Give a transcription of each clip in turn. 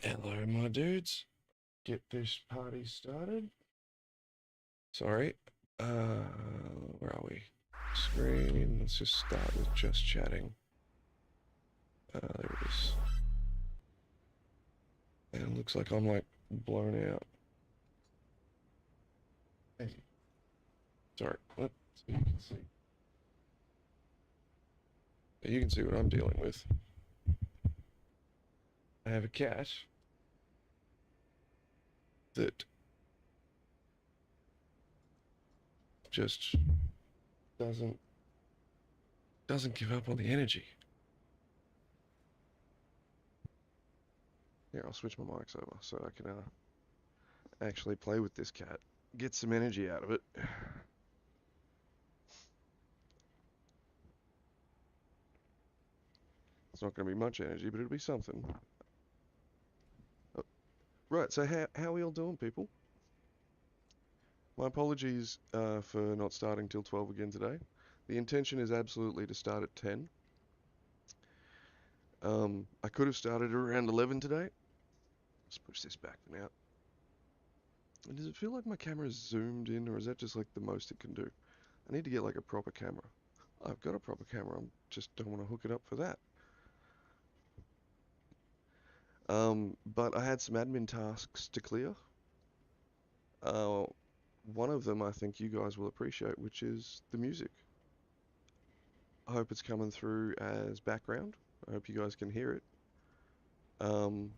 Hello, my dudes. Get this party started. Sorry. Where are we? Screen. Let's just start with just chatting. There it is. And it looks like I'm like blown out. Hey. Sorry. What? So you can see. You can see what I'm dealing with. I have a cat that just doesn't give up on the energy. Here, I'll switch my mics over so I can actually play with this cat. Get some energy out of it. It's not going to be much energy, but it'll be something. Right, so how are we all doing, people? My apologies for not starting till 12 again today. The intention is absolutely to start at 10. I could have started around 11 today. Let's push this back for now. And does it feel like my camera's zoomed in, or is that just like the most it can do? I need to get like a proper camera. I've got a proper camera, I just don't want to hook it up for that. But I had some admin tasks to clear. Uh, one of them I think you guys will appreciate, which is the music. I hope it's coming through as background. I hope you guys can hear it. Um,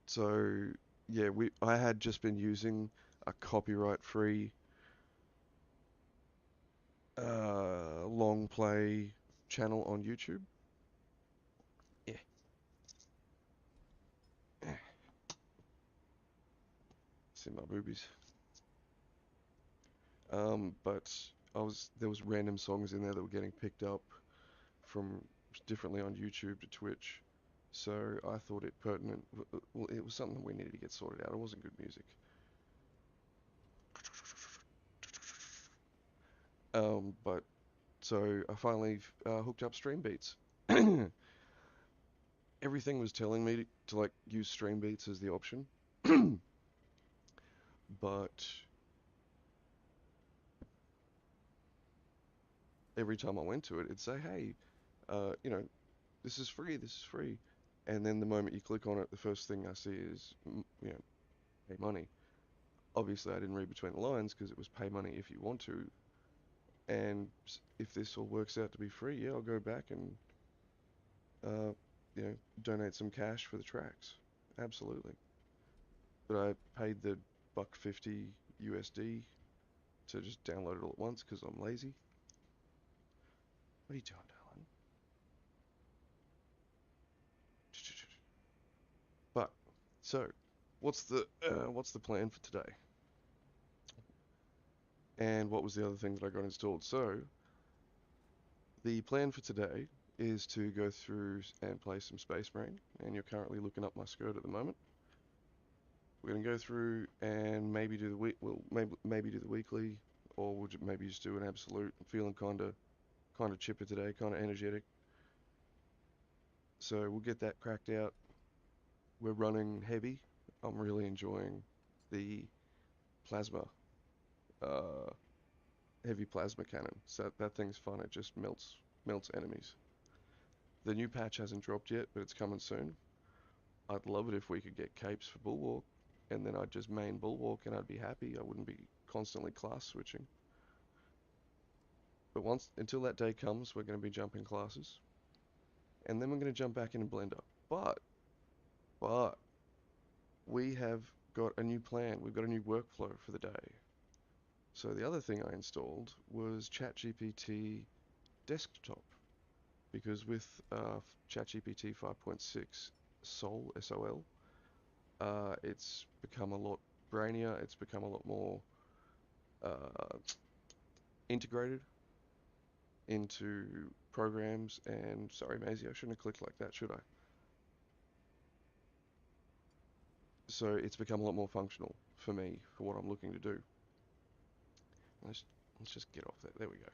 so yeah, I had just been using a copyright-free long play channel on YouTube. Yeah. See my boobies. But there was random songs in there that were getting picked up from differently on YouTube to Twitch. So I thought it pertinent. Well, it was something we needed to get sorted out. It wasn't good music. But so I finally hooked up Stream Beats. Everything was telling me to like use Stream Beats as the option, but every time I went to it, it'd say, "Hey, you know, this is free. This is free." And then the moment you click on it, the first thing I see is, pay money. Obviously, I didn't read between the lines because it was pay money if you want to. And if this all works out to be free, yeah, I'll go back and uh, donate some cash for the tracks. Absolutely. But I paid the $1.50 USD to just download it all at once because I'm lazy. What are you doing, darling? But so, what's the plan for today? And what was the other thing that I got installed? So the plan for today is to go through and play some Space Marine, and you're currently looking up my skirt at the moment. We're gonna go through and maybe do the week. Well, maybe do the weekly, or we'll maybe just do an absolute. I'm feeling kind of chipper today, kind of energetic. So we'll get that cracked out. We're running heavy. I'm really enjoying the plasma, uh, heavy plasma cannon. So that thing's fun. It just melts enemies. The new patch hasn't dropped yet, but it's coming soon. I'd love it if we could get capes for Bulwark, and then I'd just main Bulwark and I'd be happy. I wouldn't be constantly class switching. But until that day comes, we're going to be jumping classes, and then we're going to jump back in Blender. But we have got a new plan. We've got a new workflow for the day. So the other thing I installed was ChatGPT Desktop, because with ChatGPT 5.6 Sol, S-O-L, it's become a lot brainier. It's become a lot more uh, integrated into programs. And sorry, Maisie, I shouldn't have clicked like that, should I? So it's become a lot more functional for me for what I'm looking to do. Let's let's just get off that. There we go.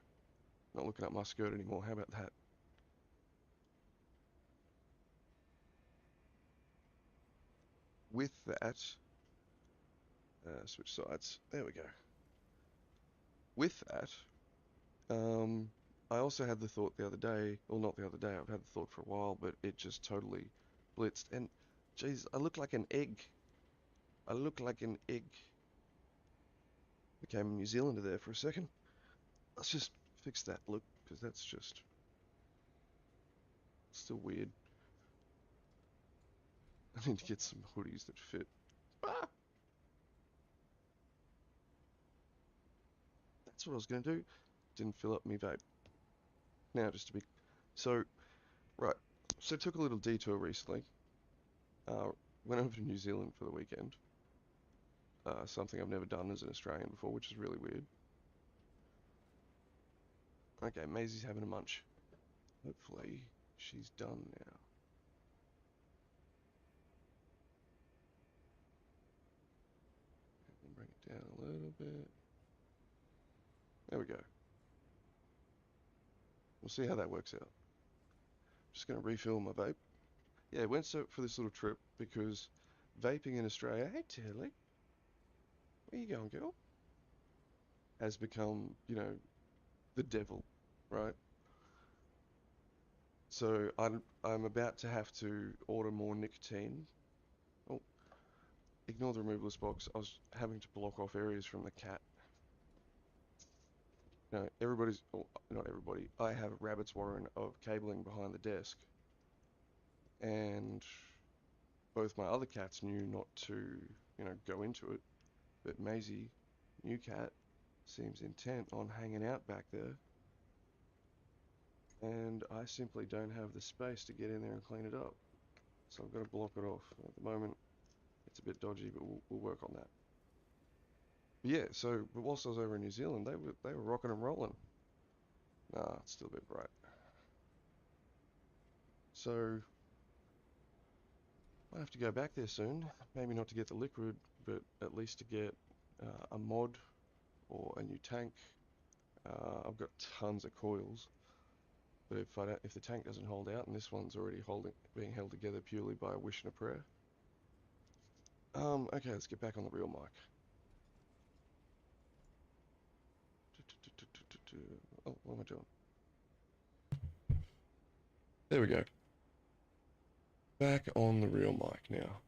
Not looking up my skirt anymore. How about that? with that, switch sides. There we go. With that, I also had the thought the other day, well, not the other day, I've had the thought for a while, but it just totally blitzed. And, geez, I look like an egg. I look like an egg. Became a New Zealander there for a second. Let's just fix that look, because that's just still weird. I need to get some hoodies that fit. Ah! That's what I was going to do. Didn't fill up my vape. Now, just to be... So, right. So, took a little detour recently. Uh, went over to New Zealand for the weekend. Something I've never done as an Australian before, which is really weird. Okay, Maisie's having a munch. Hopefully, she's done now. And bring it down a little bit. There we go. We'll see how that works out. Just going to refill my vape. Yeah, went for this little trip because vaping in Australia, hey Tilly, where you going, girl? Has become, the devil, right? So I'm about to have to order more nicotine. Oh, ignore the removalist box. I was having to block off areas from the cat. Everybody's, oh, not everybody. I have a rabbit's warren of cabling behind the desk, and both my other cats knew not to, go into it. But Maisie, new cat, seems intent on hanging out back there, and I simply don't have the space to get in there and clean it up. So I've got to block it off. At the moment, it's a bit dodgy, but we'll work on that. But yeah, but whilst I was over in New Zealand, they were rocking and rolling. Nah, it's still a bit bright. So I have to go back there soon. Maybe not to get the liquid, but at least to get a mod or a new tank. I've got tons of coils, but if the tank doesn't hold out, and this one's already being held together purely by a wish and a prayer. Okay, let's get back on the real mic. Oh, what am I doing? There we go. Back on the real mic now.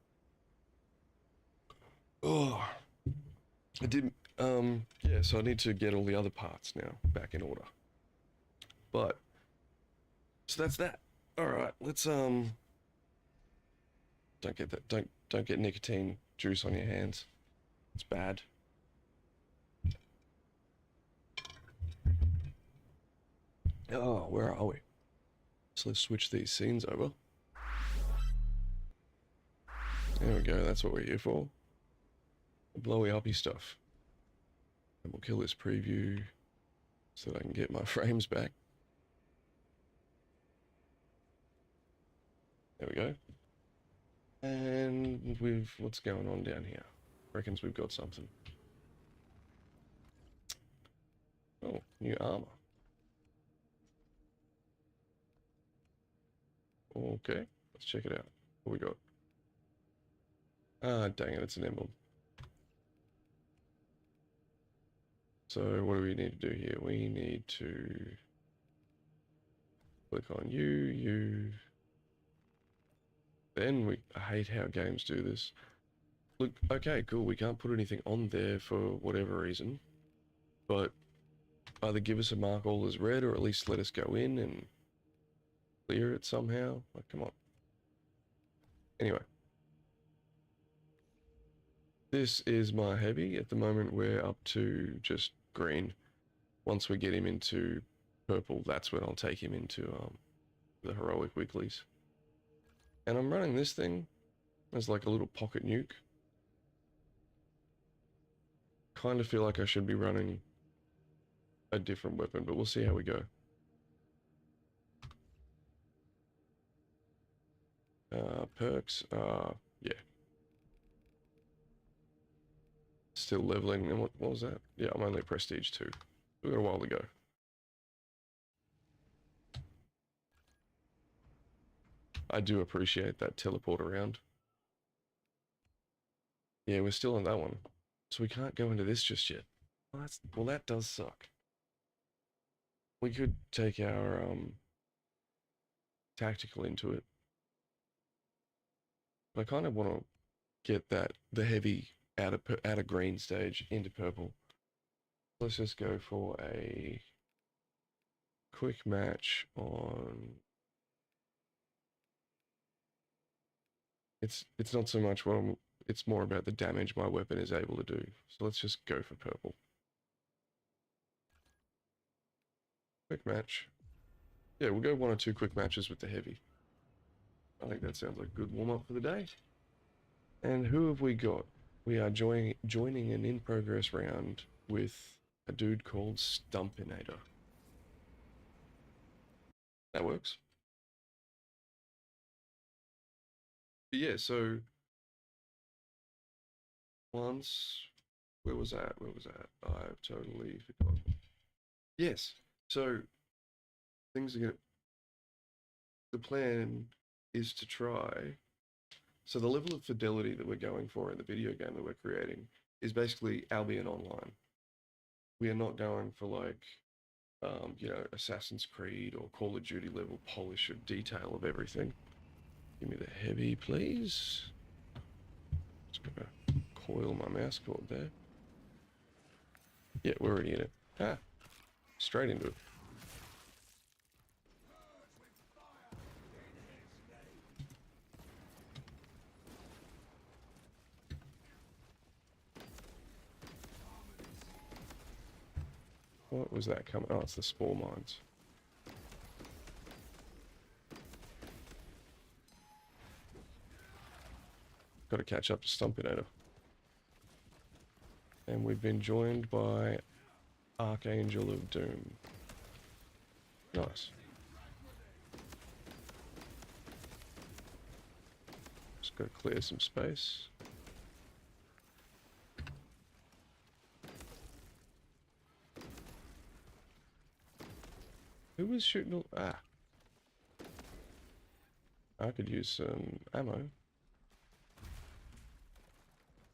Oh, I didn't, yeah, so I need to get all the other parts now back in order. But, so that's that. Alright, let's, don't get that, don't get nicotine juice on your hands. It's bad. Oh, where are we? So let's switch these scenes over. There we go, that's what we're here for. Blowy uppy stuff. And we'll kill this preview so that I can get my frames back. There we go. And what's going on down here? Reckons we've got something. Oh, new armor. Okay, let's check it out. What we got? Ah, dang it, it's an emblem. So what do we need to do here? We need to click on you. Then I hate how games do this. Look, okay, cool, we can't put anything on there for whatever reason, but either give us a mark all as red or at least let us go in and clear it somehow. Like, come on. Anyway. This is my heavy. At the moment, we're up to just green. Once we get him into purple, that's when I'll take him into the heroic weeklies. And I'm running this thing as like a little pocket nuke. Kind of feel like I should be running a different weapon, but we'll see how we go. Perks, yeah. Still leveling, and what was that? Yeah, I'm only prestige 2. We've got a while to go. I do appreciate that teleport around. Yeah, we're still on that one. So we can't go into this just yet. Well, that does suck. We could take our tactical into it. But I kind of want to get the heavy out of green stage into purple. Let's just go for a quick match on. It's not so much it's more about the damage my weapon is able to do. So let's just go for purple. Quick match. Yeah, we'll go 1 or 2 quick matches with the heavy. I think that sounds like a good warm-up for the day. And who have we got? We are joining an in-progress round with a dude called Stumpinator. That works. But yeah, so once, where was that? Where was that? I've totally forgotten. Yes, so things are gonna, the plan is to try, so the level of fidelity that we're going for in the video game that we're creating is basically Albion Online. We are not going for like, you know, Assassin's Creed or Call of Duty level polish of detail of everything. Give me the heavy, please. Just gonna coil my mouse cord there. Yeah, we're already in it. Ah, straight into it. What was that coming? Oh, it's the spore mines. Got to catch up to Stumpinator. And we've been joined by Archangel of Doom. Nice. Just got to clear some space. Who was shooting? Ah. I could use some ammo.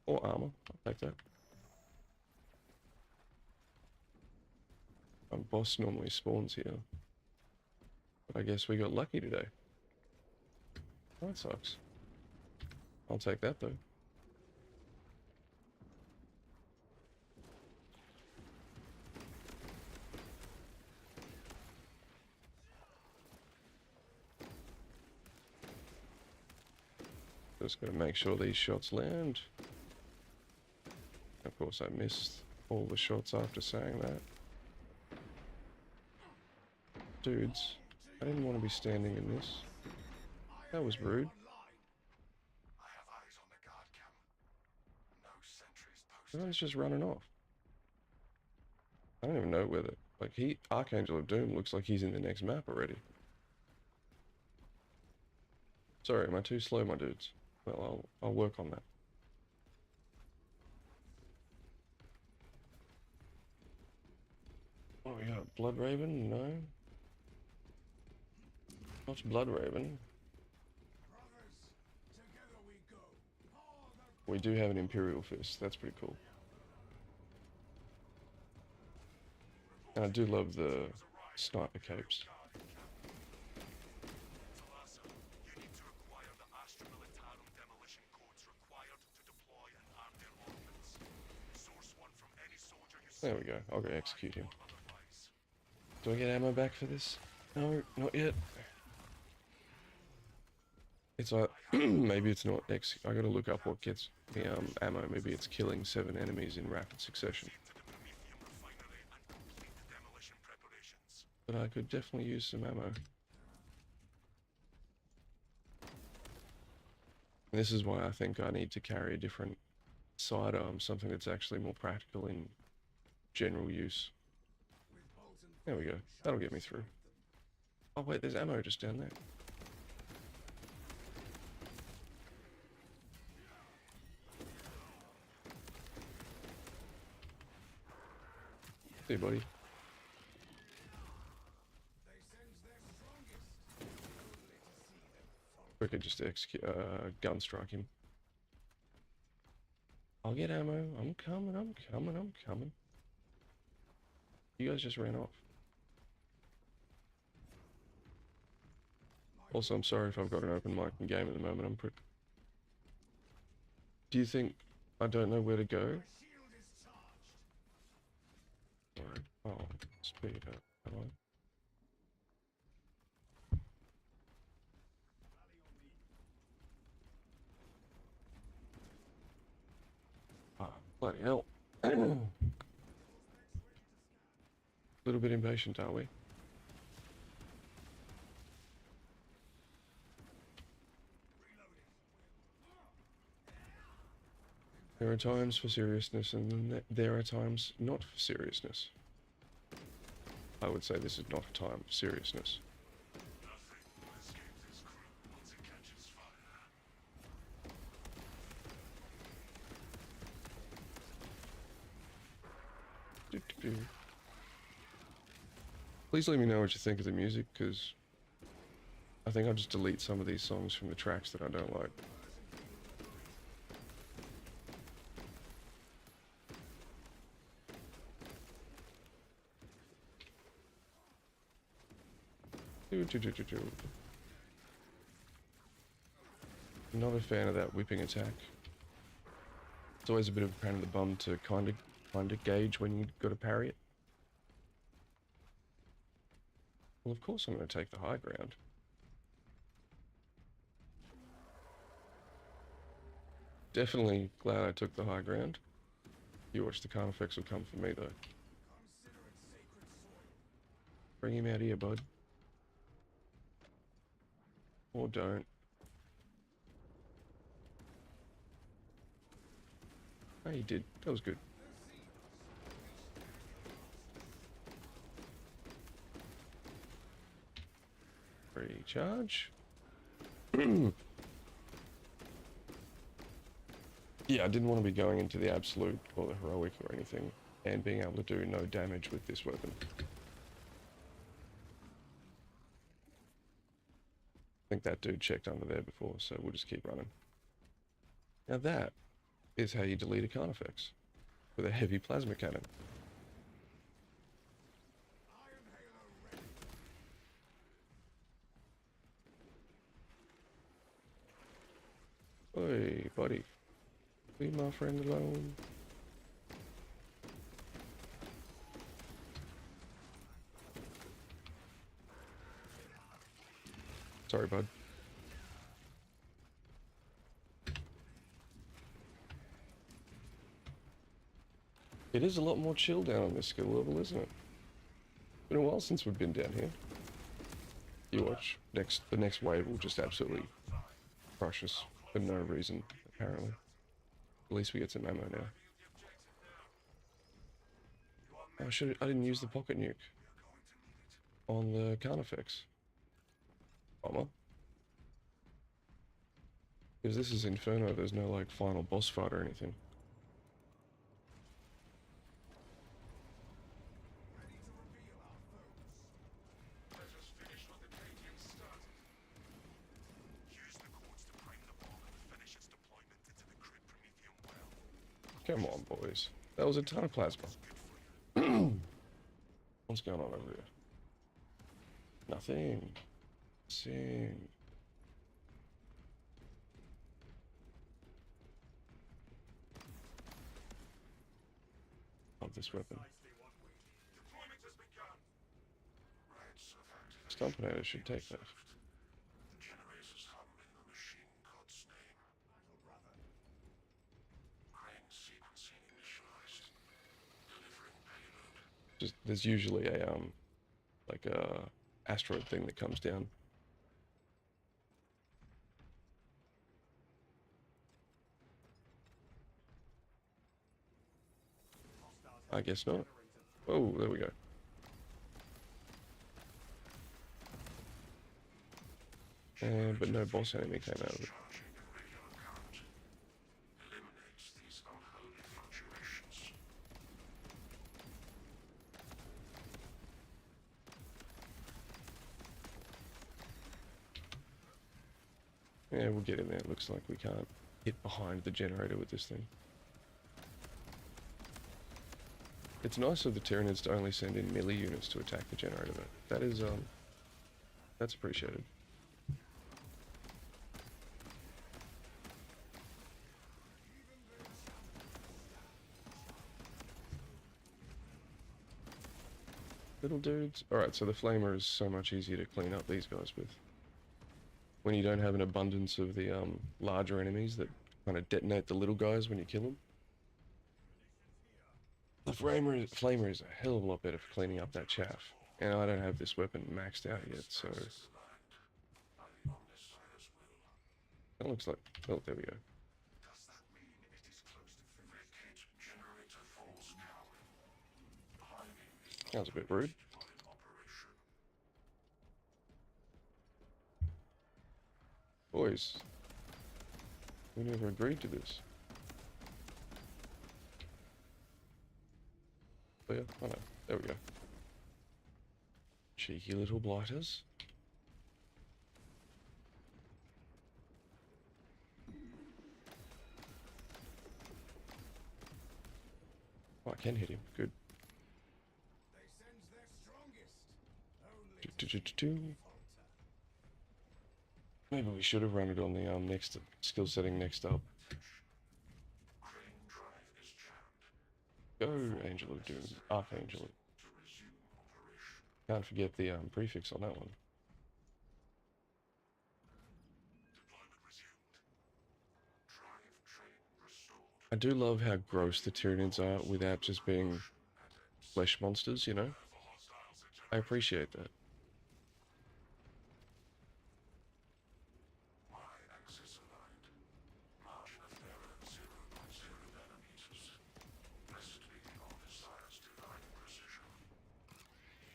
Or armor. I'll take that. My boss normally spawns here. But I guess we got lucky today. Oh, that sucks. I'll take that though. Just gotta make sure these shots land. Of course I missed all the shots after saying that. Dudes, I didn't want to be standing in this. That was rude. Everyone's just running off. I don't even know whether, like, Archangel of Doom looks like he's in the next map already. Sorry, am I too slow, my dudes? Well, I'll work on that. Oh, we got Blood Raven? No. Not Blood Raven. We do have an Imperial Fist. That's pretty cool. And I do love the sniper capes. There we go. I'll go execute him. Do I get ammo back for this? No, not yet. It's like, maybe it's not I gotta look up what gets the ammo. Maybe it's killing 7 enemies in rapid succession. But I could definitely use some ammo. And this is why I think I need to carry a different sidearm, something that's actually more practical in general use. There we go. That'll get me through. Oh wait, there's ammo just down there. Hey buddy. We could just execute, gun strike him. I'll get ammo. I'm coming, I'm coming, I'm coming. You guys just ran off. Also, I'm sorry if I've got an open mic in game at the moment. I'm pretty... Do you think I don't know where to go? Alright, oh, speed up. Hello? Ah, bloody hell. A little bit impatient, are we? There are times for seriousness, and then there are times not for seriousness. I would say this is not a time for seriousness. Please let me know what you think of the music, because I think I'll just delete some of these songs from the tracks that I don't like. Not a fan of that whipping attack. It's always a bit of a pain in the bum to kind of gauge when you got to parry it. Well, of course I'm going to take the high ground. Definitely glad I took the high ground. You watch, the Carnifex will come for me though. Bring him out here, bud. Or don't. Oh, you did. That was good. Recharge. Yeah, I didn't want to be going into the absolute or the heroic or anything, and being able to do no damage with this weapon. I think that dude checked under there before, so we'll just keep running. Now that is how you delete a Carnifex, with a heavy plasma cannon. Oi, buddy. Leave my friend alone. Sorry, bud. It is a lot more chill down on this skill level, isn't it? Been a while since we've been down here. You watch. The next wave will just absolutely crush us for no reason, apparently. At least we get some ammo now. Oh, I didn't use the pocket nuke on the Carnifex. Bummer. Because this is Inferno, there's no like final boss fight or anything. Come on, boys. That was a ton of plasma. What's going on over here? Nothing. Sing. Love this weapon. Stompinator should take that. Just, there's usually a like a asteroid thing that comes down. I guess not. Oh, there we go. But no boss enemy came out of it. Yeah, we'll get in there. It looks like we can't hit behind the generator with this thing. It's nice of the Tyranids to only send in melee units to attack the generator, though. That is, that's appreciated. Little dudes. Alright, so the Flamer is so much easier to clean up these guys with. When you don't have an abundance of the larger enemies that kind of detonate the little guys when you kill them. The Flamer is a hell of a lot better for cleaning up that chaff. And I don't have this weapon maxed out yet, so... That looks like... Oh, there we go. That was a bit rude. Boys, we never agreed to this. Clear? Oh no, there we go. Cheeky little blighters. Oh, I can hit him. Good. Maybe we should have run it on the next skill setting next up. Go, Angel of Doom, Archangel. Can't forget the prefix on that one. I do love how gross the Tyranids are without just being flesh monsters, you know? I appreciate that.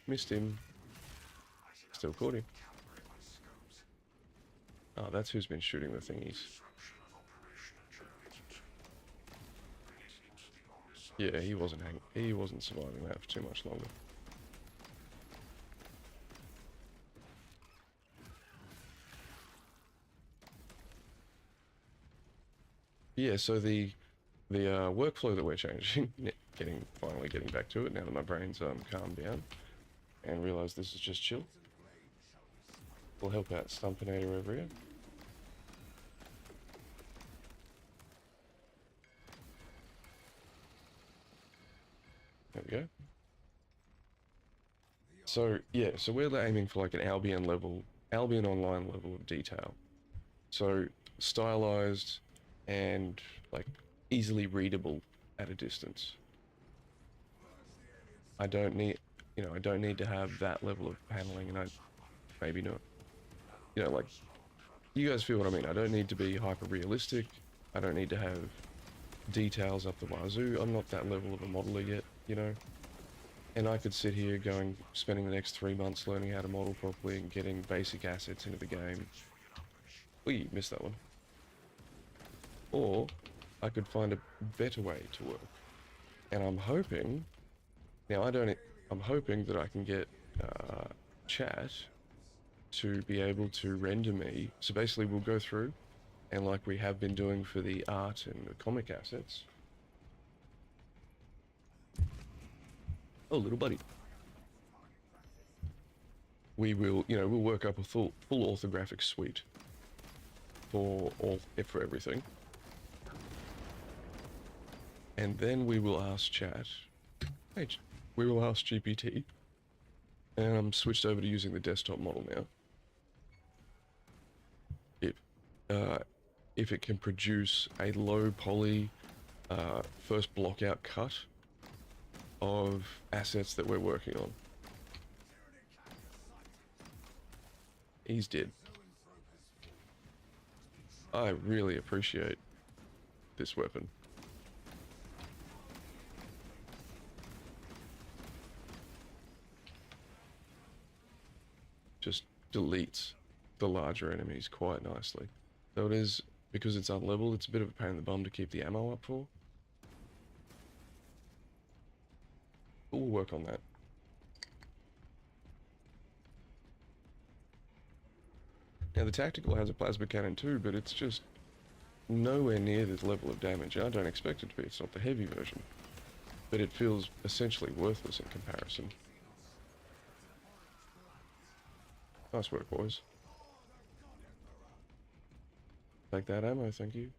Missed him. Still caught him. Oh, that's who's been shooting the thingies. Yeah, he wasn't surviving that for too much longer. Yeah, so the workflow that we're changing, finally getting back to it now that my brain's calmed down and realised this is just chill. We'll help out Stumpinator over here. There we go. So yeah, so we're aiming for like an Albion Online level of detail. So stylized and like easily readable at a distance. I don't need to have that level of paneling, and maybe not. You know, like, you guys feel what I mean. I don't need to be hyper realistic. I don't need to have details up the wazoo. I'm not that level of a modeler yet, you know. And I could sit here spending the next 3 months learning how to model properly and getting basic assets into the game. We missed that one. Or I could find a better way to work. And I'm hoping, I'm hoping that I can get chat to be able to render me. So basically we'll go through and like we have been doing for the art and the comic assets. Oh, little buddy. We will, we'll work up a full orthographic suite for everything. And then we will ask chat. Hey, we will ask GPT. And I'm switched over to using the desktop model now. If it can produce a low poly first block out cut of assets that we're working on. He's dead. I really appreciate this weapon. Just deletes the larger enemies quite nicely. So it is, because it's unleveled, it's a bit of a pain in the bum to keep the ammo up for. But we'll work on that. Now the tactical has a plasma cannon too, but it's just nowhere near this level of damage. I don't expect it to be, it's not the heavy version. but it feels essentially worthless in comparison. Nice work, boys. Take that ammo, thank you.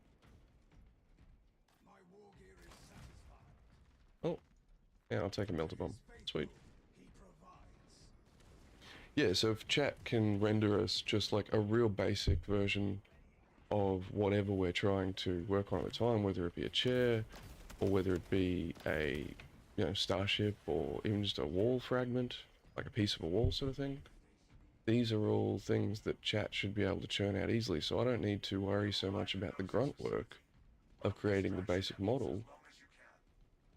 Oh, yeah, I'll take a melter bomb. Sweet. Yeah, so if chat can render us just like a real basic version of whatever we're trying to work on at the time, whether it be a chair, or whether it be a, you know, starship, or even just a wall fragment, like a piece of a wall sort of thing. These are all things that chat should be able to churn out easily, so I don't need to worry so much about the grunt work of creating the basic model.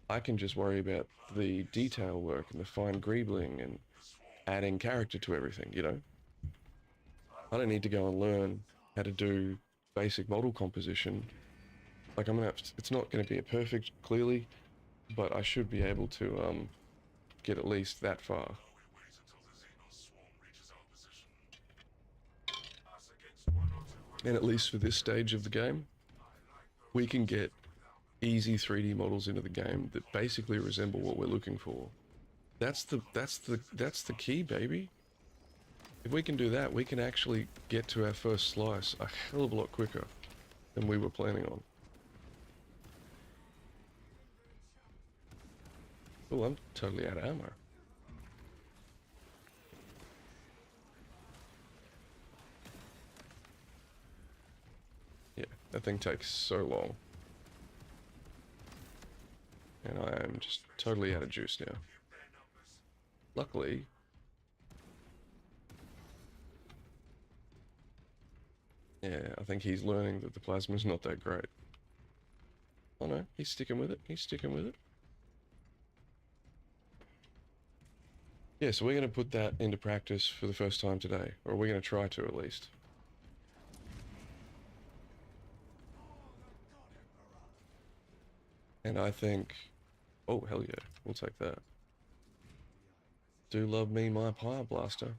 I can just worry about the detail work and the fine greebling and adding character to everything, you know? I don't need to go and learn how to do basic model composition. Like, it's not going to be a perfect, clearly, but I should be able to get at least that far. And at least for this stage of the game, we can get easy 3D models into the game that basically resemble what we're looking for. That's the key, baby. If we can do that, we can actually get to our first slice a hell of a lot quicker than we were planning on. Oh, I'm totally out of ammo. Yeah, that thing takes so long. And I am just totally out of juice now. Luckily, yeah, I think he's learning that the plasma's not that great. Oh no, he's sticking with it. He's sticking with it. Yeah, so we're going to put that into practice for the first time today. Or we're going to try to, at least. And I think... Oh, hell yeah. We'll take that. Do love me my pyre blaster.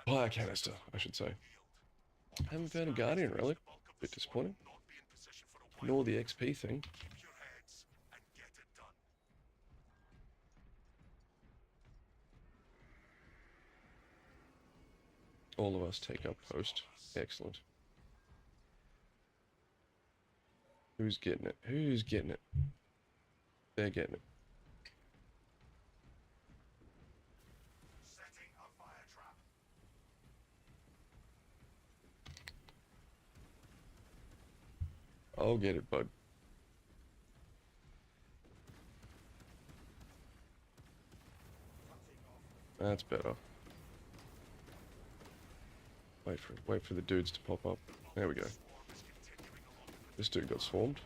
Pyre canister, I should say. I haven't found a Guardian relic. Bit disappointing. Nor the XP thing. All of us take up post. Excellent. Who's getting it? Who's getting it? They're getting it. I'll get it, bud. That's better. Wait for the dudes to pop up. There we go. This dude got swarmed.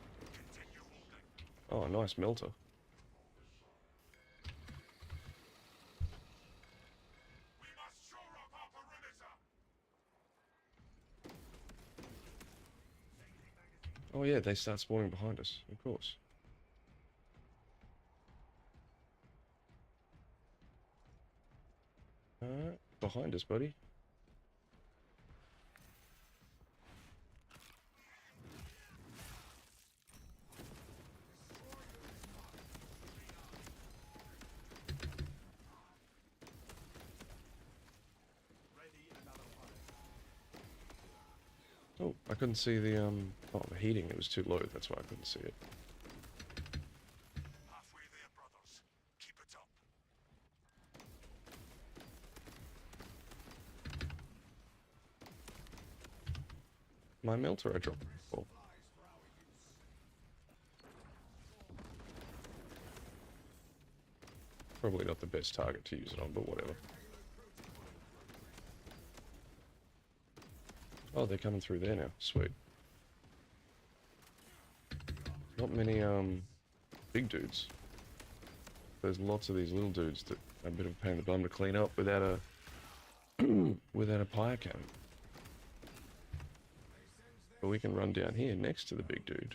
Oh, nice melter. Oh yeah, they start spawning behind us, of course. Behind us, buddy. Oh, I couldn't see the the heating, it was too low, that's why I couldn't see it. Halfway there, brothers. Keep it up. My melter I dropped before. Probably not the best target to use it on, but whatever. Oh, they're coming through there now. Sweet. Not many, big dudes. There's lots of these little dudes that are a bit of a pain in the bum to clean up without a... without a pyre cannon. But we can run down here next to the big dude.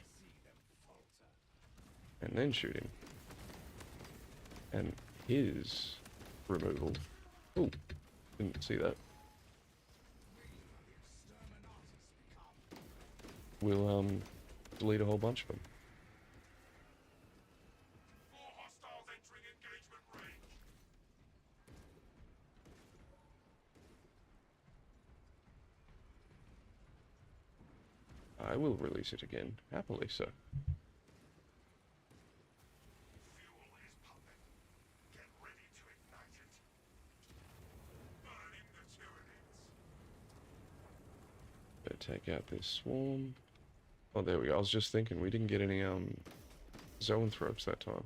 And then shoot him. And his removal... Ooh, didn't see that. We'll, delete a whole bunch of them. I will release it again, happily so. Fuel is pumping. Get ready to ignite it. Burning the Tyranids. Better take out this swarm. Oh, there we go. I was just thinking, we didn't get any, zoanthropes that time.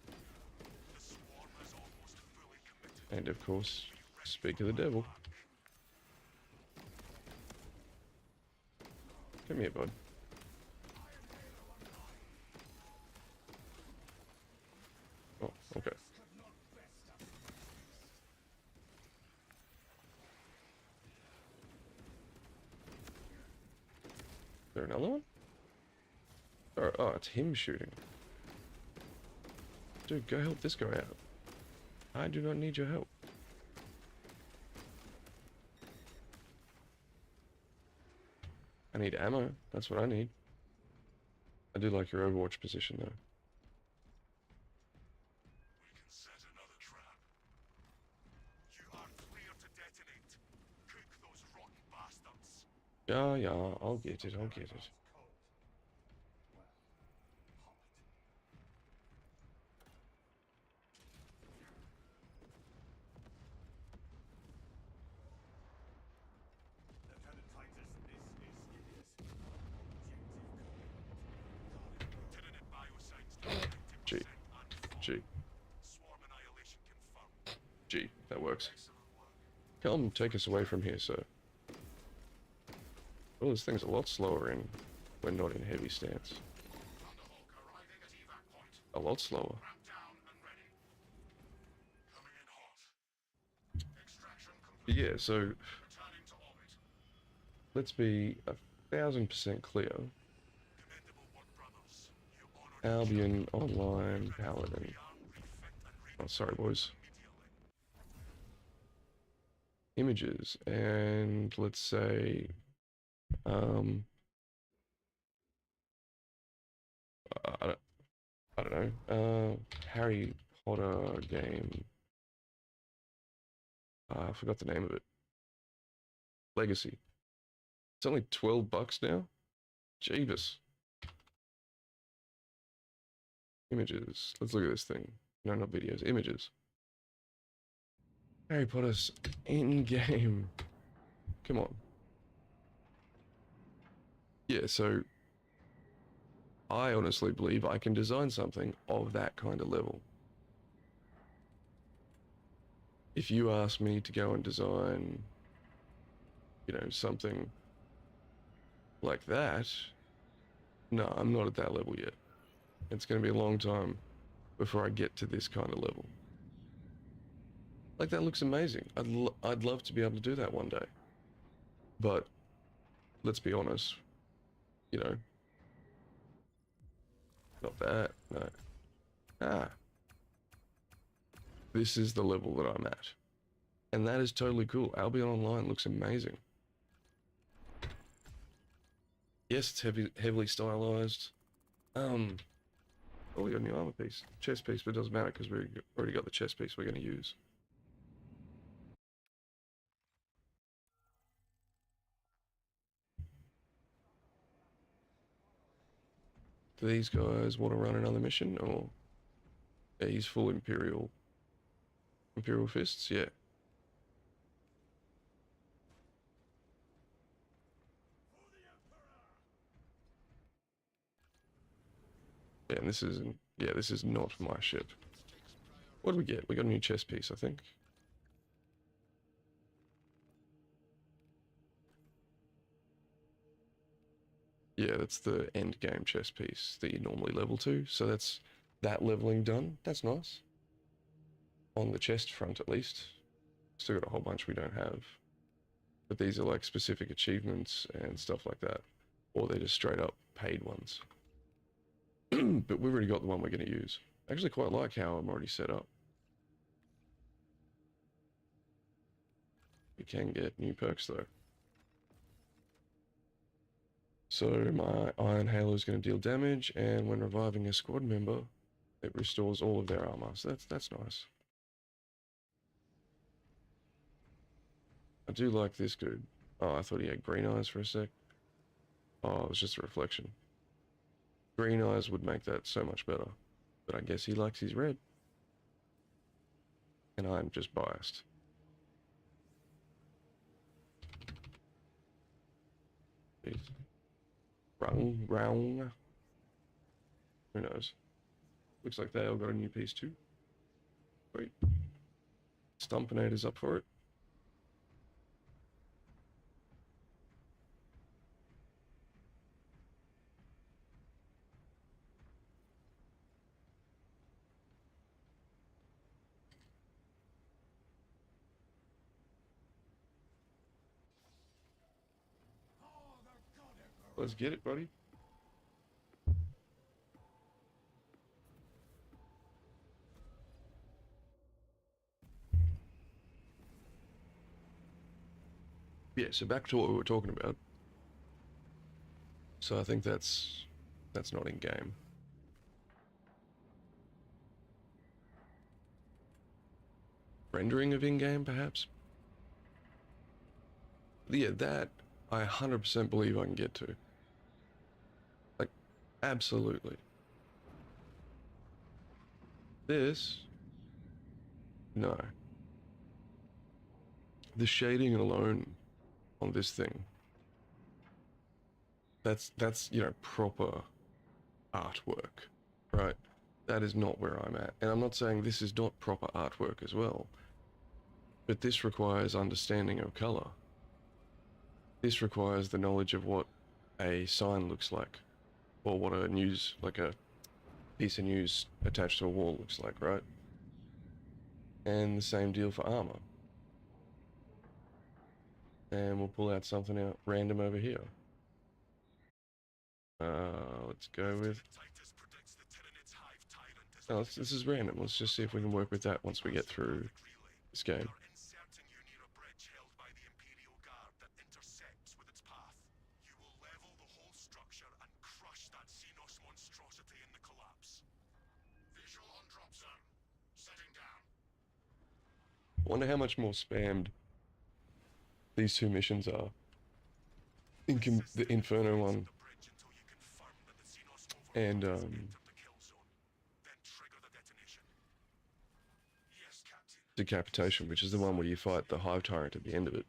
The swarm is almost fully committed. And of course, speak of the devil. Come here, bud. Oh, okay. Is there another one? Oh, it's him shooting. Dude, go help this guy out. I do not need your help. I need ammo. That's what I need. I do like your Overwatch position, though. We can set another trap. You are clear to detonate. Cook those rotten bastards. Yeah, yeah, I'll get it, I'll get it. Lieutenant Titus, this is Gideus. Tyranid bioscience down 90% G, and G, swarm annihilation confirmed. G, that works. Excellent work. Come, take us away from here, sir. Well, this thing's a lot slower in when not in heavy stance. Thunderhawk arriving at evac point. A lot slower. Ramp down and ready. Coming in hot. Extraction complete. Yeah, so Returning to orbit. let's be 1000% clear. Commendable work, brothers. You honored Albion Online Paladin. refit and Oh, sorry, boys. immediately. Images, and let's say, I don't know, Harry Potter game. I forgot the name of it. Legacy. It's only $12 now? Jeebus. Images. Let's look at this thing. No, not videos. Images. Harry Potter's in-game. Come on. Yeah, so I honestly believe I can design something of that kind of level. If you ask me to go and design, you know, something like that, no, I'm not at that level yet. It's going to be a long time before I get to this kind of level. Like, that looks amazing. I'd love to be able to do that one day. But let's be honest, you know, not that, no. Ah. This is the level that I'm at. And that is totally cool. Albion Online looks amazing. Yes, it's heavily stylized. Oh, we got a new armor piece. Chest piece, but it doesn't matter because we already got the chest piece we're going to use. Do these guys want to run another mission, or... Yeah, he's full Imperial fists, yeah. Yeah, and this isn't... Yeah, this is not my ship. What do we get? We got a new chest piece, I think. Yeah, that's the end game chest piece that you normally level to. So that's that leveling done. That's nice. On the chest front, at least. Still got a whole bunch we don't have. But these are like specific achievements and stuff like that. Or they're just straight up paid ones. But we've already got the one we're going to use. I actually quite like how I'm already set up. We can get new perks though. So my Iron Halo is going to deal damage, and when reviving a squad member, it restores all of their armor. So that's nice. I do like this dude. Oh, I thought he had green eyes for a sec. Oh, it was just a reflection. Green eyes would make that so much better. But I guess he likes his red. And I'm just biased. Jeez. Wrong. Who knows? Looks like they all got a new piece too. Wait. Stumpinator's up for it. Let's get it, buddy. Yeah, so back to what we were talking about. So I think that's not in game. Rendering of in-game, perhaps? Yeah, that I 100% believe I can get to. Like, absolutely. This, no. The shading alone on this thing, that's you know, proper artwork, right? That is not where I'm at. And I'm not saying this is not proper artwork as well, but this requires understanding of color. This requires the knowledge of what a sign looks like, or what a news, like a piece of news attached to a wall looks like, right? And the same deal for armor. And we'll pull out something out random over here. Let's go with... Oh, this is random. Let's just see if we can work with that once we get through this game. I wonder how much more spammed these two missions are. The Inferno one and Decapitation, which is the one where you fight the Hive Tyrant at the end of it.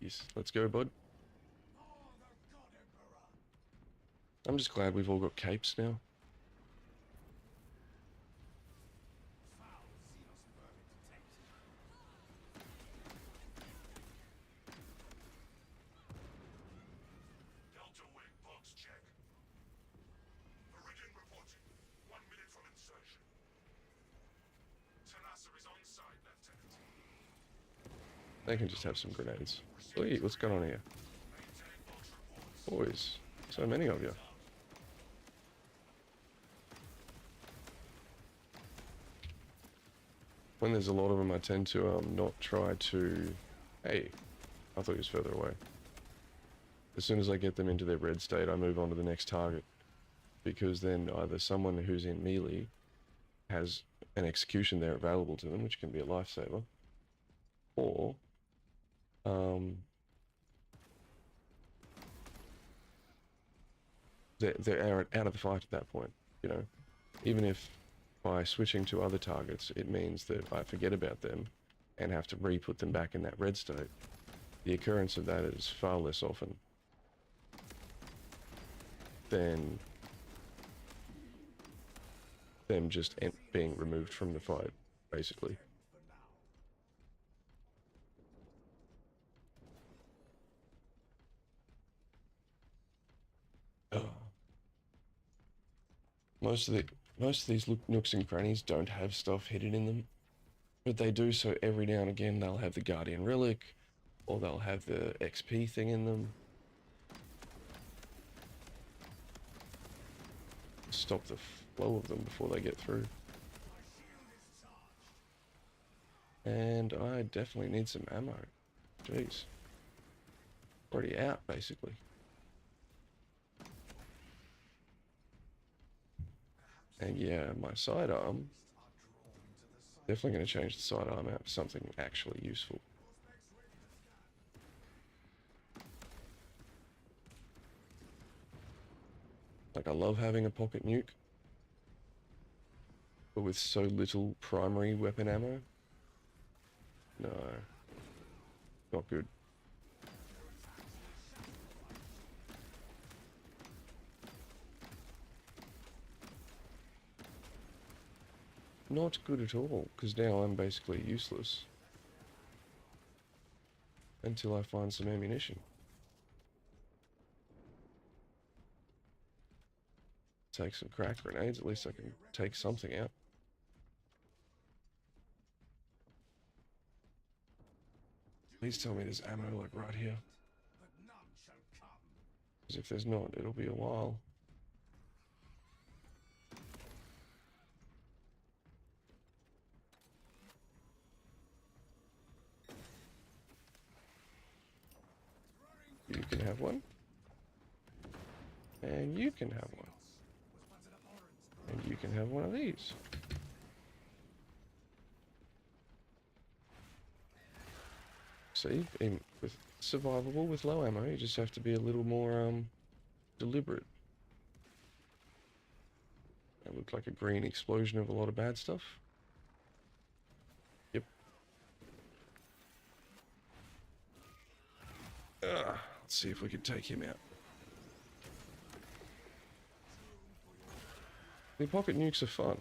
Yes, let's go, bud. I'm just glad we've all got capes now. They can just have some grenades. Wait, what's going on here? Boys, so many of you. When there's a lot of them, I tend to not try to... Hey, I thought he was further away. As soon as I get them into their red state, I move on to the next target. Because then either someone who's in melee has an execution there available to them, which can be a lifesaver, or they're out of the fight at that point, you know. Even if by switching to other targets, it means that I forget about them and have to re-put them back in that red state, the occurrence of that is far less often than them just being removed from the fight, basically. Oh. Most of these nooks and crannies don't have stuff hidden in them, but they do, so every now and again they'll have the Guardian Relic, or they'll have the XP thing in them. Stop the flow of them before they get through. And I definitely need some ammo. Jeez. Already out, basically. And yeah, my sidearm. Definitely going to change the sidearm out for something actually useful. Like, I love having a pocket nuke, but with so little primary weapon ammo. No, not good. Not good at all, because now I'm basically useless. Until I find some ammunition. Take some crack grenades, at least I can take something out. Please tell me there's ammo like right here. Because if there's not, it'll be a while. You can have one. And you can have one. And you can have one of these. See, with survivable with low ammo, you just have to be a little more deliberate. That looked like a green explosion of a lot of bad stuff. Yep. Let's see if we can take him out. The pocket nukes are fun,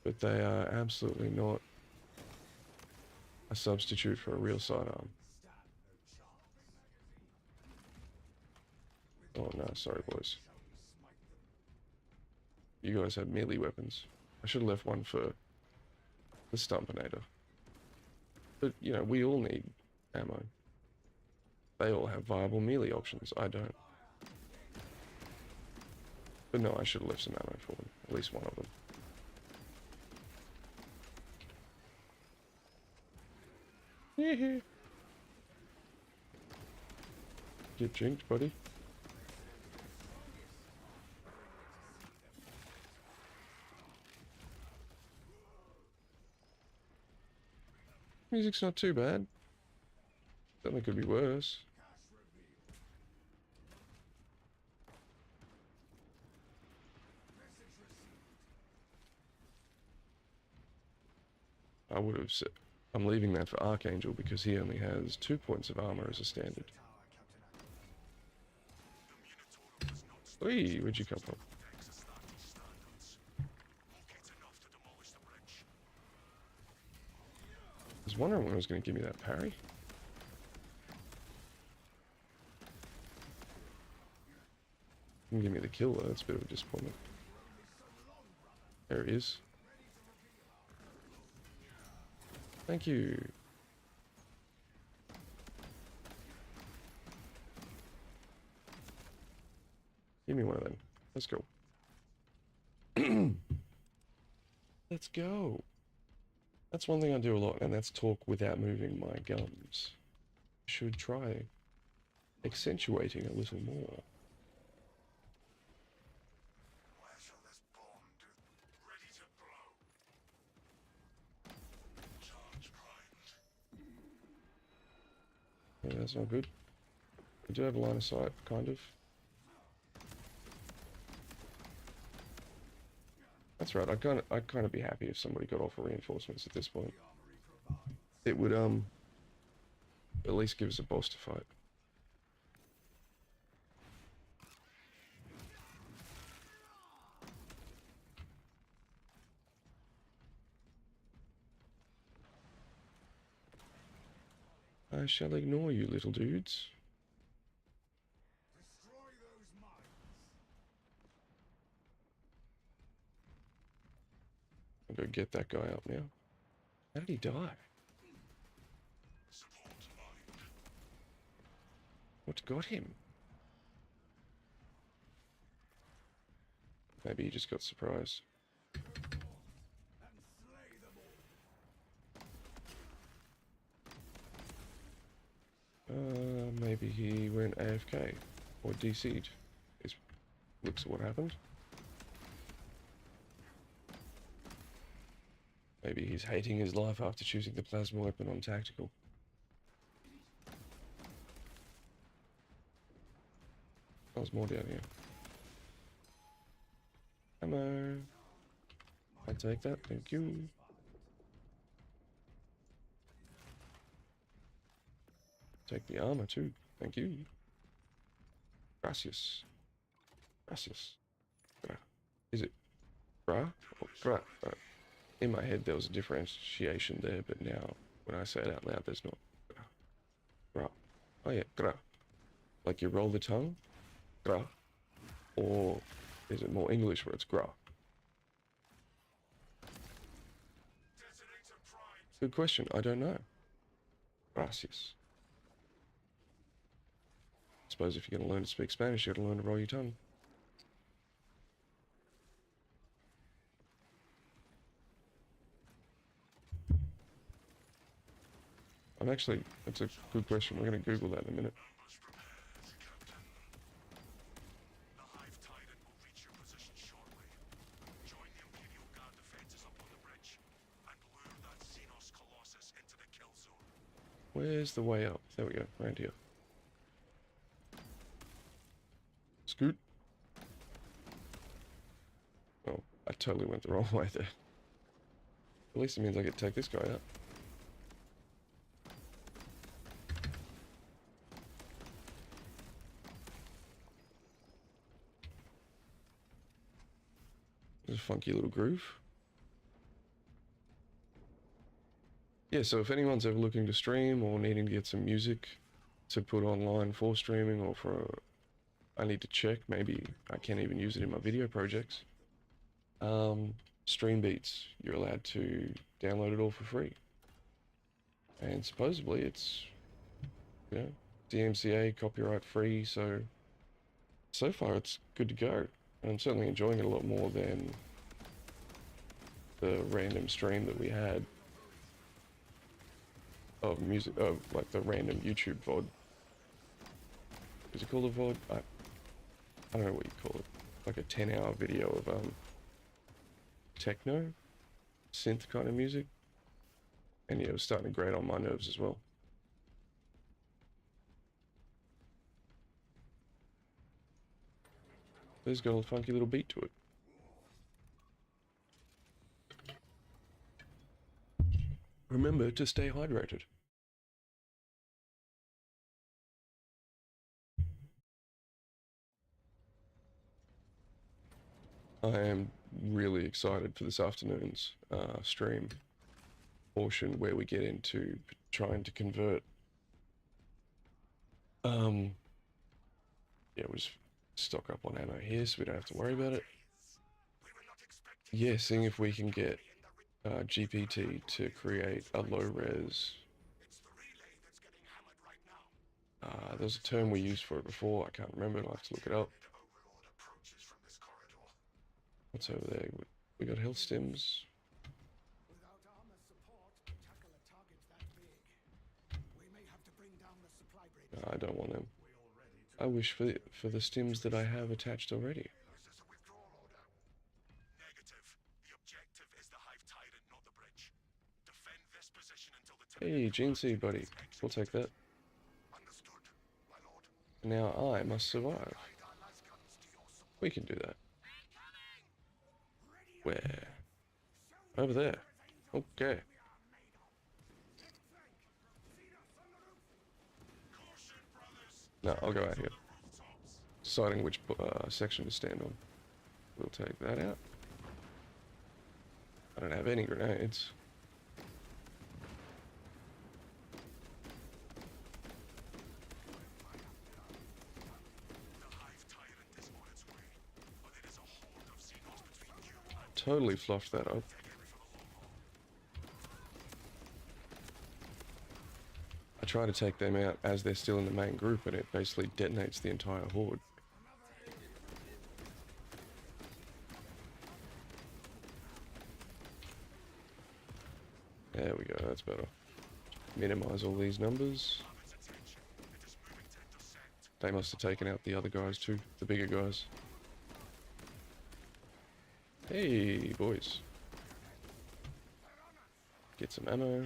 but they are absolutely not a substitute for a real sidearm. Oh no, sorry boys. You guys have melee weapons. I should have left one for the Stumpinator. But, you know, we all need ammo. They all have viable melee options. I don't. But no, I should have left some ammo for them. At least one of them. Yeah. Get jinked, buddy. Music's not too bad. Certainly could be worse. I would have said, I'm leaving that for Archangel because he only has 2 points of armor as a standard. Hey, where'd you come from? I was wondering when I was going to give me that parry. Didn't give me the kill though, that's a bit of a disappointment. There he is. Thank you. Give me one of them. Let's go. Let's go. That's one thing I do a lot, and that's talk without moving my gums. Should try accentuating a little more. Where shall this bomb do? Ready to blow. Charge primed. Yeah, that's not good. I do have a line of sight, kind of. That's right, I'd kind of be happy if somebody got off of reinforcements at this point. It would, at least give us a boss to fight. I shall ignore you, little dudes. I'll go get that guy up now. How did he die? What got him? Maybe he just got surprised. Maybe he went AFK or DC'd. Looks at what happened. Maybe he's hating his life after choosing the plasma weapon on tactical. there's more down here. Ammo. I'll take that, thank you. Take the armor too, thank you. Gracias. Gracias. Is it bra or gra? In my head there was a differentiation there, but now when I say it out loud there's not. Gra. Oh yeah, gra. Like you roll the tongue? Gra. Or is it more English where it's gra? Good question, I don't know. Gracias. I suppose if you're going to learn to speak Spanish, you got to learn to roll your tongue. That's a good question. We're going to Google that in a minute. Where's the way up? There we go, around here. Scoot. Oh, I totally went the wrong way there. At least it means I get to take this guy out. There's a funky little groove. Yeah, so if anyone's ever looking to stream or needing to get some music to put online for streaming or for... I need to check, maybe I can't even use it in my video projects. Stream Beats, you're allowed to download it all for free. And supposedly it's, you know, DMCA copyright free, so far it's good to go. And I'm certainly enjoying it a lot more than the random stream that we had of music, of like the random YouTube VOD. Is it called a VOD? I don't know what you call it. Like a 10-hour video of techno, synth kind of music. And yeah, it was starting to grate on my nerves as well. It's got a funky little beat to it. Remember to stay hydrated. I am really excited for this afternoon's stream portion where we get into trying to convert. Yeah, we'll just stock up on ammo here so we don't have to worry about it. Yeah, seeing if we can get GPT to create a low-res... there's a term we used for it before, I can't remember, I'll have to look it up. What's over there? We got health stims. I don't want them. I wish for the stims that I have attached already. Hey, Gene Seed buddy, we'll take that. Now I must survive. We can do that. Where? Over there. Okay. No, I'll go out here. Deciding which section to stand on. We'll take that out. I don't have any grenades. Totally fluffed that up. I try to take them out as they're still in the main group and it basically detonates the entire horde. There we go, that's better. Minimize all these numbers. They must have taken out the other guys too, the bigger guys. Hey, boys. Get some ammo.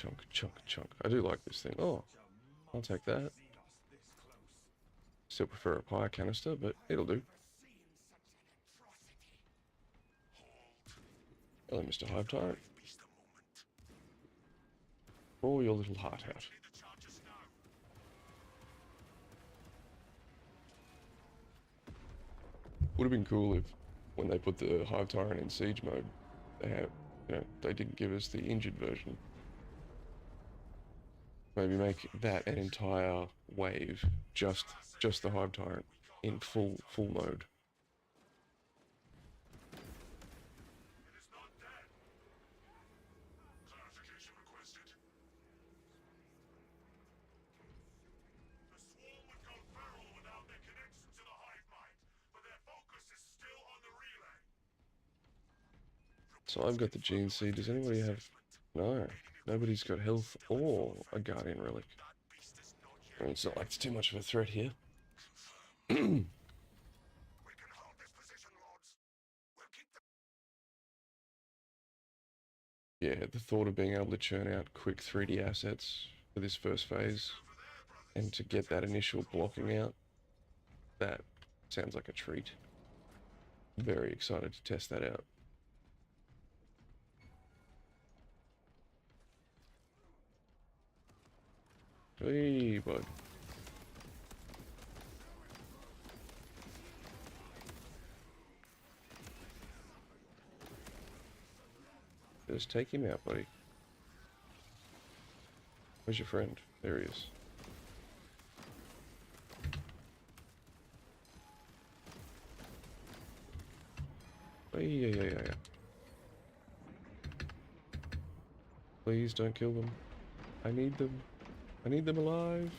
chunk, chunk, chunk. I do like this thing. Oh, I'll take that. Still prefer a fire canister, but it'll do. Hello, Mr. Hive Tyrant. Pour your little heart out. Would have been cool if, when they put the Hive Tyrant in siege mode, they didn't give us the injured version. Maybe make that an entire wave, just the Hive Tyrant in full mode. So I've got the gene seed. Does anybody have... No. Nobody's got health or a guardian relic. I mean, it's not like it's too much of a threat here. Yeah, the thought of being able to churn out quick 3D assets for this first phase and to get that initial blocking out, that sounds like a treat. Very excited to test that out. Hey, bud. Just take him out, buddy. Where's your friend? There he is. Hey, yeah. Please don't kill them. I need them. I need them alive.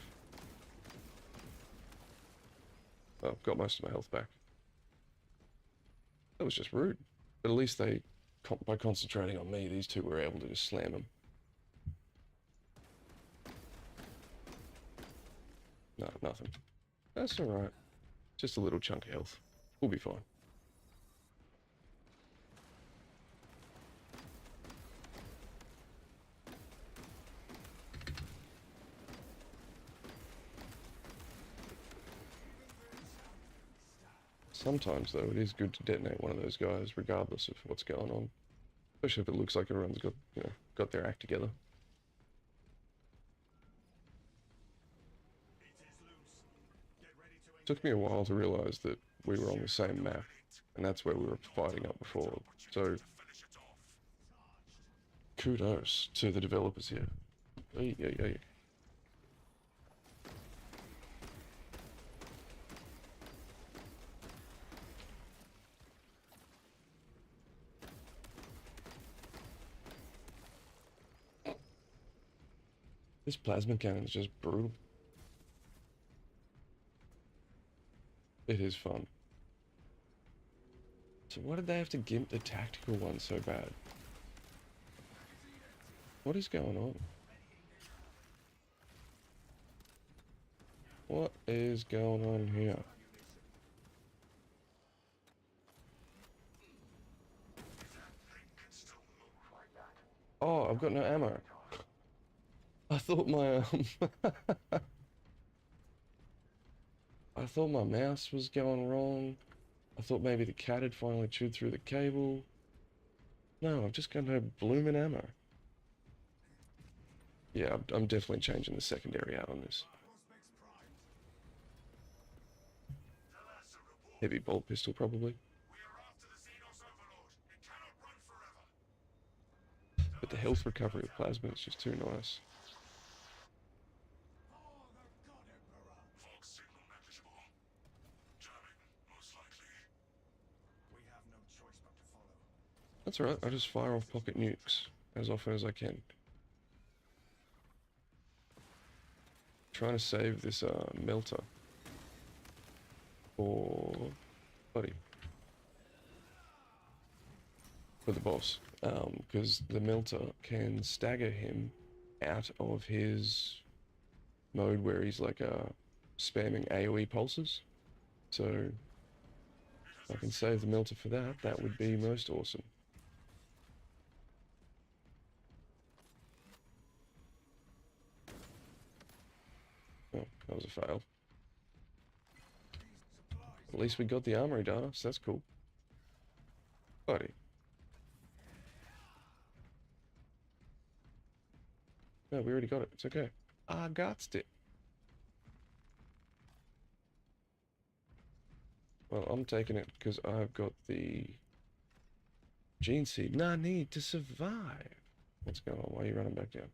Oh, I've got most of my health back. That was just rude. But at least they, by concentrating on me, these two were able to just slam them. No, nothing. That's alright. Just a little chunk of health. We'll be fine. Sometimes, though, it is good to detonate one of those guys, regardless of what's going on. Especially if it looks like everyone's got, got their act together. It took me a while to realize that we were on the same map, and that's where we were fighting up before. So, kudos to the developers here. Hey. This plasma cannon is just brutal. It is fun. So why did they have to gimp the tactical one so bad? What is going on? What is going on here? Oh, I've got no ammo. I thought my I thought my mouse was going wrong. I thought maybe the cat had finally chewed through the cable. No, I've just got no blooming ammo. Yeah, I'm definitely changing the secondary out on this. Heavy bolt pistol, probably. But the health recovery of plasma is just too nice. That's alright, I just fire off pocket nukes as often as I can. Trying to save this melter for buddy. For the boss. Because the melter can stagger him out of his mode where he's like spamming AoE pulses. So if I can save the melter for that, that would be most awesome. Oh, that was a fail. At least we got the armory data, so that's cool. Buddy. No, we already got it. It's okay. I got it. Well, I'm taking it because I've got the gene seed I need to survive. What's going on? Why are you running back down?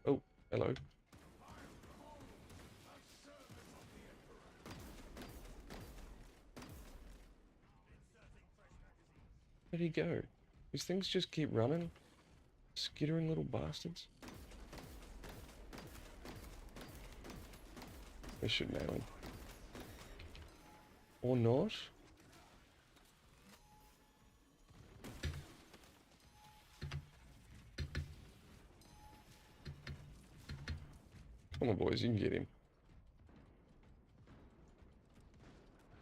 Oh, hello. Where'd he go? These things just keep running. Skittering little bastards. They should nail him. Or not. Come on, boys, you can get him.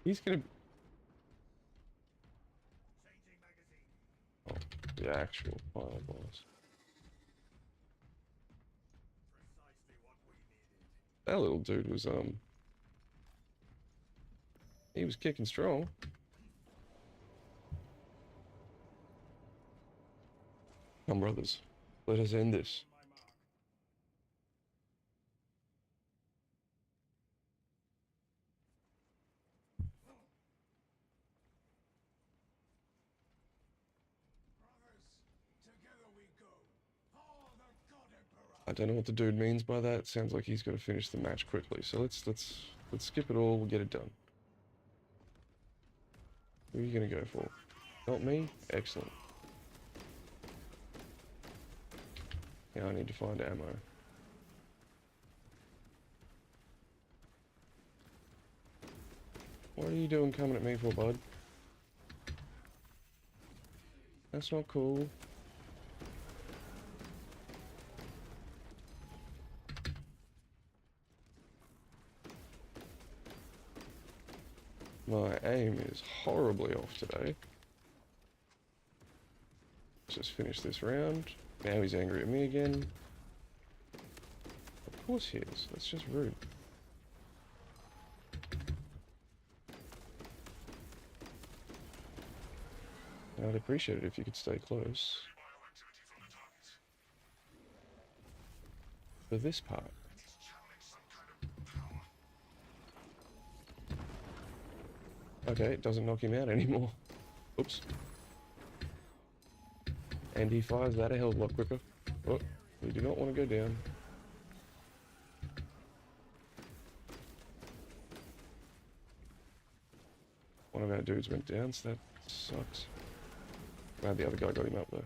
He's gonna... Oh, the actual final boss. That little dude was, he was kicking strong. Come, brothers. Let us end this. I don't know what the dude means by that. It sounds like he's got to finish the match quickly. So let's skip it all. We'll get it done. Who are you gonna go for? Not me? Excellent. Now I need to find ammo. What are you doing coming at me for, bud? That's not cool. My aim is horribly off today. Let's just finish this round. Now he's angry at me again. Of course he is. That's just rude. I'd appreciate it if you could stay close. For this part. Okay, it doesn't knock him out anymore. Oops. And he fires that a hell of a lot quicker. Oh, we do not want to go down. One of our dudes went down, so that sucks. Glad the other guy got him up there.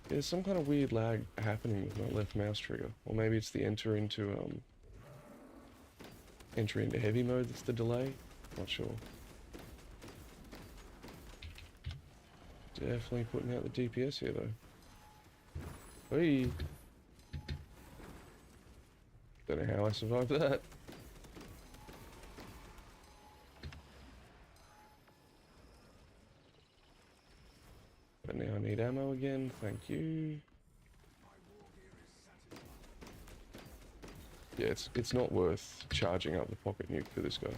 There's some kind of weird lag happening with my left mouse trigger. Or maybe it's the entry into heavy mode that's the delay. Not sure. Definitely putting out the DPS here though. Hey. Don't know how I survived that. But now I need ammo again, thank you. Yeah, it's not worth charging up the pocket nuke for this guy.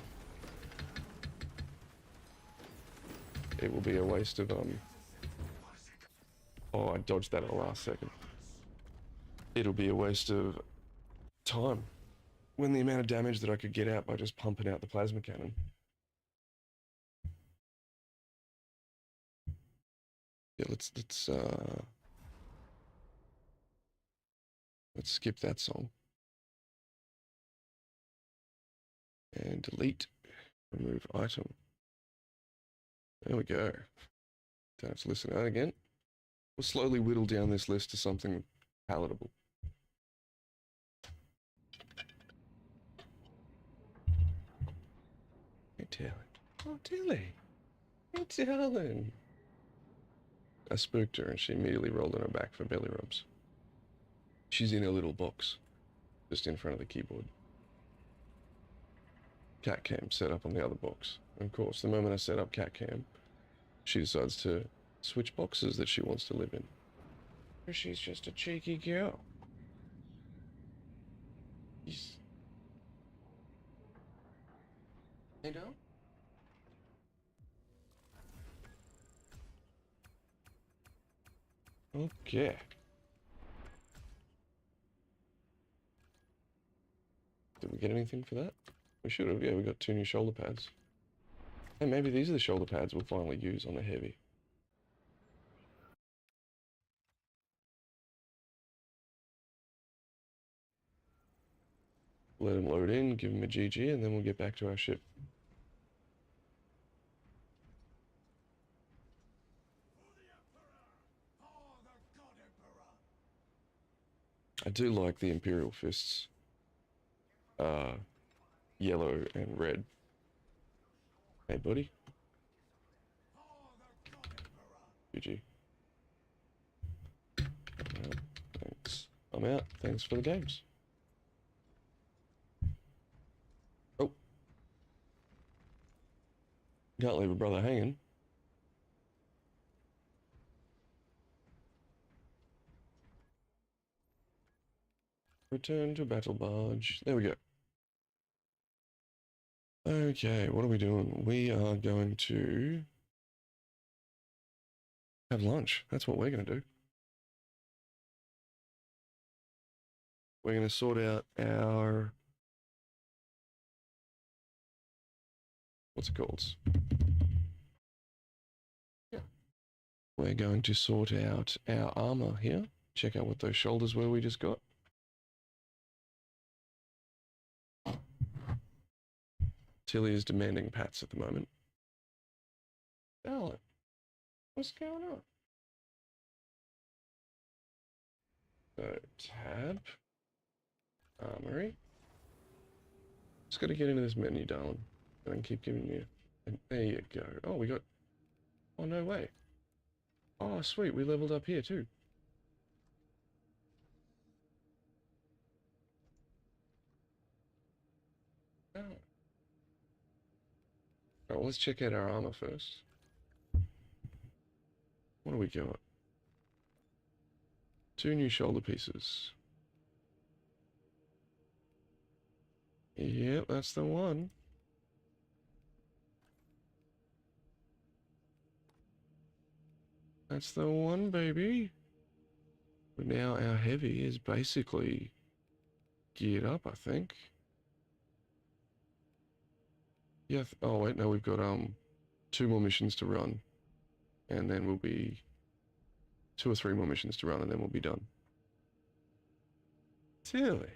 It will be a waste of oh, I dodged that at the last second. It'll be a waste of time. When the amount of damage that I could get out by just pumping out the plasma cannon. Yeah, let's skip that song. And delete. Remove item. There we go. Don't have to listen to that again. We'll slowly whittle down this list to something palatable. Hey, Talon. Oh, Tilly. Hey, Talon. I spooked her and she immediately rolled on her back for belly rubs. She's in a little box, just in front of the keyboard. Cat cam set up on the other box. And of course, the moment I set up cat cam, she decides to switch boxes that she wants to live in. She's just a cheeky girl. Jeez. Hey, don't. Okay. Did we get anything for that? We should have. Yeah, we got 2 new shoulder pads. And maybe these are the shoulder pads we'll finally use on the heavy. Let him load in, give him a GG, and then we'll get back to our ship. I do like the Imperial Fists. Yellow and red. Hey, buddy. GG. Thanks. I'm out. Thanks for the games. Oh. Can't leave a brother hanging. Return to battle barge. There we go. Okay, what are we doing? We are going to have lunch. That's what we're going to do. We're going to sort out our... What's it called? Yeah. We're going to sort out our armor here. Check out what those shoulders were we just got. Tilly is demanding pats at the moment. Alan, what's going on? So, tab. Armory. Just got to get into this menu, darling. And then keep giving you... And there you go. Oh, we got... Oh, no way. Oh, sweet. We leveled up here, too. Oh. Alright, well, let's check out our armor first. What do we got? 2 new shoulder pieces. Yep, that's the one. That's the one, baby. But now our heavy is basically geared up, I think. Yeah, oh wait, no, we've got 2 more missions to run. And then we'll be 2 or 3 more missions to run and then we'll be done. Tilly.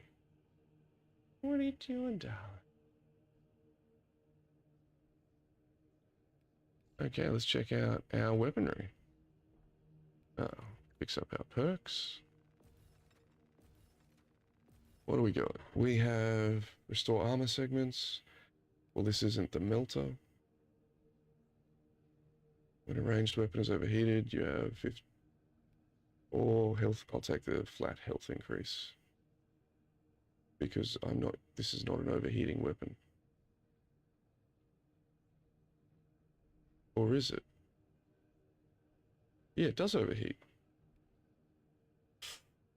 What are you doing, darling? Okay, let's check out our weaponry. Picks up our perks. What do we got? We have restore armor segments. Well, this isn't the melter. When a ranged weapon is overheated, you have 50 or health. I'll take the flat health increase because this is not an overheating weapon. Or is it? Yeah, it does overheat.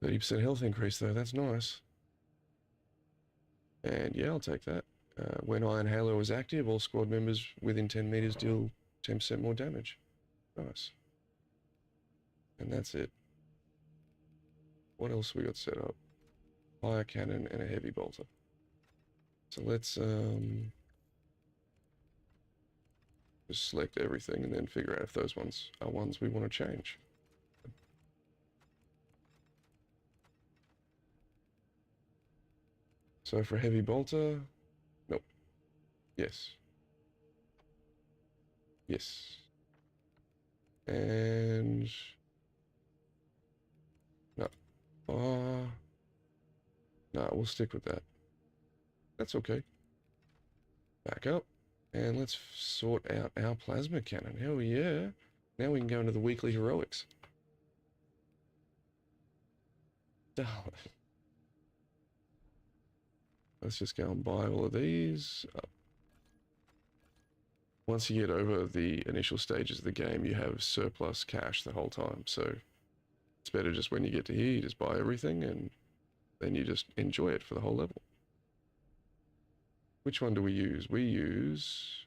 30% health increase though, that's nice. And yeah, I'll take that. When Iron Halo is active, all squad members within 10 meters deal 10% more damage. Nice. And that's it. What else we got set up? Fire cannon and a heavy bolter. So let's just select everything and then figure out if those ones are ones we want to change. So for heavy bolter, nope. Yes. Yes. And no. No, we'll stick with that. That's okay. Back up. And let's sort out our plasma cannon. Hell yeah. Now we can go into the weekly heroics. Darling. Let's just go and buy all of these. Once you get over the initial stages of the game, you have surplus cash the whole time. So it's better just when you get to here, you just buy everything and then you just enjoy it for the whole level. which one do we use? We use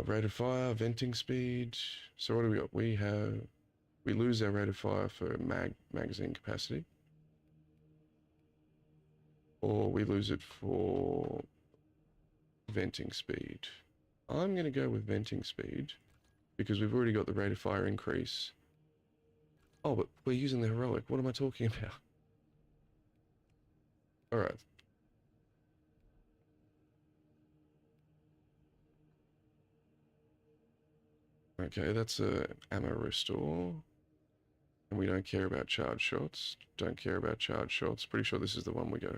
rate of fire, venting speed. So what do we got? We lose our rate of fire for magazine capacity, or we lose it for venting speed. I'm going to go with venting speed because we've already got the rate of fire increase. Oh, but we're using the heroic. What am I talking about? All right. Okay, that's a ammo restore. And we don't care about charge shots. Don't care about charge shots. Pretty sure this is the one we go.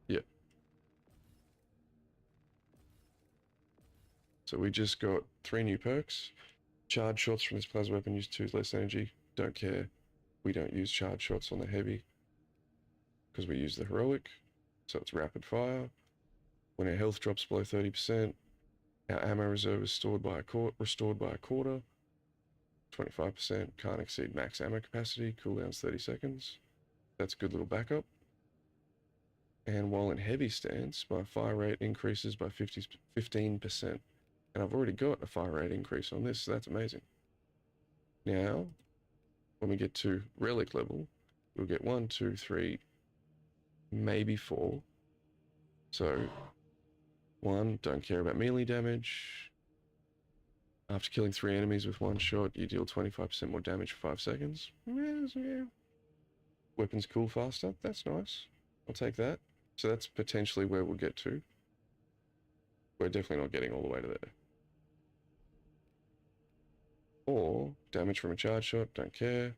Yep. So we just got 3 new perks. Charge shots from this plasma weapon use 2 less energy. Don't care. We don't use charge shots on the heavy because we use the heroic. So it's rapid fire. When our health drops below 30%, our ammo reserve is restored by a quarter. 25%, can't exceed max ammo capacity, cooldown's 30 seconds. That's a good little backup. And while in heavy stance, my fire rate increases by 15%. And I've already got a fire rate increase on this, so that's amazing. Now, when we get to relic level, we'll get 1, 2, 3, maybe 4. So, 1, don't care about melee damage. After killing 3 enemies with 1 shot, you deal 25% more damage for 5 seconds. Weapons cool faster, that's nice. I'll take that. So that's potentially where we'll get to. We're definitely not getting all the way to there. Or damage from a charge shot, don't care.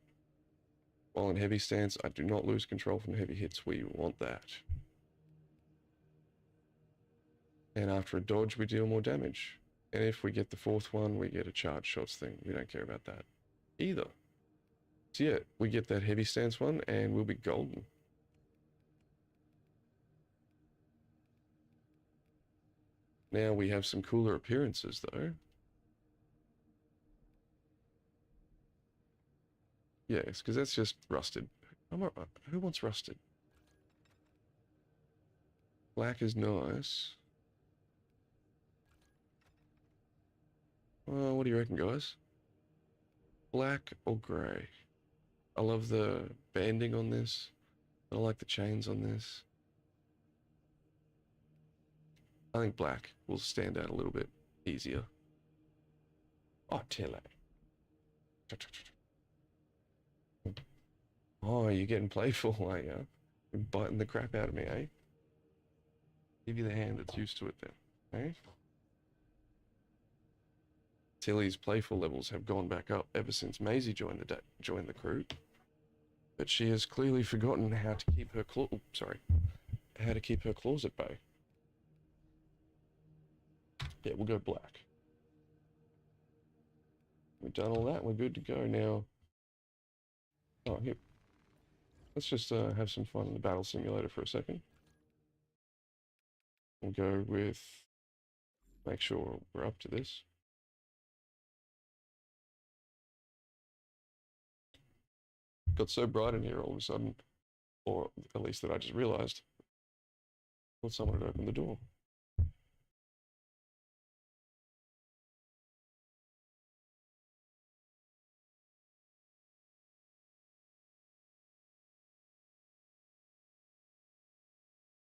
While in heavy stance, I do not lose control from heavy hits. We want that. And after a dodge, we deal more damage. And if we get the 4th one, we get a charge shots thing. We don't care about that either. So yeah, we get that heavy stance one and we'll be golden. Now we have some cooler appearances though. Yes, because that's just rusted. Who wants rusted? Black is nice. What do you reckon, guys? Black or grey? I love the banding on this. I like the chains on this. I think black will stand out a little bit easier. Oh, Tilly. Oh, you're getting playful, are you? You're biting the crap out of me, eh? Give you the hand that's used to it then, eh? Tilly's playful levels have gone back up ever since Maisie joined the crew, but she has clearly forgotten how to keep her claws at bay. Yeah, we'll go black. We've done all that. We're good to go now. Oh, here. Let's just have some fun in the battle simulator for a second. We'll go with. Make sure we're up to this. Got so bright in here all of a sudden, or at least that I just realized. Thought someone had opened the door.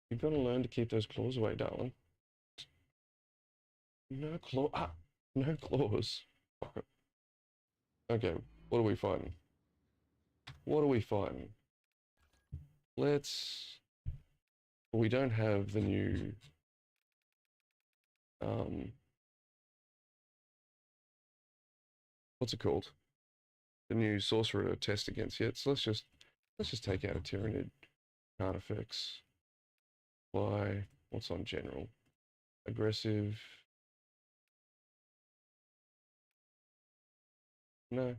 You've got to learn to keep those claws away, darling. No claw. No claws. Okay, what are we fighting? What are we fighting? Let's. We don't have the new. What's it called? The new sorcerer to test against yet. So let's just take out a Tyrannid. Carnifex. Fly. What's on general? Aggressive. No.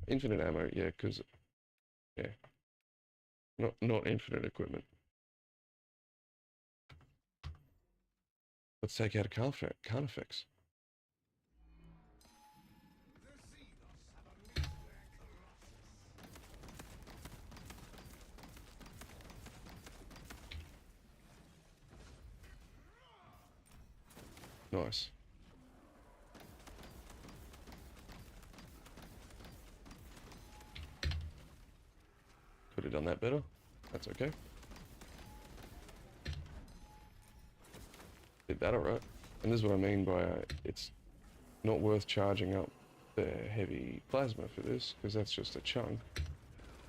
Infinite ammo, yeah, because yeah. Not infinite equipment. Let's take out a Carnifex. Nice. Could have done that better. That's okay. Did that alright. And this is what I mean by it's not worth charging up the heavy plasma for this, because that's just a chunk.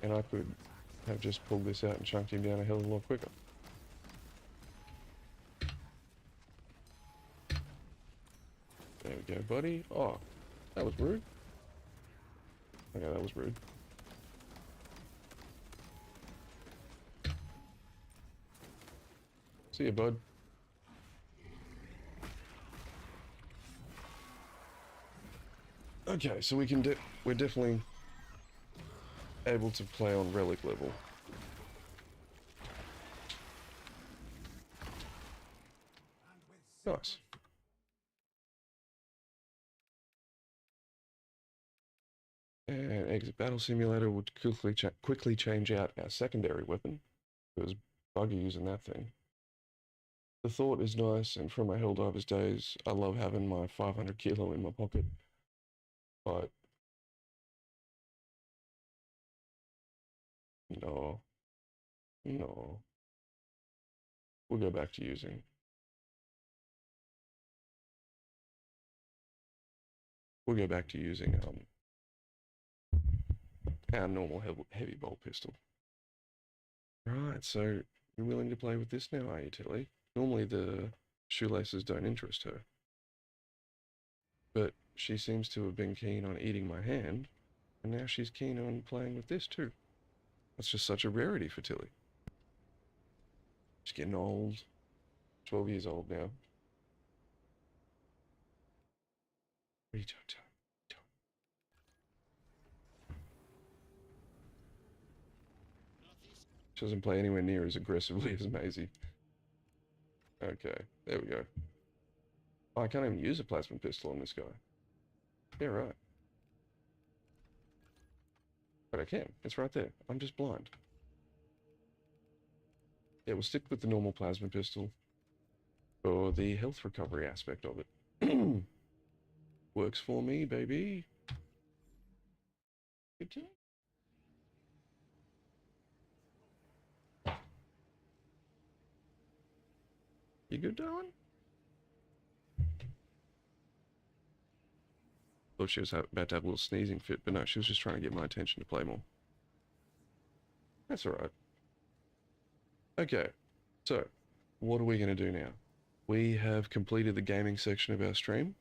And I could have just pulled this out and chunked him down a hell of a lot quicker. There we go, buddy. Oh, that was rude. Okay, that was rude. See you, bud. Okay, so we're definitely able to play on relic level. Nice. And exit battle simulator would quickly change out our secondary weapon. It was buggy using that thing. The thought is nice, and from my Helldivers days, I love having my 500 kilo in my pocket. But no, no, we'll go back to using. We'll go back to using our normal heavy bolt pistol. Right, so you're willing to play with this now, are you, Tilly? Normally the shoelaces don't interest her. But she seems to have been keen on eating my hand, and now she's keen on playing with this too. That's just such a rarity for Tilly. She's getting old. 12 years old now. What are you doing? She doesn't play anywhere near as aggressively as Maisie. Okay, there we go. Oh, I can't even use a plasma pistol on this guy. Yeah, right. But I can. It's right there. I'm just blind. Yeah, we'll stick with the normal plasma pistol for the health recovery aspect of it. Works for me, baby. Good job. You good, darling? Thought she was about to have a little sneezing fit, but no, she was just trying to get my attention to play more. That's alright. Okay, so what are we going to do now? We have completed the gaming section of our stream.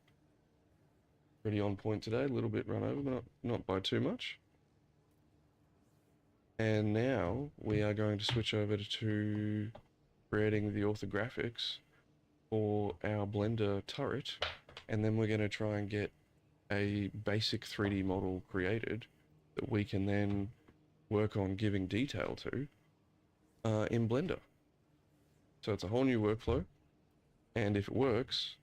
Pretty on point today, a little bit run over, but not by too much. And now we are going to switch over to creating the orthographics for our Blender turret, and then we're going to try and get a basic 3D model created that we can then work on giving detail to in Blender. So it's a whole new workflow, and if it works,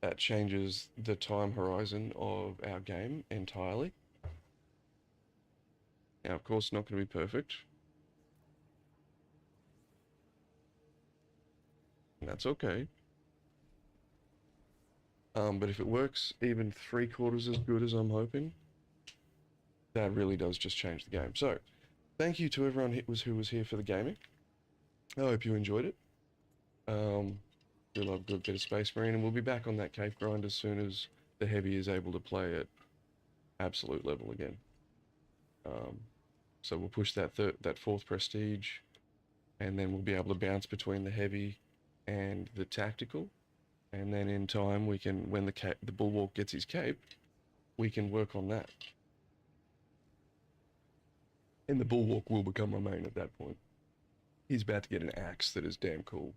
that changes the time horizon of our game entirely. Now, of course, not going to be perfect, and that's okay. But if it works even 3/4 as good as I'm hoping, that really does just change the game. So, thank you to everyone who was here for the gaming. I hope you enjoyed it. We love a good bit of Space Marine, and we'll be back on that cave grind as soon as the heavy is able to play at absolute level again. So we'll push that 4th prestige, and then we'll be able to bounce between the heavy and the tactical, and then in time we can, when the bulwark gets his cape, we can work on that. And the bulwark will become my main at that point. He's about to get an axe that is damn cool.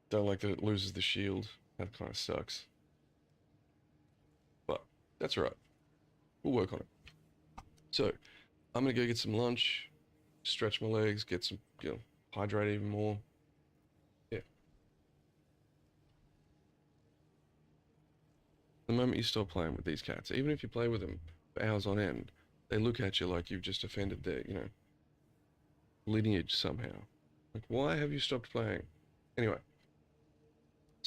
Don't like that it loses the shield. That kind of sucks. But that's alright. We'll work on it. So, I'm gonna go get some lunch, stretch my legs, get some, hydrate even more. Yeah. The moment you stop playing with these cats, even if you play with them for hours on end, they look at you like you've just offended their, lineage somehow. Like, why have you stopped playing? Anyway.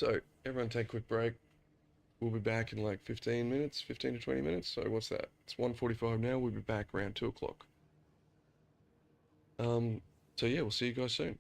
So everyone take a quick break. We'll be back in like 15 minutes, 15 to 20 minutes. So what's that? It's 1:45 now. We'll be back around 2 o'clock. Um, so yeah, we'll see you guys soon.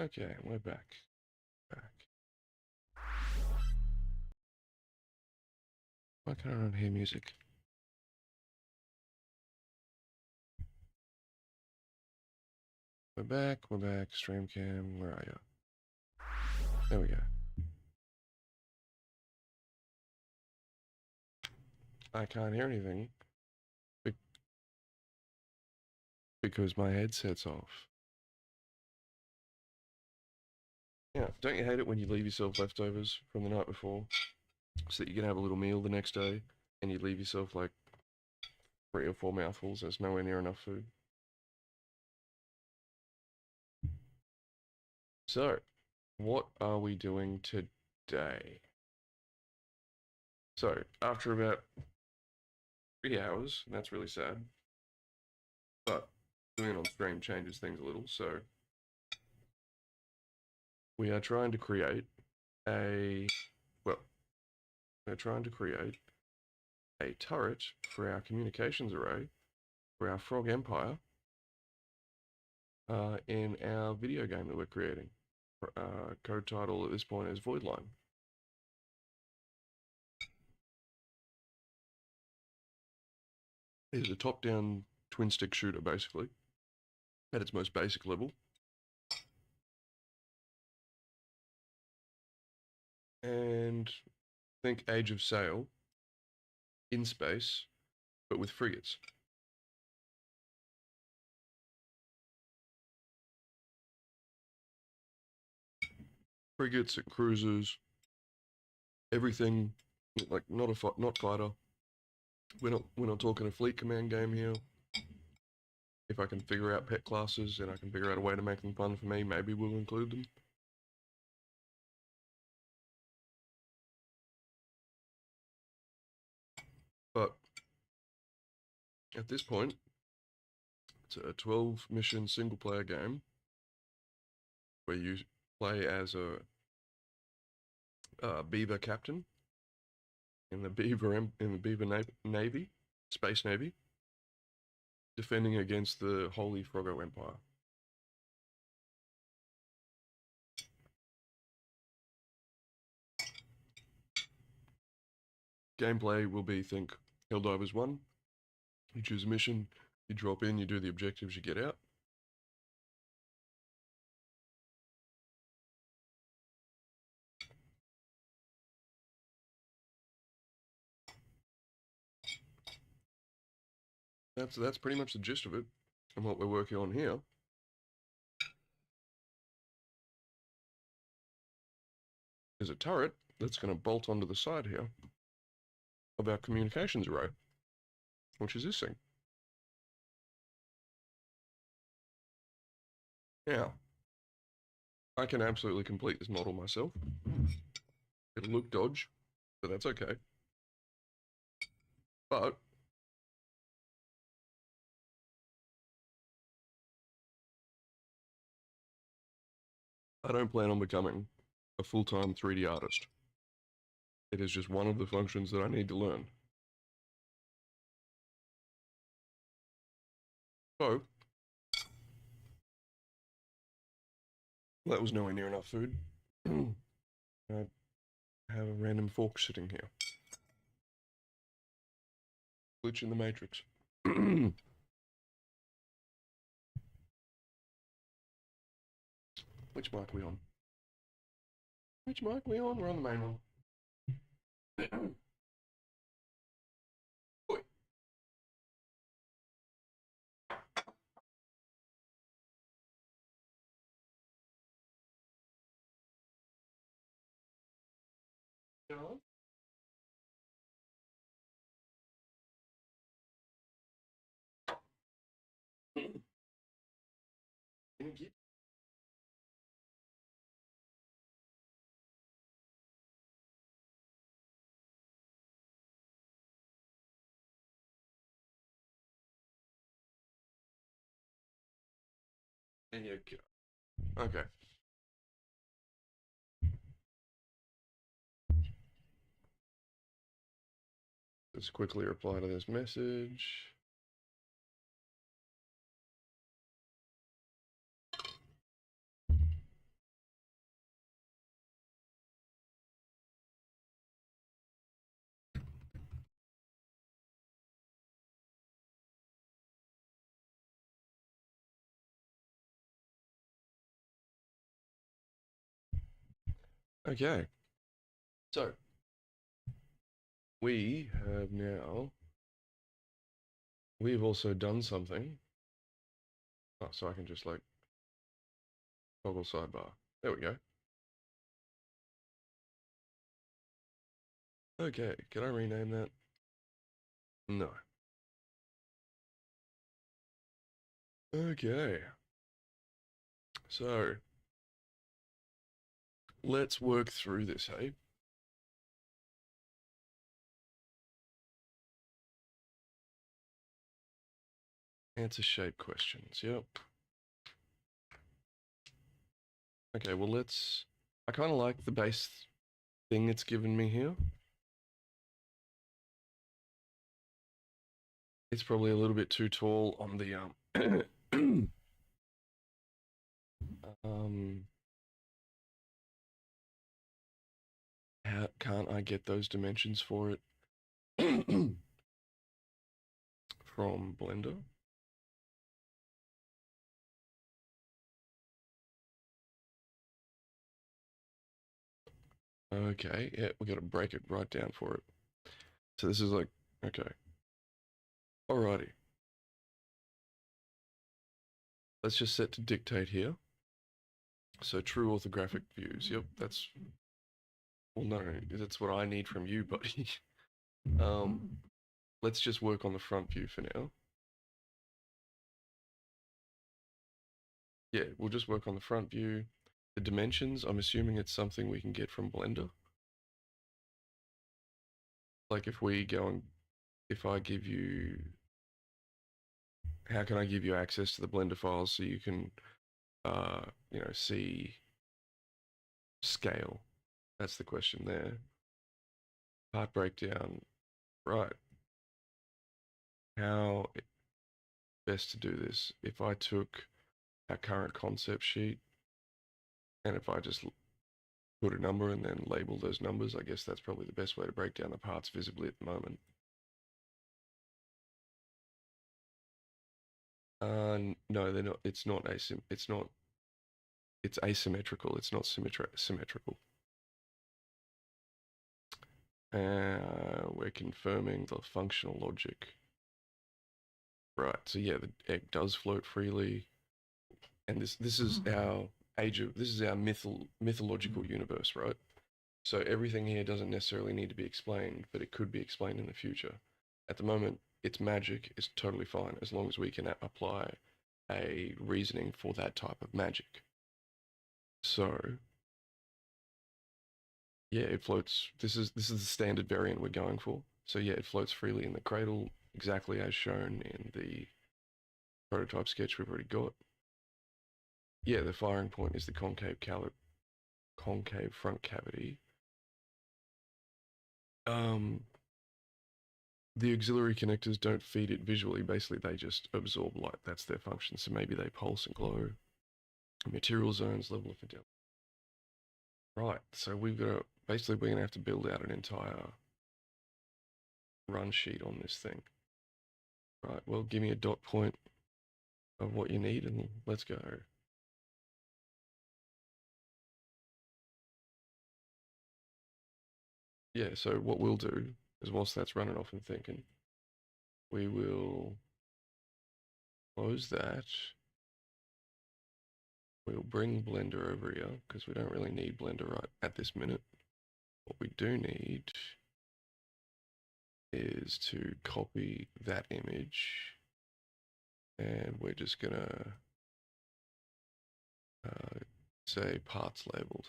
Okay, we're back. Why can't I not hear music? We're back, stream cam, where are you? There we go. I can't hear anything because my headset's off. Yeah, don't you hate it when you leave yourself leftovers from the night before so that you can have a little meal the next day and you leave yourself like 3 or 4 mouthfuls? There's nowhere near enough food. So, what are we doing today? So, after about 3 hours, and that's really sad, but doing it on stream changes things a little, so we are trying to create a, well, we're trying to create a turret for our communications array for our Frog Empire in our video game that we're creating. Code title at this point is Voidline. It's a top-down twin-stick shooter, basically, at its most basic level. And think Age of Sail in space, but with frigates. Frigates and cruisers, everything, like not fighter. We're not talking a fleet command game here. If I can figure out pet classes and I can figure out a way to make them fun for me, maybe we'll include them. But at this point, it's a 12 mission single player game where you play as a beaver captain in the beaver navy, space navy, defending against the holy Froggo Empire. Gameplay will be, think Helldivers 1. You choose a mission, you drop in, you do the objectives, you get out. That's pretty much the gist of it, and what we're working on here. Is a turret that's going to bolt onto the side here of our communications array, which is this thing. Now, I can absolutely complete this model myself. It'll look dodge, but that's okay. But I don't plan on becoming a full-time 3D artist. It is just one of the functions that I need to learn. So, that was nowhere near enough food. I have a random fork sitting here. Glitch in the matrix. Which mic are we on? Which mic are we on? We're on the main one. Oi. Hello? Thank you. And you go. Okay. Let's quickly reply to this message. Okay, so we have now, we've also done something. Oh, so I can just like toggle sidebar. There we go. Okay, can I rename that? No. Okay, so let's work through this, hey? Answer shape questions, yep. Okay, well let's, I kind of like the base thing it's given me here. It's probably a little bit too tall on the, um, how can't I get those dimensions for it from Blender? Okay, yeah, we got to break it right down for it. So this is like, okay, alrighty. Let's just set to dictate here. So true orthographic views. Yep, that's, well, no, that's what I need from you, buddy. um, let's just work on the front view for now. Yeah, we'll just work on the front view. The dimensions, I'm assuming it's something we can get from Blender. Like if we go and, if I give you, how can I give you access to the Blender files so you can, see scale? That's the question there. Part breakdown, right. How best to do this? If I took our current concept sheet and if I just put a number and then label those numbers, I guess that's probably the best way to break down the parts visibly at the moment. No, they're not. It's not It's not. It's asymmetrical. It's not symmetrical. We're confirming the functional logic. Right. So yeah, the egg does float freely, and this is our this is our mythological universe, right? So everything here doesn't necessarily need to be explained, but it could be explained in the future. At the moment, it's magic. It's totally fine as long as we can apply a reasoning for that type of magic. So yeah, it floats. This is the standard variant we're going for. So yeah, it floats freely in the cradle, exactly as shown in the prototype sketch we've already got. Yeah, the firing point is the concave front cavity. Um, the auxiliary connectors don't feed it visually. Basically, they just absorb light. That's their function. So maybe they pulse and glow. Material zones, level of fidelity. Right. So we've got to, basically we're gonna have to build out an entire run sheet on this thing. Right. Well, give me a dot point of what you need, and let's go. Yeah. So what we'll do is, whilst that's running off and thinking, we will close that. We'll bring Blender over here because we don't really need Blender right at this minute. What we do need is to copy that image, and we're just gonna say parts labeled.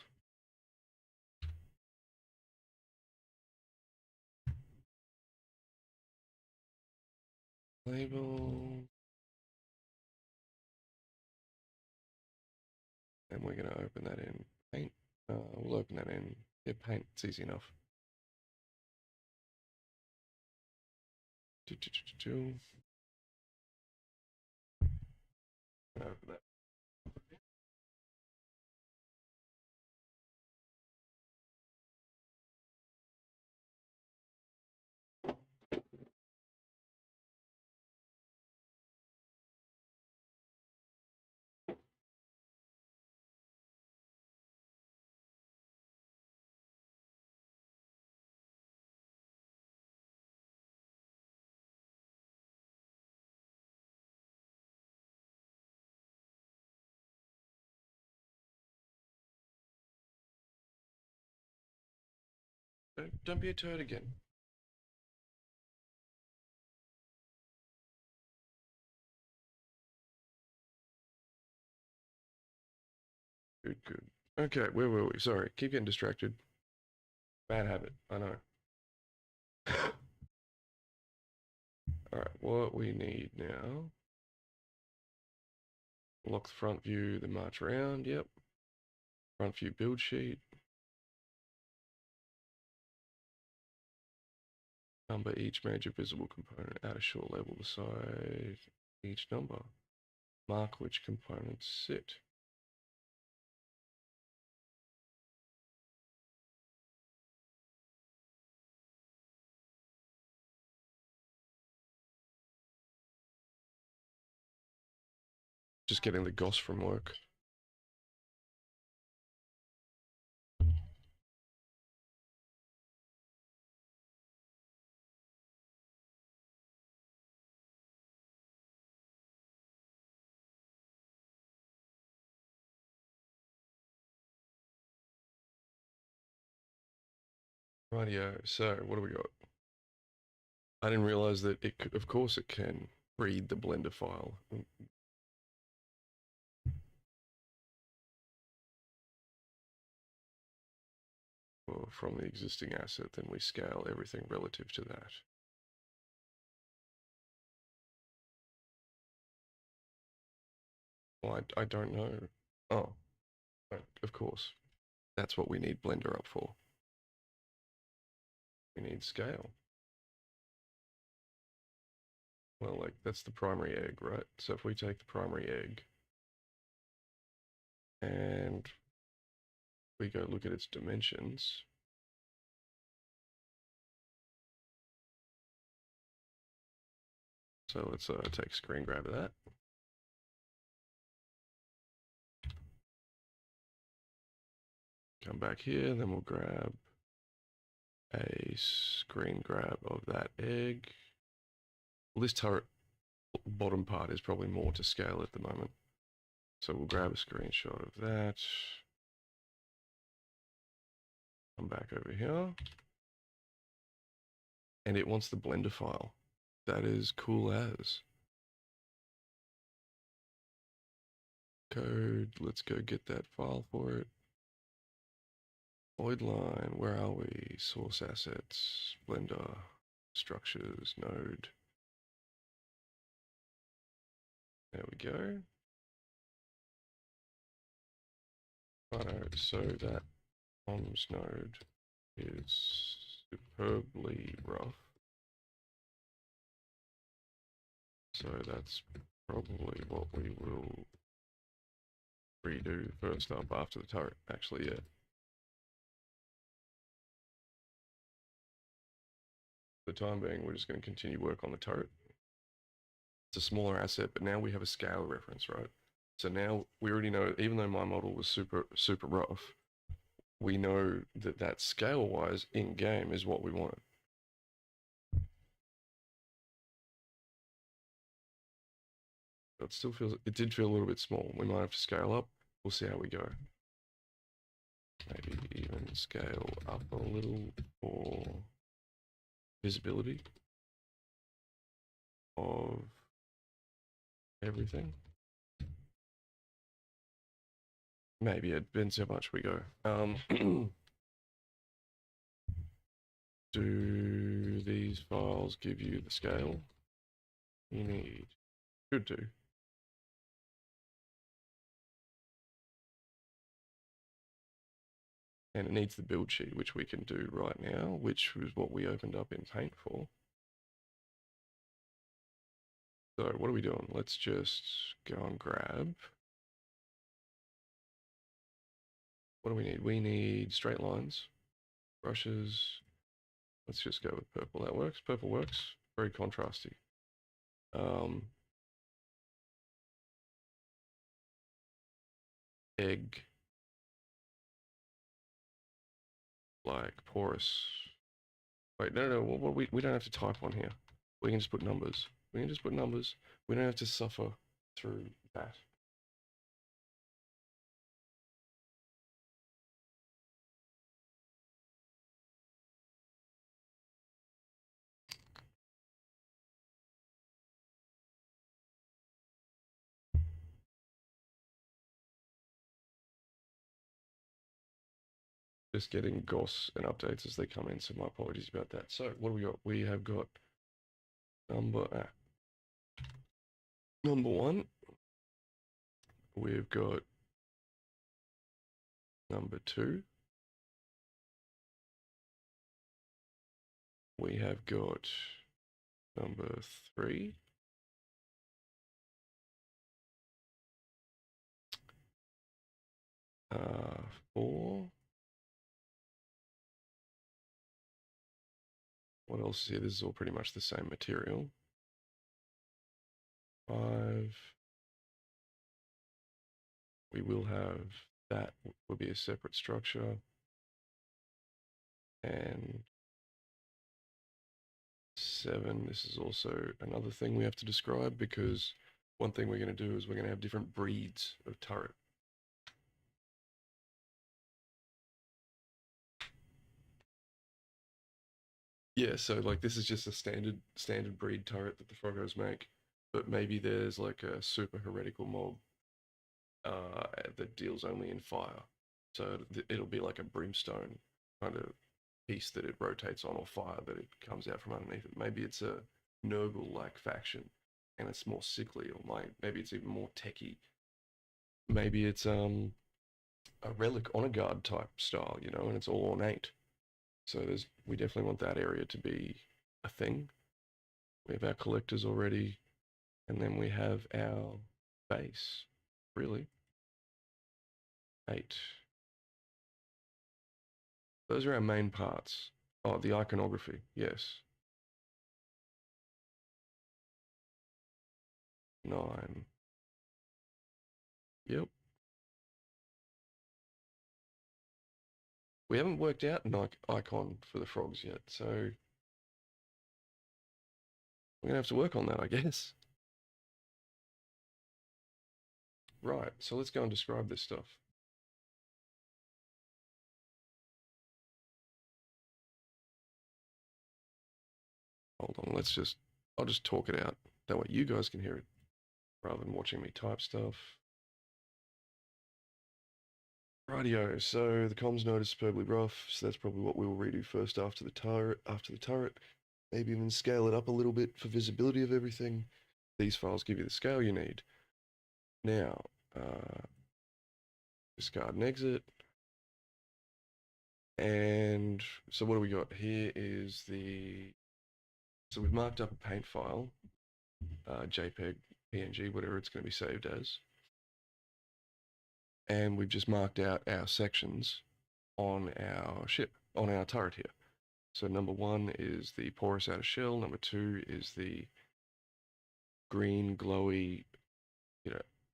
Label, and we're gonna open that in Paint. We'll open that in Paint. It's easy enough. Open that. Don't be a turd again. Good, good. Okay, where were we? Sorry, keep getting distracted. Bad habit, I know. Alright, what we need now. Lock the front view, then march around, yep. Front view build sheet. Number each major visible component, add a short label beside each number. Mark which components sit. Just getting the GOS from work. Rightio, so what do we got? I didn't realize that it could, of course it can read the Blender file. From the existing asset, then we scale everything relative to that. Well, I don't know. Oh, of course. That's what we need Blender up for. We need scale. Well, like, that's the primary egg, right? So if we take the primary egg and we go look at its dimensions, so let's take a screen grab of that. Come back here, then we'll grab a screen grab of that egg. Well, this turret bottom part is probably more to scale at the moment. So we'll grab a screenshot of that. Come back over here. And it wants the Blender file. That is cool as. Code, let's go get that file for it. Voidline, where are we? Source assets, Blender, structures, node. There we go. Righto, so that comms node is superbly rough. So that's probably what we will redo first up after the turret. Actually, yeah. For the time being, we're just going to continue work on the turret. It's a smaller asset, but now we have a scale reference, right? So now we already know, even though my model was super rough, we know that that scale-wise in-game is what we wanted. It still feels, it did feel a little bit small. We might have to scale up. We'll see how we go. Maybe even scale up a little for visibility of everything. Maybe it depends how much we go. Do these files give you the scale you need? Should do. And it needs the build sheet, which we can do right now, which was what we opened up in Paint for. So what are we doing? Let's just go and grab. What do we need? We need straight lines, brushes. Let's just go with purple. That works. Purple works. Very contrasty. Egg. Like porous. Wait, no. What we don't have to type on here. We can just put numbers. We can just put numbers. We don't have to suffer through that. Just getting GOS and updates as they come in, so my apologies about that. So what do we got? We have got number number one. We've got number two. We have got number three. Four. What else is here? This is all pretty much the same material. Five. We will have that will be a separate structure. And 7, this is also another thing we have to describe, because one thing we're going to do is we're going to have different breeds of turret. Yeah, so like this is just a standard breed turret that the Froggos make, but maybe there's like a super heretical mob that deals only in fire. So it'll be like a brimstone kind of piece that it rotates on, or fire that it comes out from underneath it. Maybe it's a Nurgle-like faction, and it's more sickly, or maybe it's even more techy. Maybe it's a relic honor guard type style, you know, and it's all ornate. So we definitely want that area to be a thing. We have our collectors already, and then we have our base. Really, 8. Those are our main parts. Oh, the iconography, yes. 9. Yep. We haven't worked out an icon for the frogs yet, so we're gonna have to work on that, I guess. Right, so let's go and describe this stuff. Hold on, I'll just talk it out. That way you guys can hear it, rather than watching me type stuff. Rightio, so the comms node is superbly rough, so that's probably what we will redo first after the turret. Maybe even scale it up a little bit for visibility of everything. These files give you the scale you need. Now, discard and exit. And so what do we got? Here is so we've marked up a paint file, JPEG, PNG, whatever it's going to be saved as. And we've just marked out our sections on our ship, on our turret here. So number 1 is the porous outer shell. Number 2 is the green, glowy,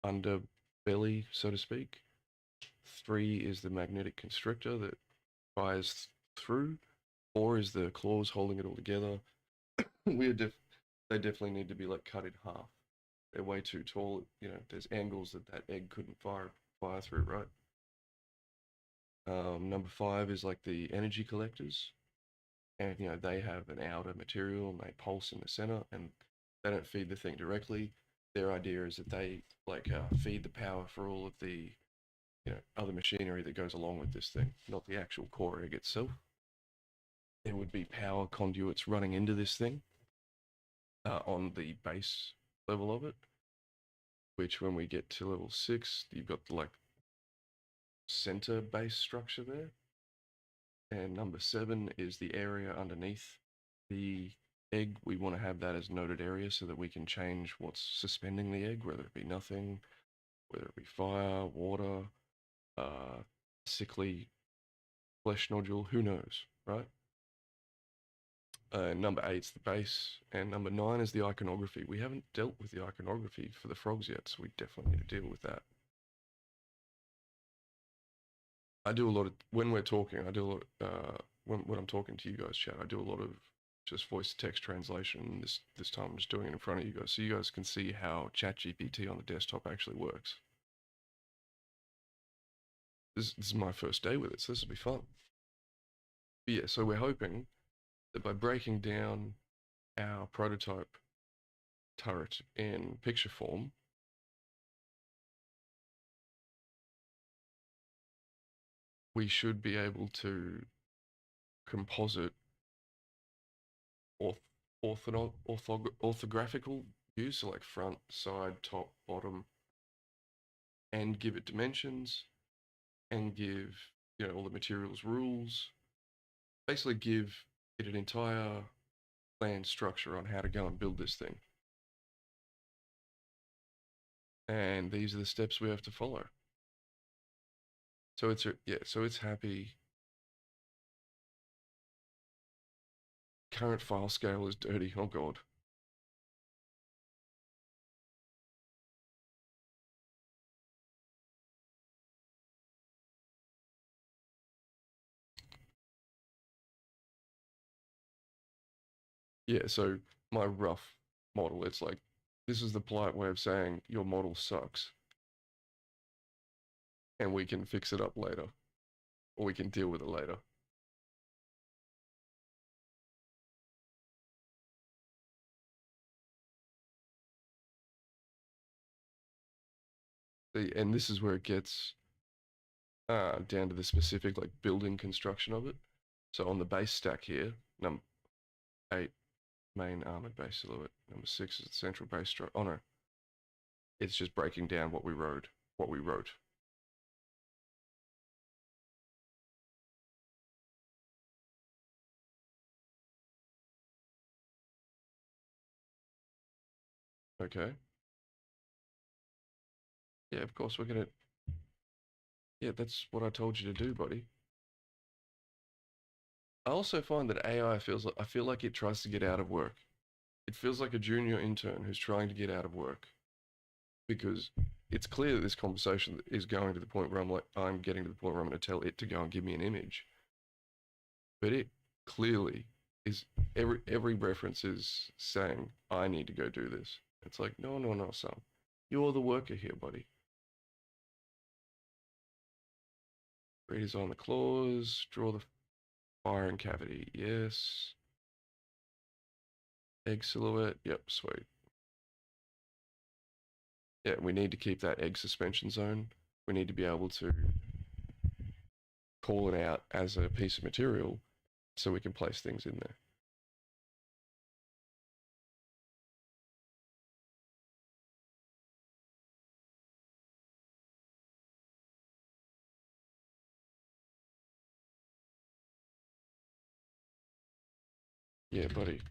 underbelly, so to speak. 3 is the magnetic constrictor that fires through. 4 is the claws holding it all together. They definitely need to be like cut in half. They're way too tall. There's angles that egg couldn't fire through, right? Number 5 is like the energy collectors, and they have an outer material and they pulse in the center, and they don't feed the thing directly. Their idea is that they feed the power for all of the other machinery that goes along with this thing, not the actual core egg itself. There would be power conduits running into this thing on the base level of it, which when we get to level 6, you've got the center base structure there. And number 7 is the area underneath the egg. We want to have that as noted area so that we can change what's suspending the egg, whether it be nothing, whether it be fire, water, sickly flesh nodule, who knows, right? Number 8 is the base, and number 9 is the iconography. We haven't dealt with the iconography for the frogs yet, so we definitely need to deal with that. I do a lot of, when we're talking, I do a lot, when I'm talking to you guys, chat, I do a lot of just voice to text translation. This time I'm just doing it in front of you guys, so you guys can see how ChatGPT on the desktop actually works. This is my first day with it, so this will be fun. But yeah, so we're hoping that by breaking down our prototype turret in picture form, we should be able to composite orth- orthographical views, so like front, side, top, bottom, and give it dimensions and give all the materials rules. Basically, give it an entire plan structure on how to go and build this thing. And these are the steps we have to follow. So it's happy. Current file scale is dirty. Oh god. Yeah, so my rough model, it's like this is the polite way of saying your model sucks and we can fix it up later or we can deal with it later. And this is where it gets down to the specific like building construction of it. So on the base stack here, number 8 main armored base silhouette, number 6 is the central base structure. Oh no, it's just breaking down what we wrote. What we wrote. Okay. Yeah, of course we're gonna. Yeah, that's what I told you to do, buddy. I also find that AI feels like I feel like it tries to get out of work. It feels like a junior intern who's trying to get out of work because it's clear that this conversation is going to the point where I'm getting to the point where I'm going to tell it to go and give me an image, but it clearly is every reference is saying I need to go do this. It's like no, no, no, son, you're the worker here, buddy. Redesign the claws, draw the firing cavity. Yes. Egg silhouette. Yep, sweet. Yeah, we need to keep that egg suspension zone. We need to be able to call it out as a piece of material so we can place things in there. Yeah, buddy,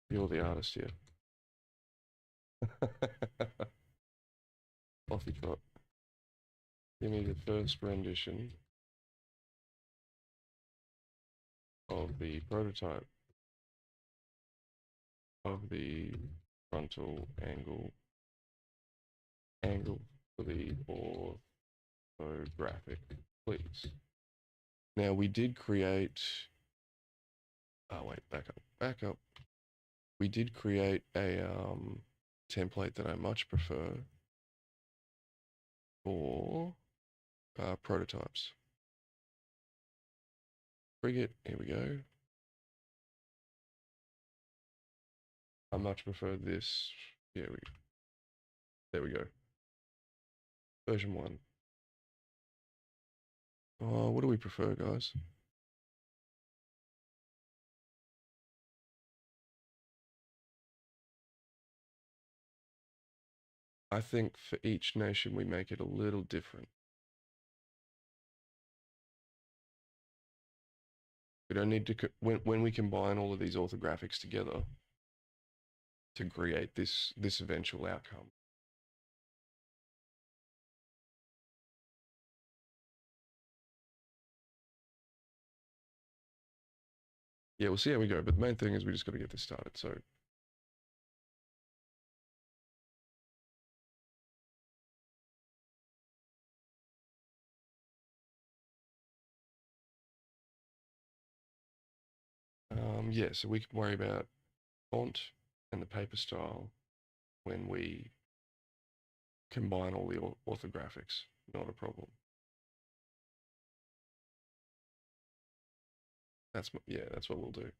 you're the artist here. Coffee cup. Give me the first rendition of the prototype of the frontal angle for the orthographic, please. Now we did create. Oh wait, back up. We did create a template that I much prefer for prototypes. Frigate, here we go. I much prefer this. Yeah, there we go. Version 1. What do we prefer, guys? I think for each nation we make it a little different. We don't need to, when we combine all of these orthographics together to create this eventual outcome. Yeah, we'll see how we go. But the main thing is we just got to get this started. So yeah, so we can worry about font and the paper style when we combine all the orthographics. Not a problem. Yeah, that's what we'll do.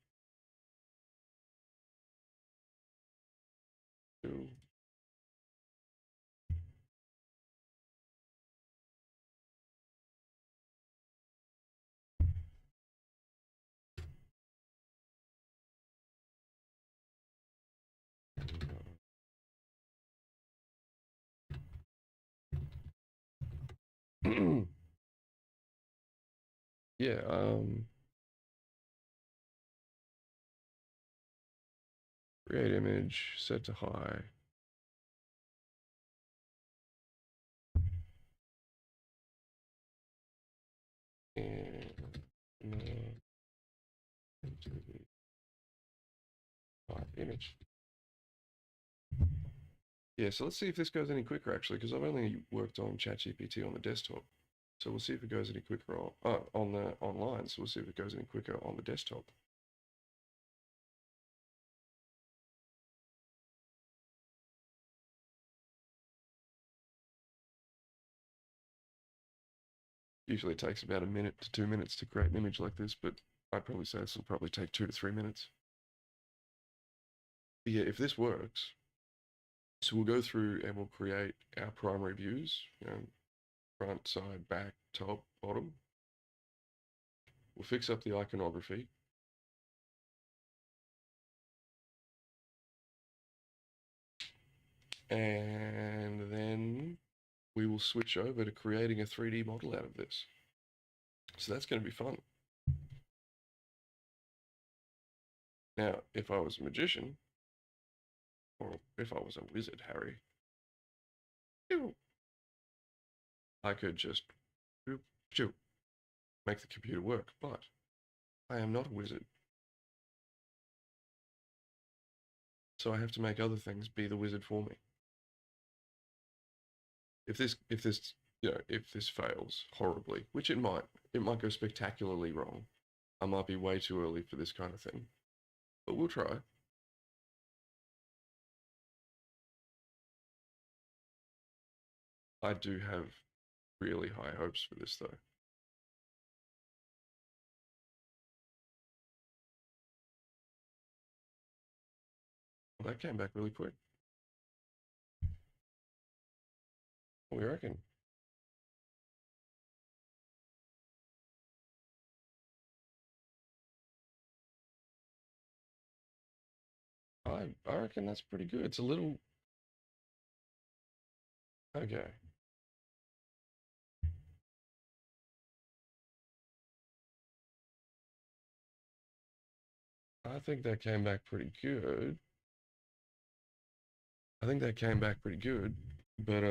Cool. Yeah, create image, set to high. And into the image. Yeah, so let's see if this goes any quicker actually, because I've only worked on ChatGPT on the desktop. So we'll see if it goes any quicker on the online. So we'll see if it goes any quicker on the desktop. Usually it takes about a minute to 2 minutes to create an image like this, but I'd probably say this will probably take 2 to 3 minutes. But yeah, if this works, so we'll go through and we'll create our primary views, front, side, back, top, bottom. We'll fix up the iconography. And then we will switch over to creating a 3D model out of this. So that's going to be fun. Now, if I was a magician, or if I was a wizard, Harry, I could just make the computer work. But I am not a wizard, so I have to make other things be the wizard for me. If this fails horribly, which it might go spectacularly wrong. I might be way too early for this kind of thing, but we'll try. I do have really high hopes for this though. Well, that came back really quick. What do you reckon? I reckon that's pretty good. It's a little okay. I think that came back pretty good. I think that came back pretty good, but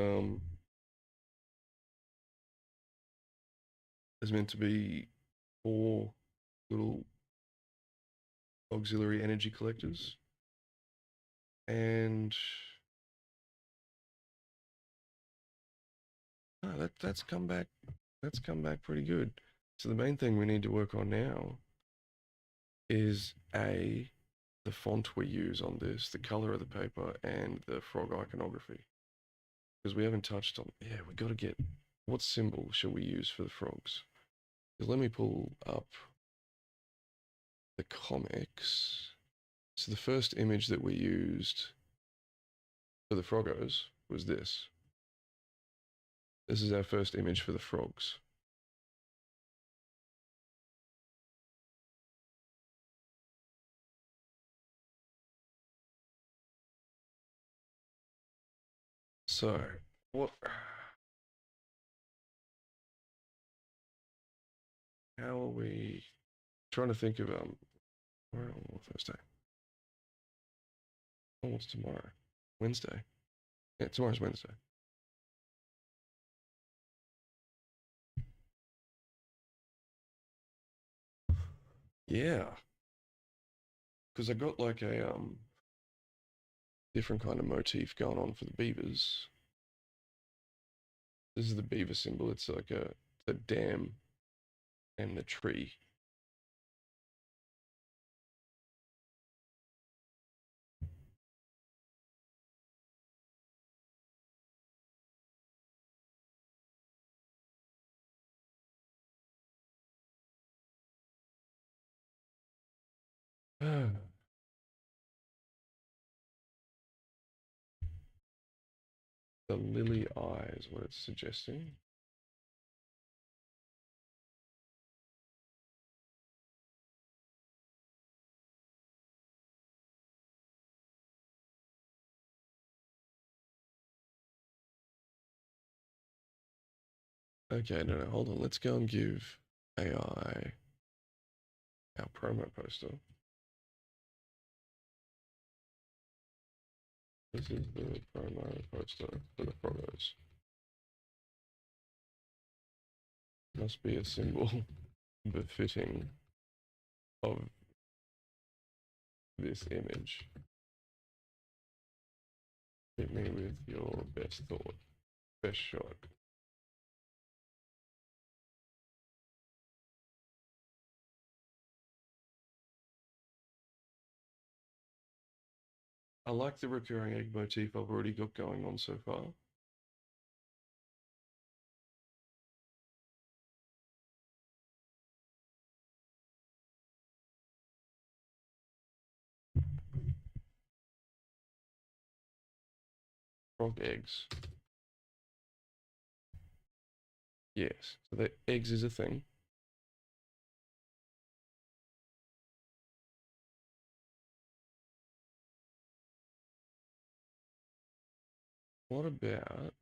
there's meant to be 4 little auxiliary energy collectors, and that's come back. That's come back pretty good. So the main thing we need to work on now is the font we use on this, the color of the paper, and the frog iconography. Because we haven't touched on. Yeah, we got to get. What symbol shall we use for the frogs? Because let me pull up the comics. So the first image that we used for the Froggos was this. This is our first image for the frogs. So, what? How are we trying to think of where on Thursday? Oh, what's tomorrow? Wednesday. Yeah, tomorrow's Wednesday. Yeah, because I got like a different kind of motif going on for the beavers. This is the beaver symbol. It's like the dam and the tree. The lily eye is what it's suggesting. Okay, no, hold on. Let's go and give AI our promo poster. This is the promo poster for the Froggos. Must be a symbol befitting of this image. Hit me with your best thought, best shot. I like the recurring egg motif I've already got going on so far. Frog eggs. Yes, so the eggs is a thing. What about,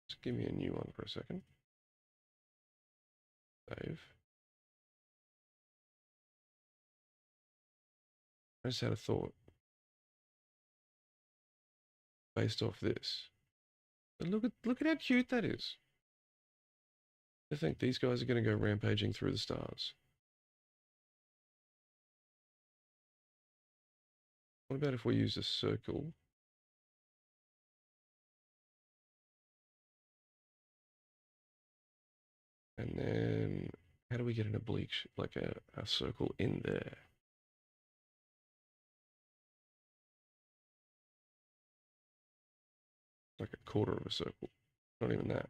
just give me a new one for a second. Save. I just had a thought based off this. But look at how cute that is. I think these guys are going to go rampaging through the stars. What about if we use a circle? And then how do we get an oblique, like a circle in there? Like a quarter of a circle. Not even that.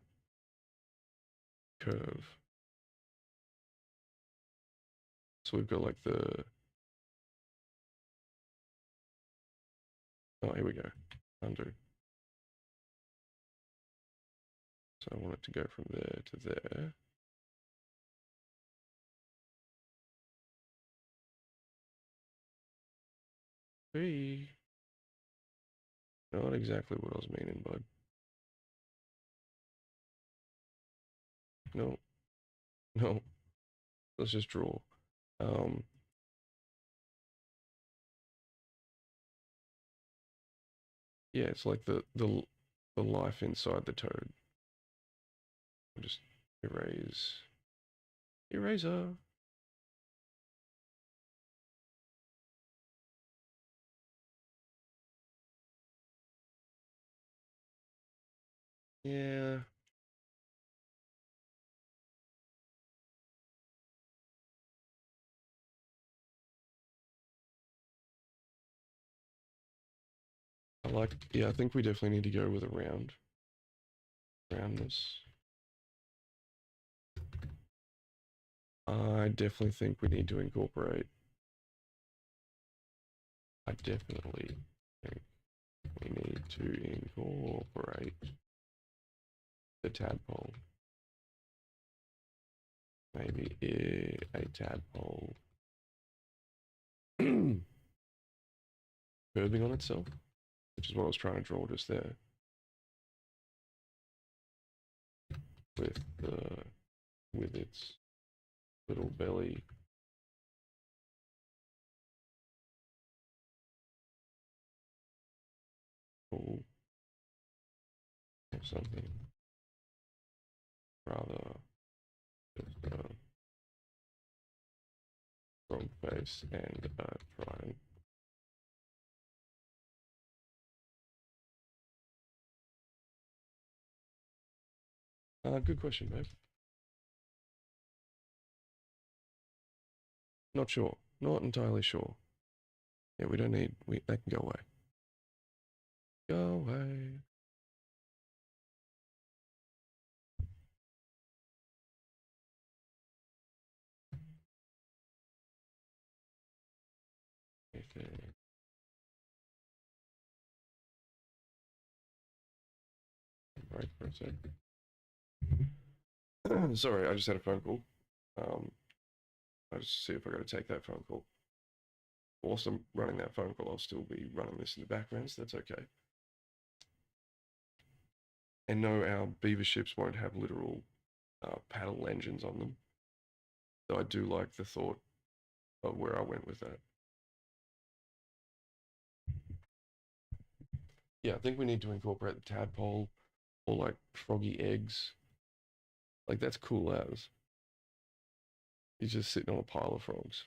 Curve. So we've got like the, oh, here we go. Undo. So I want it to go from there to there. Hey. Not exactly what I was meaning, bud. No. No. Let's just draw. Um, yeah, it's like the life inside the toad. I'll just erase. Eraser. Yeah. Yeah, I think we definitely need to go with a roundness. I definitely think we need to incorporate. I definitely think we need to incorporate the tadpole. Maybe a tadpole curving on itself, which is what I was trying to draw just there. With its little belly. Or something rather just a frog face and a trident. Good question, babe. Not sure. Not entirely sure. Yeah, we don't need. That can go away. Go away. Anything. Right for a sec. Sorry, I just had a phone call. I just see if I got to take that phone call. Whilst I'm running that phone call, I'll still be running this in the background, so that's okay. And no, our beaver ships won't have literal paddle engines on them. So I do like the thought of where I went with that. Yeah, I think we need to incorporate the tadpole or like froggy eggs. Like that's cool as. He's just sitting on a pile of frogs.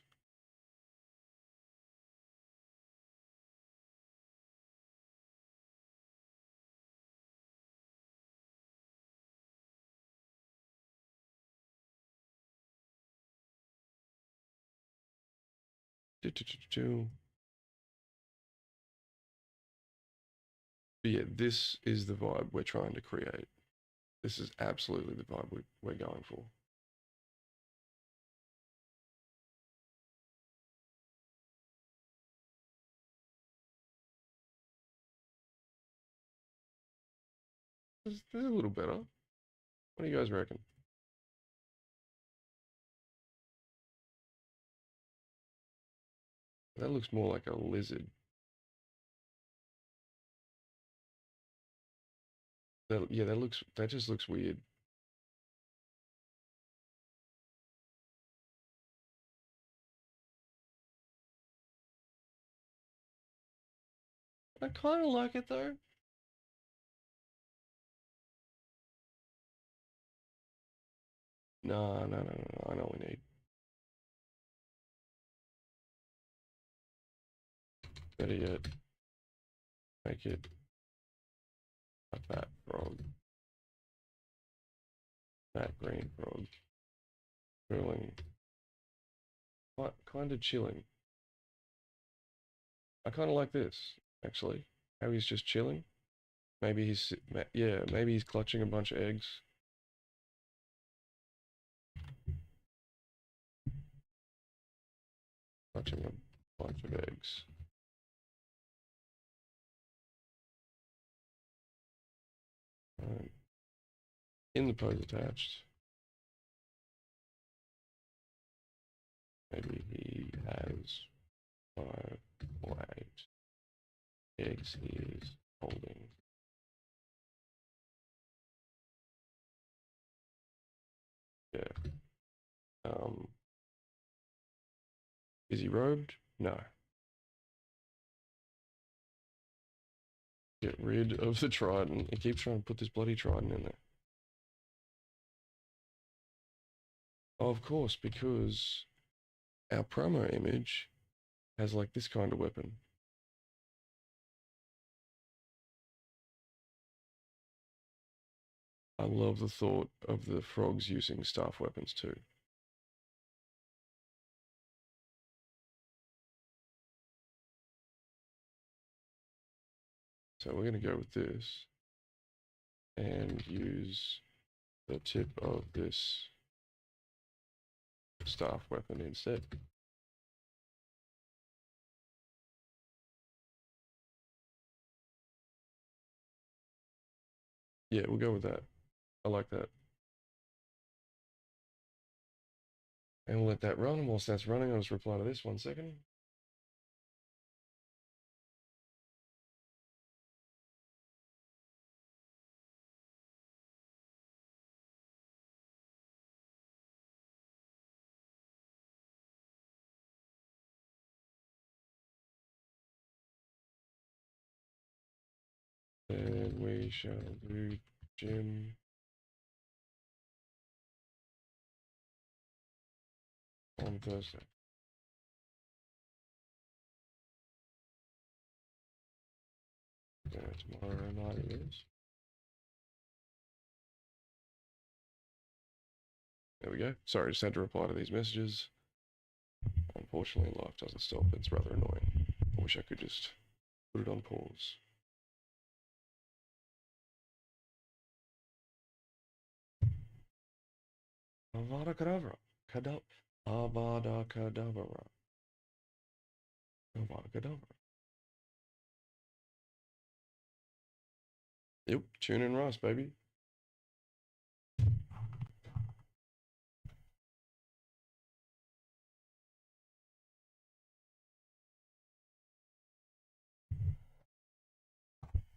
But yeah, this is the vibe we're trying to create. This is absolutely the vibe we're going for. This is a little better. What do you guys reckon? That looks more like a lizard. Yeah, that just looks weird. I kind of like it though. No, no, no, no, no. I know we need. Better yet, make it a fat frog. Fat green frog. Curling. What kind of chilling? I kind of like this, actually. How he's just chilling. Maybe yeah, maybe he's clutching a bunch of eggs. Clutching a bunch of eggs. Right. In the pose attached. Maybe he has 5 or 8 eggs he is holding. Yeah. Um, is he robed? No. Get rid of the trident. He keeps trying to put this bloody trident in there. Oh, of course, because our promo image has like this kind of weapon. I love the thought of the frogs using staff weapons too. So we're going to go with this and use the tip of this staff weapon instead. Yeah, we'll go with that. I like that. And we'll let that run. And whilst that's running, I'll just reply to this 1 second. And we shall do gym on Thursday. Tomorrow night it is. There we go. Sorry, just had to reply to these messages. Unfortunately, life doesn't stop. It's rather annoying. I wish I could just put it on pause. Avada Kedavra. Avada Kedavra. Avada Kedavra. Yep, tune in Ross, baby.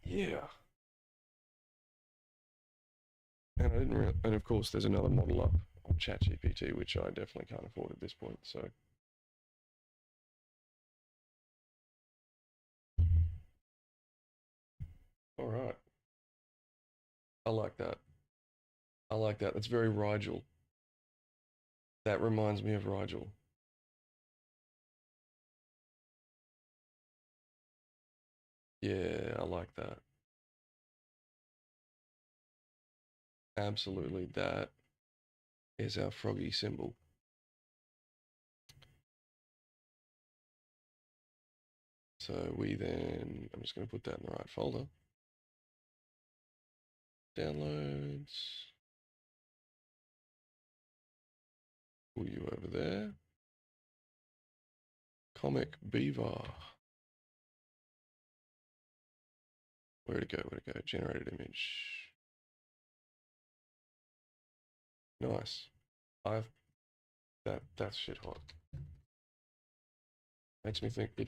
Yeah. And I didn't really, and of course there's another model up on ChatGPT, which I definitely can't afford at this point. So, all right, I like that. I like that. That's very Rigel. That reminds me of Rigel. Yeah, I like that. Absolutely, that is our froggy symbol. So we then, I'm just going to put that in the right folder. Downloads. Pull you over there. Comic Beaver. Where'd it go? Where'd it go? Generated image. Nice. I've that's shit hot. Makes me think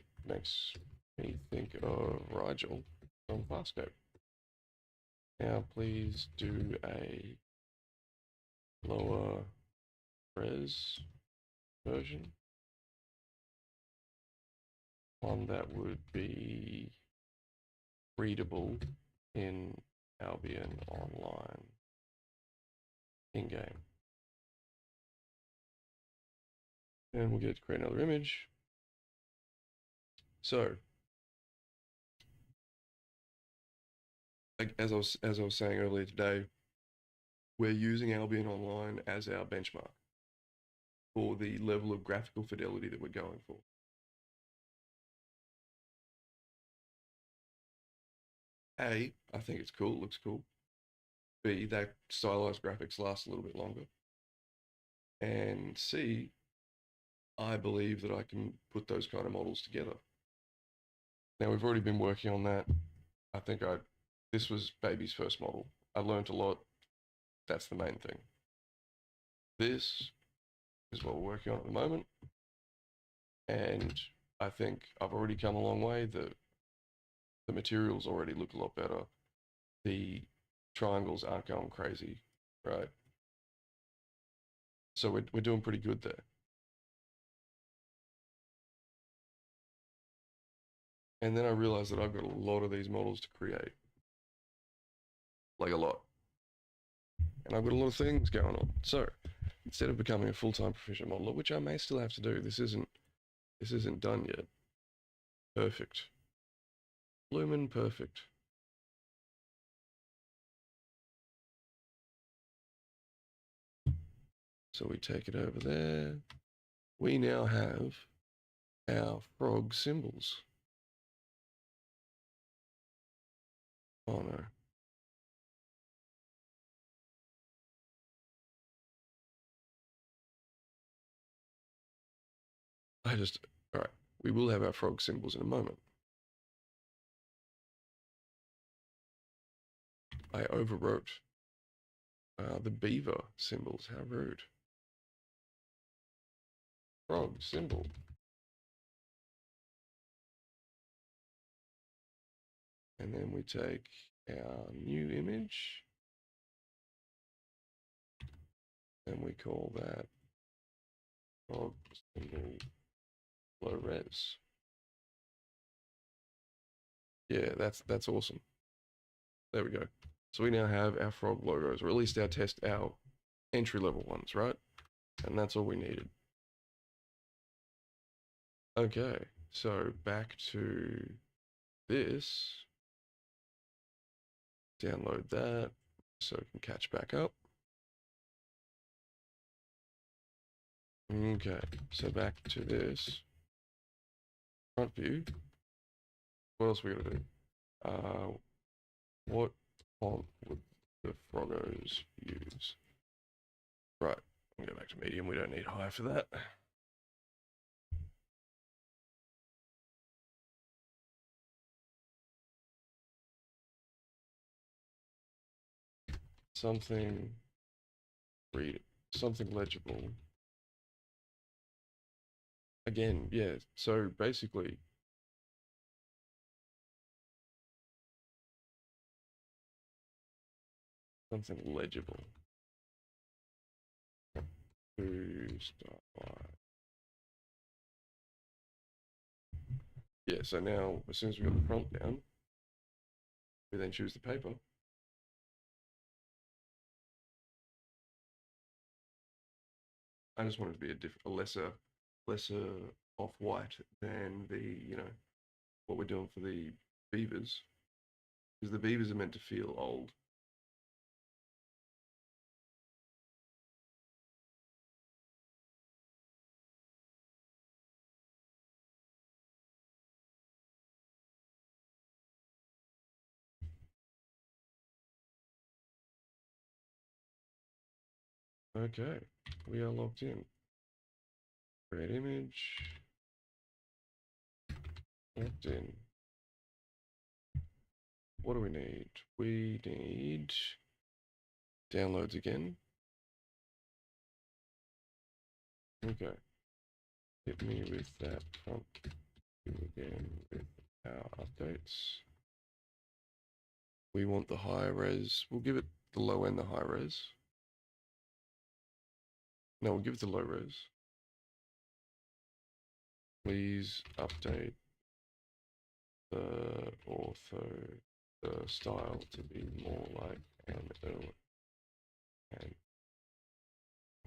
of Rigel from Farscape. Now please do a lower res version. One that would be readable in Albion Online in-game. And we'll get to create another image. So, as I was saying earlier today, we're using Albion Online as our benchmark for the level of graphical fidelity that we're going for. A, I think it's cool, looks cool. B, that stylized graphics last a little bit longer. And C, I believe that I can put those kind of models together. Now we've already been working on that. I think this was baby's first model. I learned a lot. That's the main thing. This is what we're working on at the moment. And I think I've already come a long way. The materials already look a lot better. The triangles aren't going crazy, right? So we're doing pretty good there. And then I realized that I've got a lot of these models to create. Like a lot. And I've got a lot of things going on. So instead of becoming a full-time proficient modeler, which I may still have to do, this isn't done yet. Perfect. Lumen perfect. So we take it over there. We now have our frog symbols. Oh no. All right. We will have our frog symbols in a moment. I overwrote the beaver symbols. How rude. Frog symbol. And then we take our new image and we call that frog symbol low res. Yeah, that's awesome. There we go. So we now have our frog logos, or at least our entry level ones, right? And that's all we needed. Okay, so back to this. Download that so it can catch back up. Okay, so back to this front view. What else we gotta do? What font would the Froggos use? Right, I'll go back to medium. We don't need high for that. Something something legible. Again, yeah. So basically, Something legible. To start by. Yeah, so now as soon as we got the prompt down, we then choose the paper. I just want it to be a lesser off-white than the, what we're doing for the beavers. Because the beavers are meant to feel old. Okay, we are locked in. Create image. Locked in. What do we need? We need downloads again. Okay. Hit me with that prompt again with our updates. We want the high res. We'll give it the low and the high res. No, we'll give it the low res. Please update the the style to be more like an early and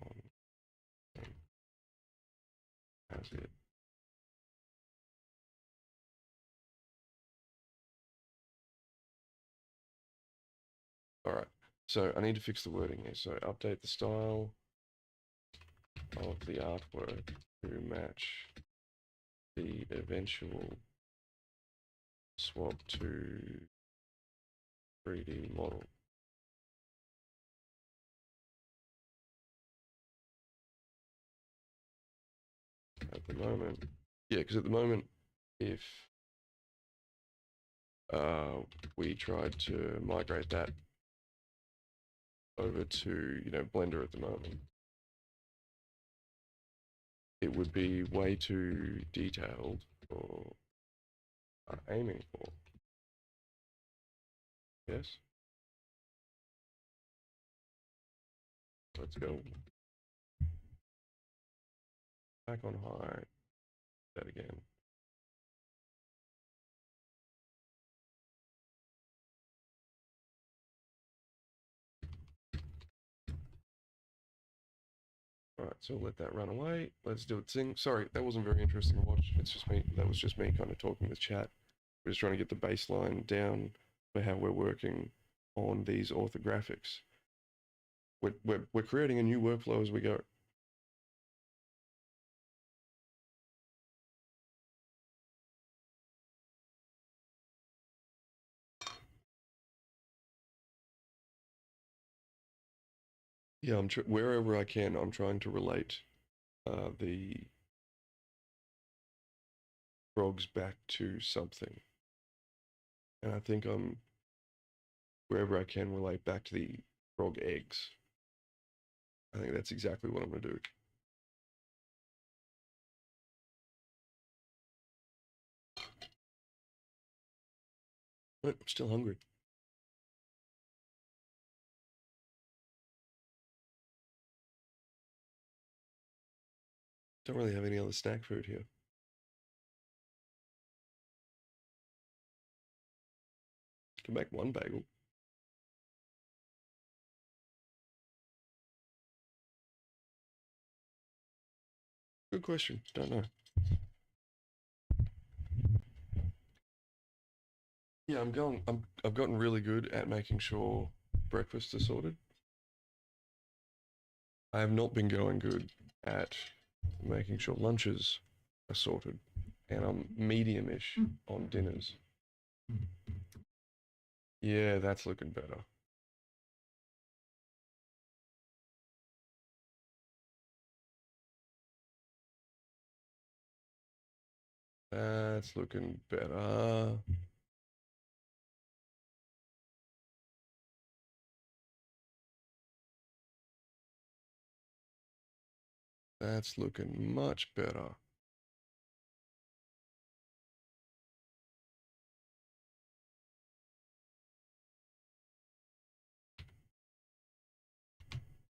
on as it. All right. So I need to fix the wording here. So update the style of the artwork to match the eventual swap to 3D model. At the moment, yeah, because at the moment, if we tried to migrate that over to, Blender at the moment, it would be way too detailed for aiming for. Yes? Let's go back on high, that again. All right, so let that run away. Let's do it sing. Sorry, that wasn't very interesting to watch. It's just me. That was just me kind of talking with chat. We're just trying to get the baseline down for how we're working on these orthographics. We're creating a new workflow as we go. Yeah, wherever I can, I'm trying to relate the frogs back to something. And I think I'm, wherever I can, relate back to the frog eggs. I think that's exactly what I'm going to do. But I'm still hungry. Don't really have any other snack food here. Can make one bagel. Good question. Don't know. Yeah, I've gotten really good at making sure breakfast is sorted. I have not been going good at making sure lunches are sorted, and I'm medium-ish on dinners. Yeah, that's looking better. That's looking better. That's looking much better.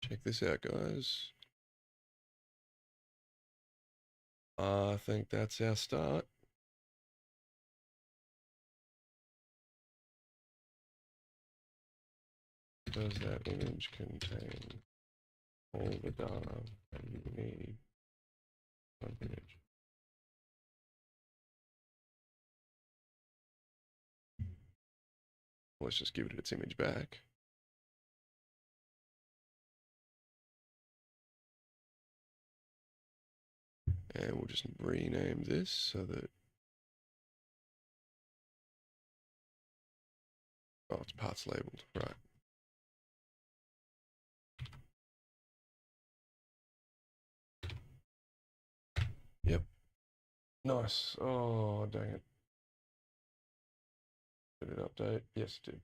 Check this out, guys. I think that's our start. Does that image contain all the data that you need? One image. Let's just give it its image back. And we'll just rename this so that, oh, it's parts labeled, right. Yep. Nice. Oh, dang it. Did it update? Yes, it did.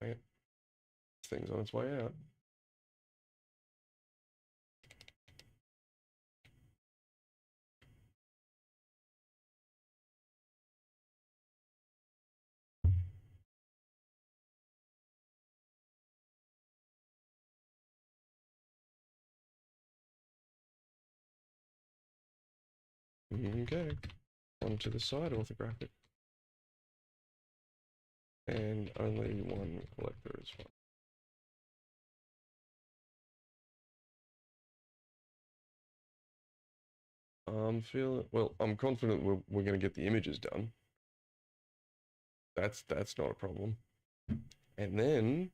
Dang it. This thing's on its way out. Okay. One to the side orthographic. And only one collector is fine. I'm confident we're going to get the images done. That's not a problem. And then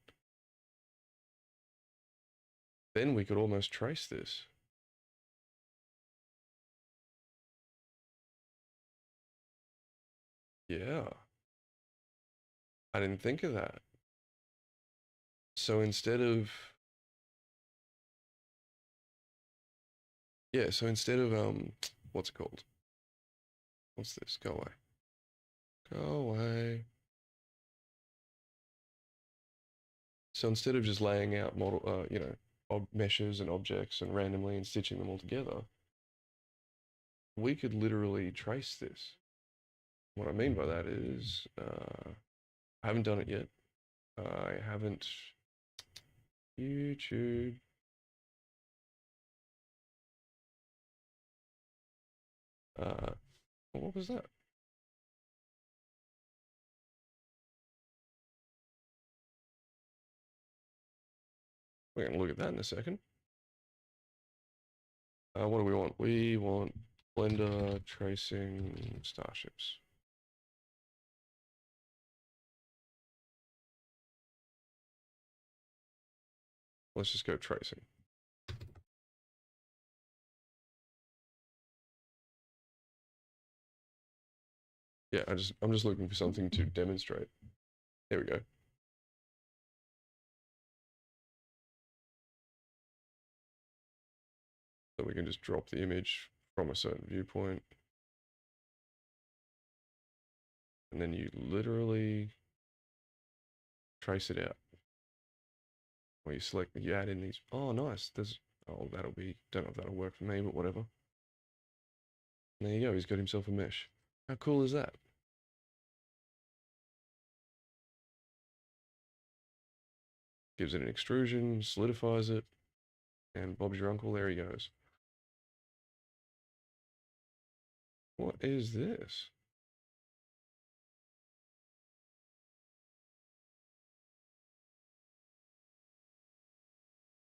we could almost trace this. Yeah. I didn't think of that. So instead of what's it called? What's this? Go away. Go away. So instead of just laying out meshes and objects and randomly and stitching them all together, we could literally trace this. What I mean by that is, I haven't done it yet. I haven't. YouTube. What was that? We're gonna look at that in a second. What do we want? We want Blender tracing starships. Let's just go tracing. Yeah, I'm just looking for something to demonstrate. There we go. So we can just drop the image from a certain viewpoint. And then you literally trace it out. Or you add in these. Oh, nice. Oh, don't know if that'll work for me, but whatever. And there you go. He's got himself a mesh. How cool is that? Gives it an extrusion, solidifies it, and Bob's your uncle. There he goes. What is this?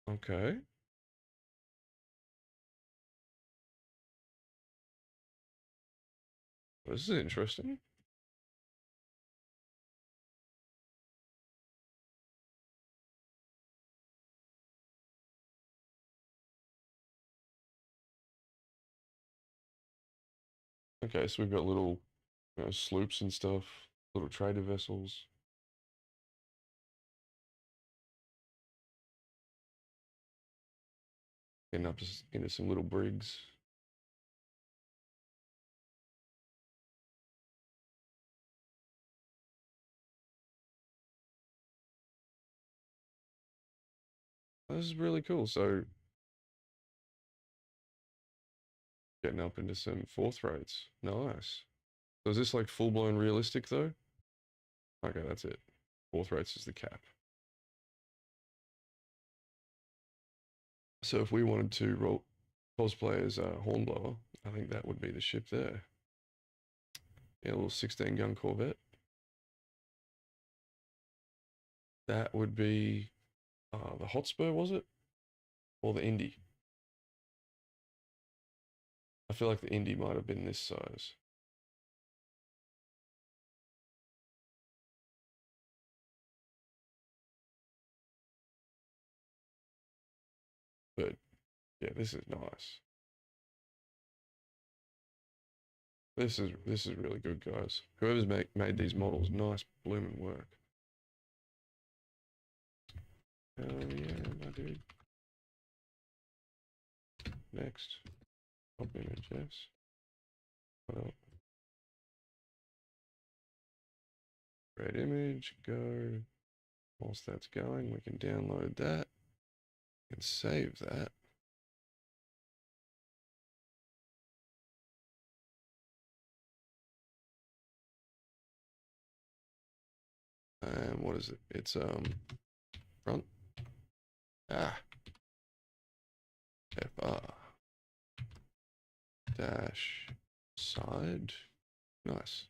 Okay. This is interesting. Okay, so we've got little sloops and stuff, little trader vessels. Getting up into some little brigs. This is really cool. So getting up into some fourth rates. Nice. So is this like full-blown realistic though? Okay, that's it. Fourth rates is the cap. So if we wanted to cosplay as a Hornblower, I think that would be the ship there. Yeah, a little 16 gun Corvette. That would be the Hotspur, was it? Or the Indy? I feel like the Indy might have been this size. But yeah, this is nice. This is really good, guys. Whoever's made these models, nice blooming work. Oh yeah, my dude. Next. Top image, yes. What else? Red image, go. Whilst that's going, we can download that and save that. And what is it? It's front. FR dash side. Nice.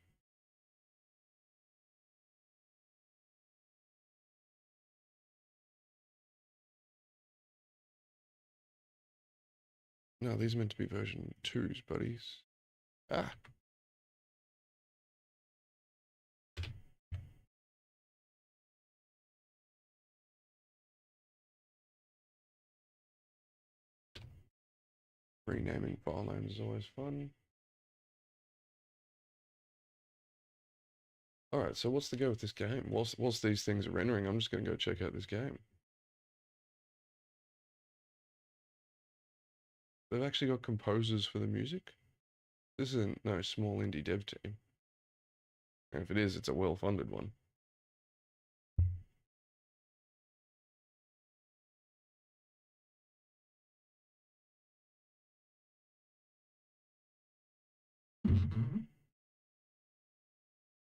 No, these are meant to be version 2s, buddies. Ah. Renaming file names is always fun. Alright, so what's the go with this game? Whilst these things are rendering, I'm just going to go check out this game. They've actually got composers for the music. This isn't no small indie dev team. And if it is, it's a well-funded one.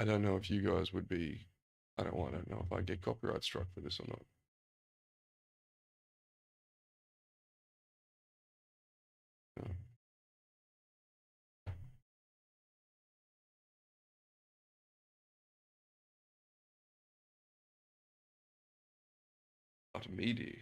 I don't know if you guys would be. I don't know if I get copyright struck for this or not. No. Not meaty.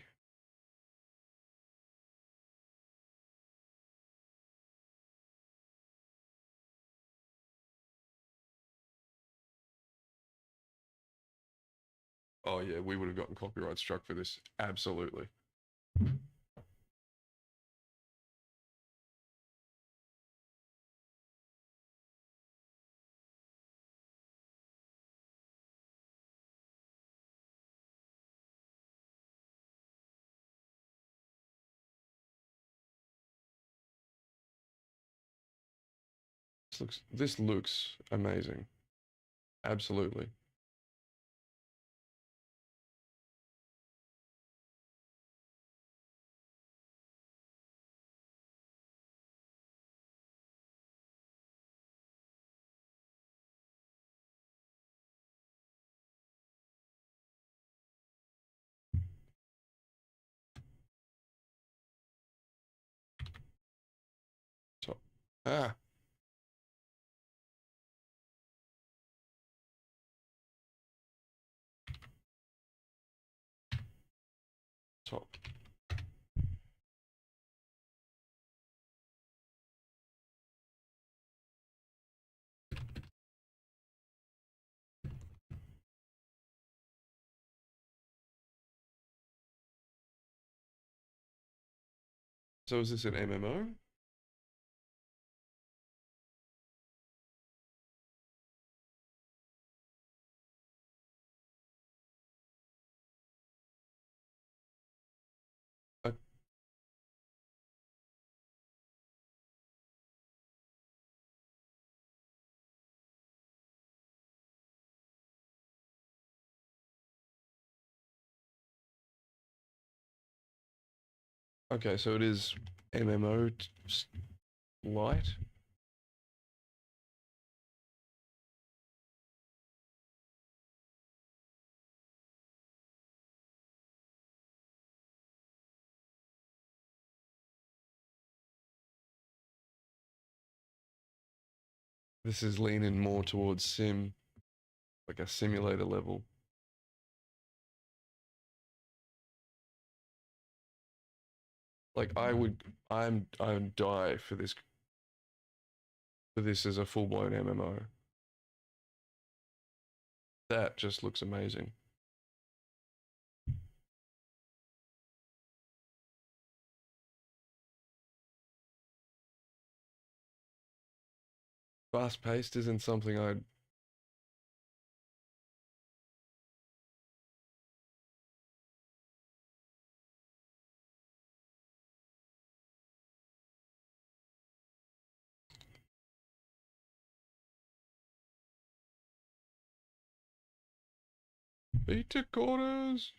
Oh yeah, we would have gotten copyright struck for this. Absolutely. This looks amazing. Absolutely. Top. Ah, top. So is this an MMO? Okay, so it is MMO light. This is leaning more towards sim, like a simulator level. Like I'd die for this as a full-blown MMO. That just looks amazing. Fast-paced isn't something I'd. Beta quarters.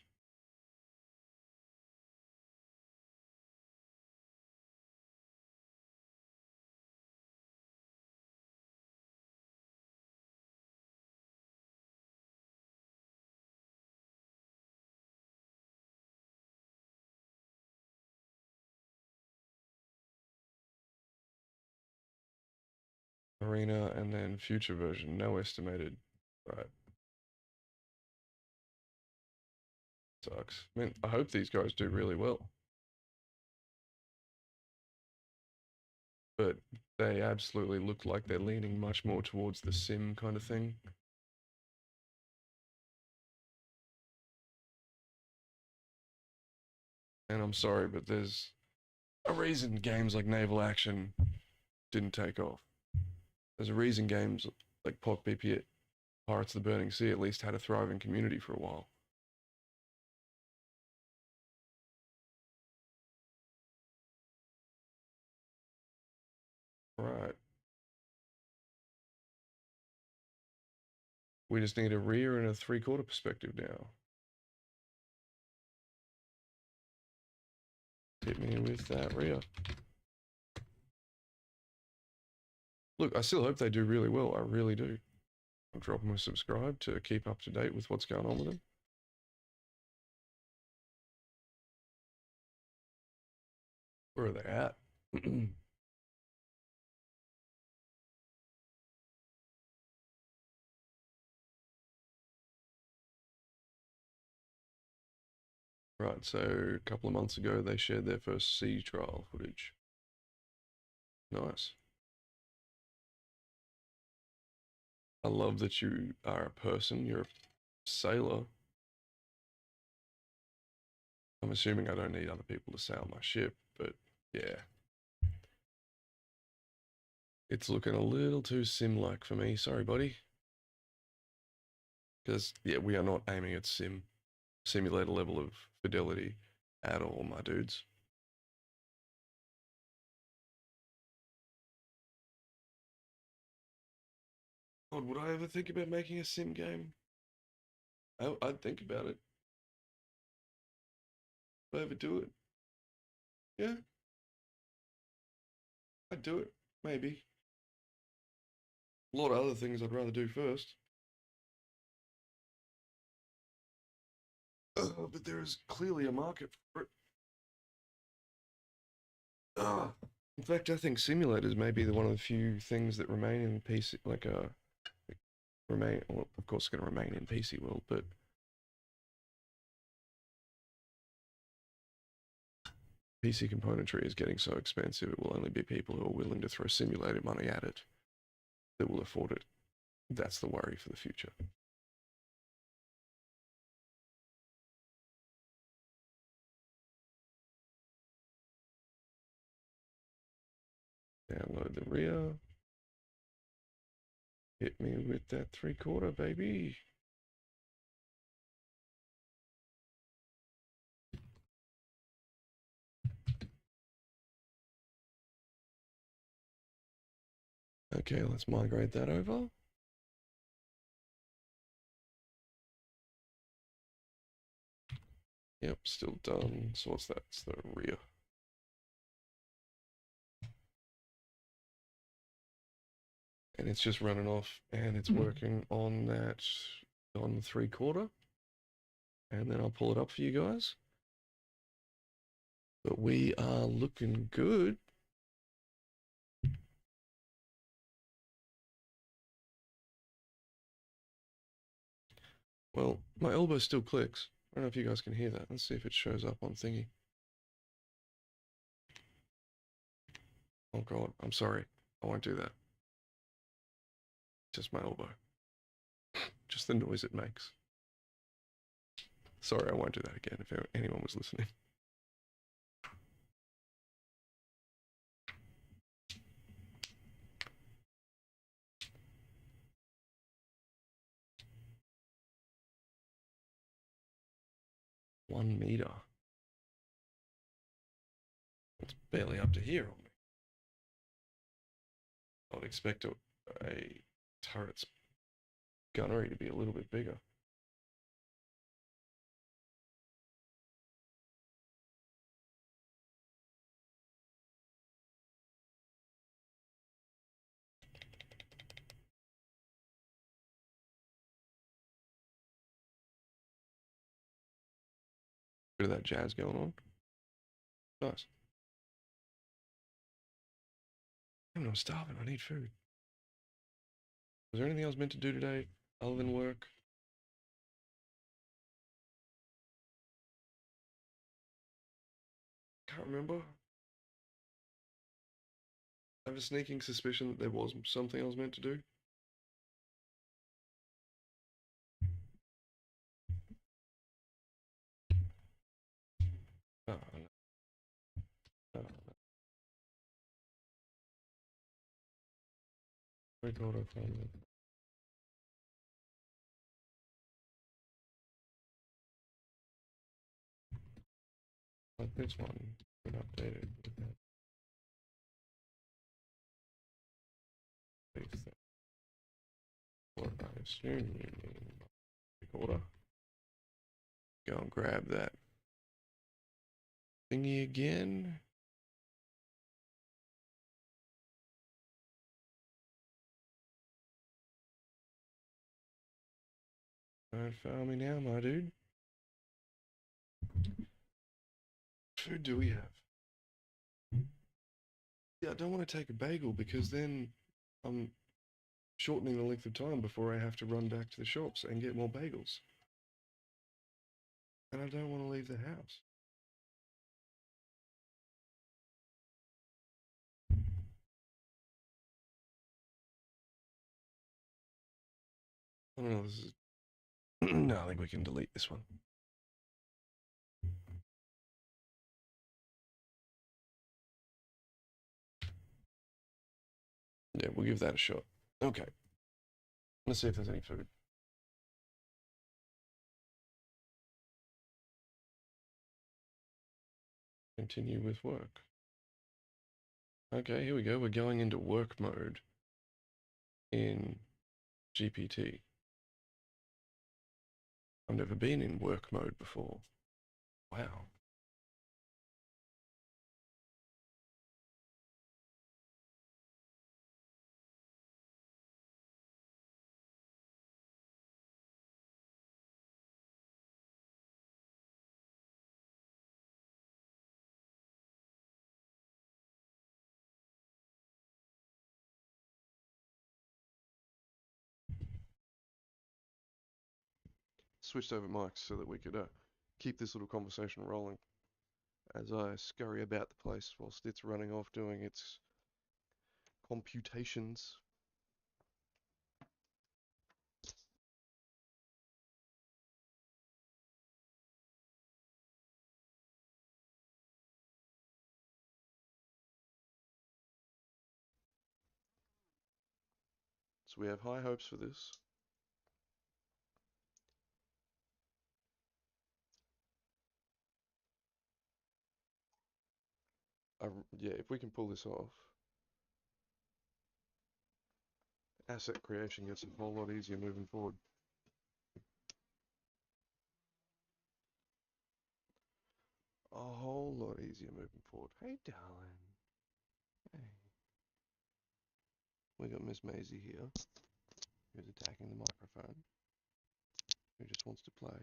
Arena and then future version. No estimated. Right. Sucks. I mean, I hope these guys do really well. But they absolutely look like they're leaning much more towards the sim kind of thing. And I'm sorry, but there's a reason games like Naval Action didn't take off. There's a reason games like POC BP Pirates of the Burning Sea at least had a thriving community for a while. Right. We just need a rear and a three-quarter perspective now. Hit me with that rear. Look, I still hope they do really well. I really do. I'll drop them a subscribe to keep up to date with what's going on with them. Where are they at? Right, so a couple of months ago they shared their first sea trial footage. Nice. I love that you are a person, you're a sailor. I'm assuming I don't need other people to sail my ship, but yeah. It's looking a little too sim-like for me, sorry buddy. Because, yeah, we are not aiming at simulator level of fidelity at all, my dudes. God, would I ever think about making a sim game? I'd think about it. Would I ever do it? Yeah, I'd do it. Maybe. A lot of other things I'd rather do first. But there is clearly a market for it. In fact, I think simulators may be one of the few things that remain in PC, like remain. Well, of course, it's going to remain in PC world, but PC componentry is getting so expensive. It will only be people who are willing to throw simulator money at it that will afford it. That's the worry for the future. Download the rear. Hit me with that three-quarter, baby. Okay, let's migrate that over. Yep, still done. So what's that? It's the rear. And it's just running off and it's working on that, on the three-quarter. And then I'll pull it up for you guys. But we are looking good. Well, my elbow still clicks. I don't know if you guys can hear that. Let's see if it shows up on thingy. Oh god, I'm sorry. I won't do that. Just my elbow. Just the noise it makes. Sorry, I won't do that again if anyone was listening. $1 meter. It's barely up to here on me. I would expect a turret's gunnery to be a little bit bigger. Bit of that jazz going on. Nice. I'm starving. I need food. Was there anything I was meant to do today other than work? Can't remember. I have a sneaking suspicion that there was something I was meant to do. Oh, no. No, no. I thought I found it. Like this one, been updated with that. Please, what I assume you mean recorder. Go and grab that thingy again. Don't fail me now, my dude. Food do we have? Yeah, I don't want to take a bagel because then I'm shortening the length of time before I have to run back to the shops and get more bagels. And I don't want to leave the house. I don't know, this is... no, I think we can delete this one. Yeah, we'll give that a shot. Okay. Let's see if there's any food. Continue with work. Okay, here we go. We're going into work mode in GPT. I've never been in work mode before. Wow. Switched over mics so that we could keep this little conversation rolling as I scurry about the place whilst it's running off doing its computations. So we have high hopes for this. Yeah, if we can pull this off, asset creation gets a whole lot easier moving forward. A whole lot easier moving forward. Hey, darling. Hey. We got Miss Maisie here, who's attacking the microphone, who just wants to play.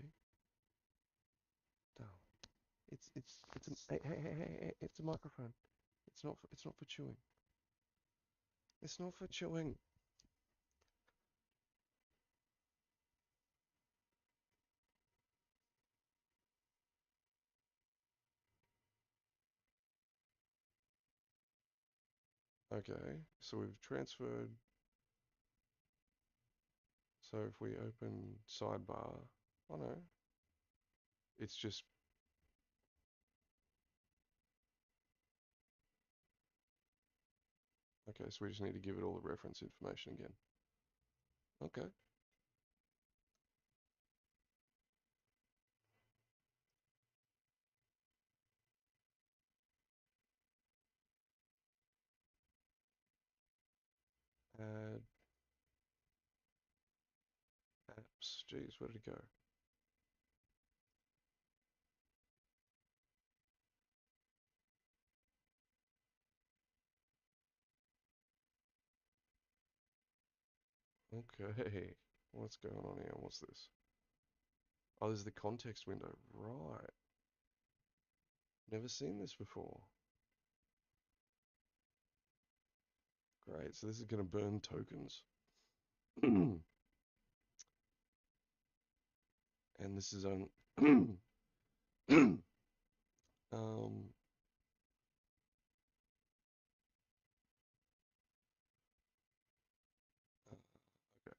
Darling. Hey, it's a microphone. It's not for chewing. It's not for chewing. Okay, so we've transferred. So if we open sidebar, oh no, it's just, okay, so we just need to give it all the reference information again. Okay. Add apps. Geez, where did it go? Okay. What's going on here? What's this? Oh, there's the context window. Right. Never seen this before. Great. So this is going to burn tokens. And this is on um okay.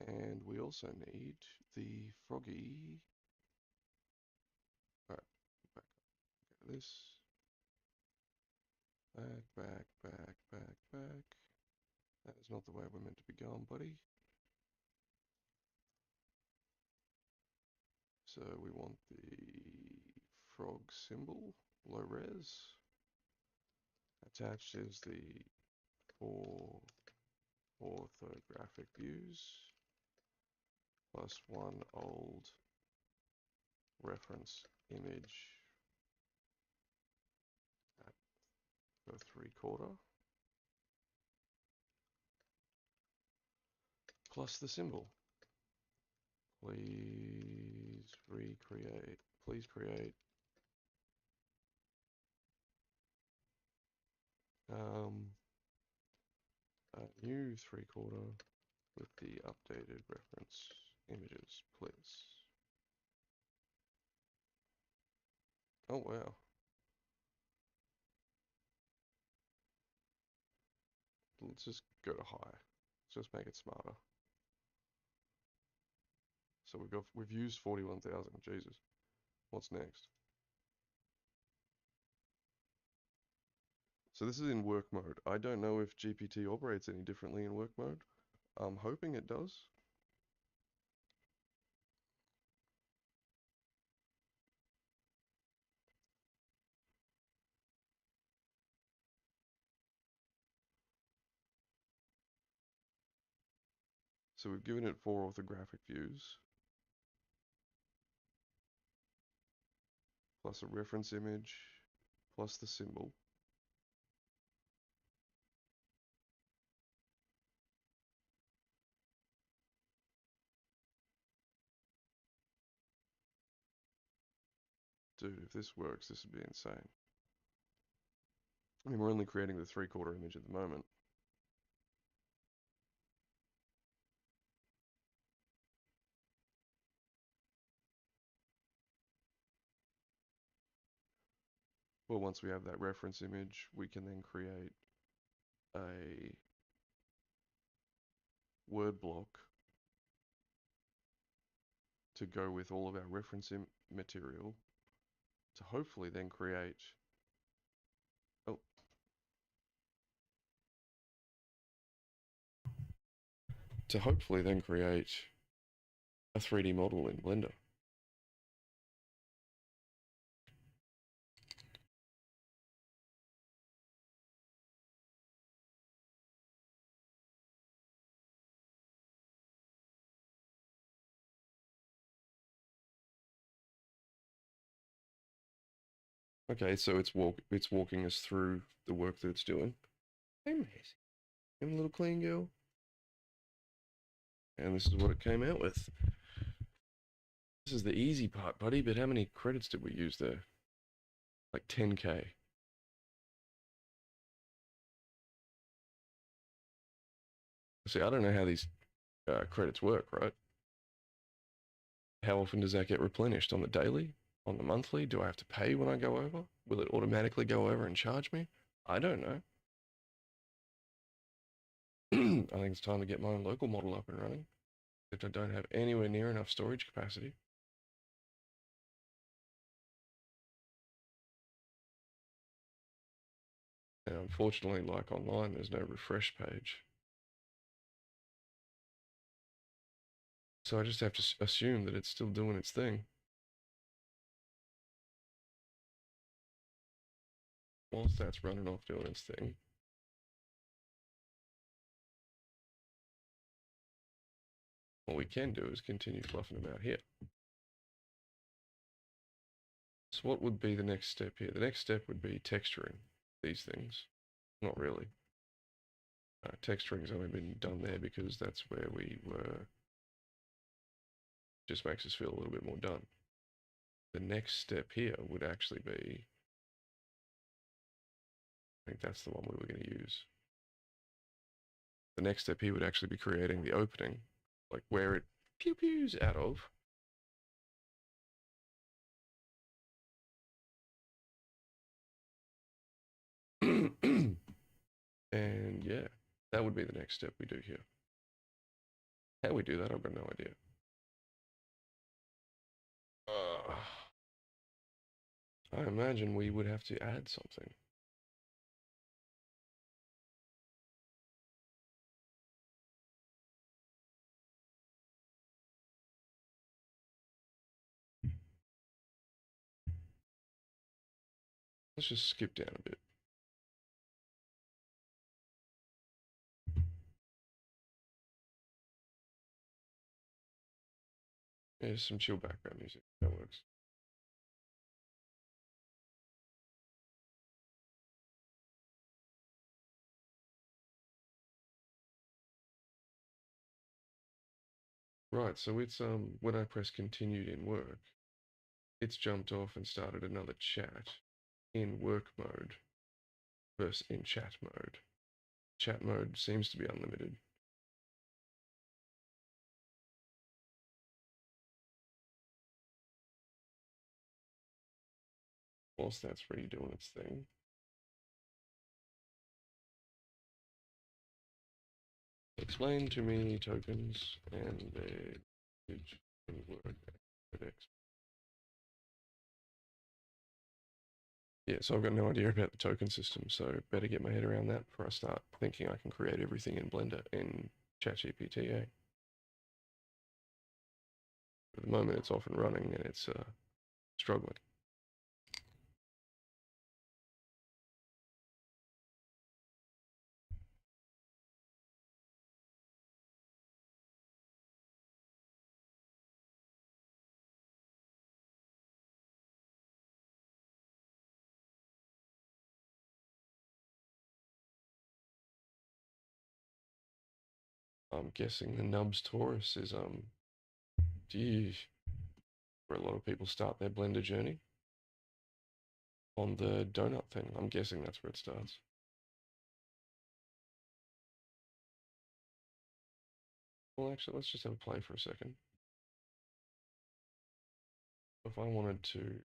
And we also need the froggy. All right, back up. Okay, this back. That is not the way we're meant to be going, buddy. So we want the frog symbol, low res. Attached is the four orthographic views plus one old reference image at the 3/4 plus the symbol. Please create a new 3/4 with the updated reference images, please. Oh wow. Let's just go to high. Let's just make it smarter. So we've used 41,000. Jesus. What's next? So this is in work mode. I don't know if GPT operates any differently in work mode. I'm hoping it does. So we've given it 4 orthographic views, plus a reference image, plus the symbol. Dude, if this works, this would be insane. I mean, we're only creating the 3/4 image at the moment. Well, once we have that reference image, we can then create a word block to go with all of our reference material to hopefully then create, oh, to hopefully then create a 3D model in Blender. Okay, so it's walking us through the work that it's doing. Hey, Maisie. I'm a little clean girl. And this is what it came out with. This is the easy part, buddy, but how many credits did we use there? Like 10K. See, I don't know how these credits work, right? How often does that get replenished? On the daily? On the monthly? Do I have to pay when I go over? Will it automatically go over and charge me? I don't know. I think it's time to get my own local model up and running. If I don't have anywhere near enough storage capacity. And unfortunately, like online, there's no refresh page. So I just have to assume that it's still doing its thing. Whilst that's running off doing its thing. What we can do is continue fluffing about here. So what would be the next step here? The next step would be texturing these things. Not really. Texturing's only been done there because that's where we were. Just makes us feel a little bit more done. The next step here would actually be, I think that's the one we were going to use. The next step here would actually be creating the opening, like where it pew pews out of. And yeah, that would be the next step we do here. How we do that, I've got no idea. I imagine we would have to add something. Let's just skip down a bit. There's some chill background music. That works. Right, so it's when I press continued in work, it's jumped off and started another chat in work mode versus in chat mode. Chat mode seems to be unlimited. Whilst that's redoing its thing. Explain to me tokens and their usage in Word codex. Yeah, so I've got no idea about the token system, so better get my head around that before I start thinking I can create everything in Blender in ChatGPT. At the moment, it's off and running and it's struggling. I'm guessing the Nubs Taurus is geez, where a lot of people start their Blender journey on the donut thing. I'm guessing that's where it starts. Well, actually, let's just have a play for a second. If I wanted to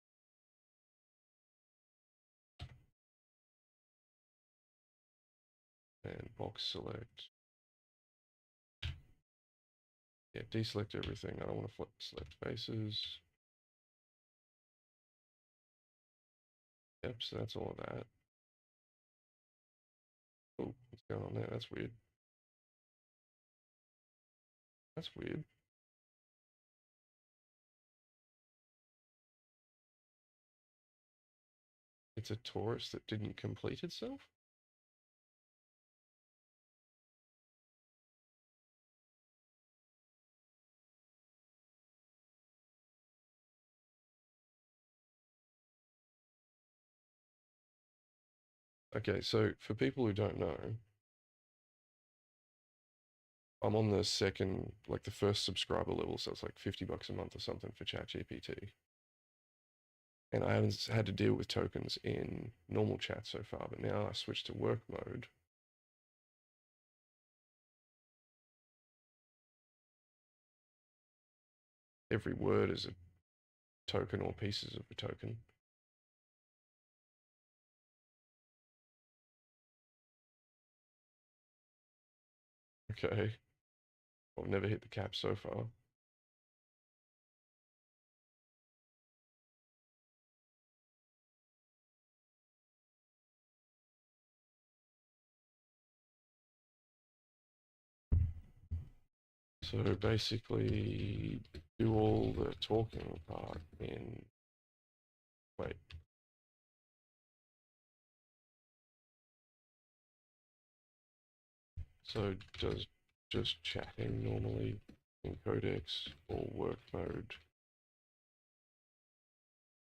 and box select, yeah, deselect everything. I don't want to select faces. Yep, so that's all of that. Oh, what's going on there? That's weird. That's weird. It's a torus that didn't complete itself? Okay, so for people who don't know, I'm on the second, like the first subscriber level, so it's like $50 a month or something for ChatGPT. And I haven't had to deal with tokens in normal chat so far, but now I switched to work mode. Every word is a token or pieces of a token. Okay. I've never hit the cap so far. So basically, do all the talking part in. Wait. So does just chatting normally in codecs or work mode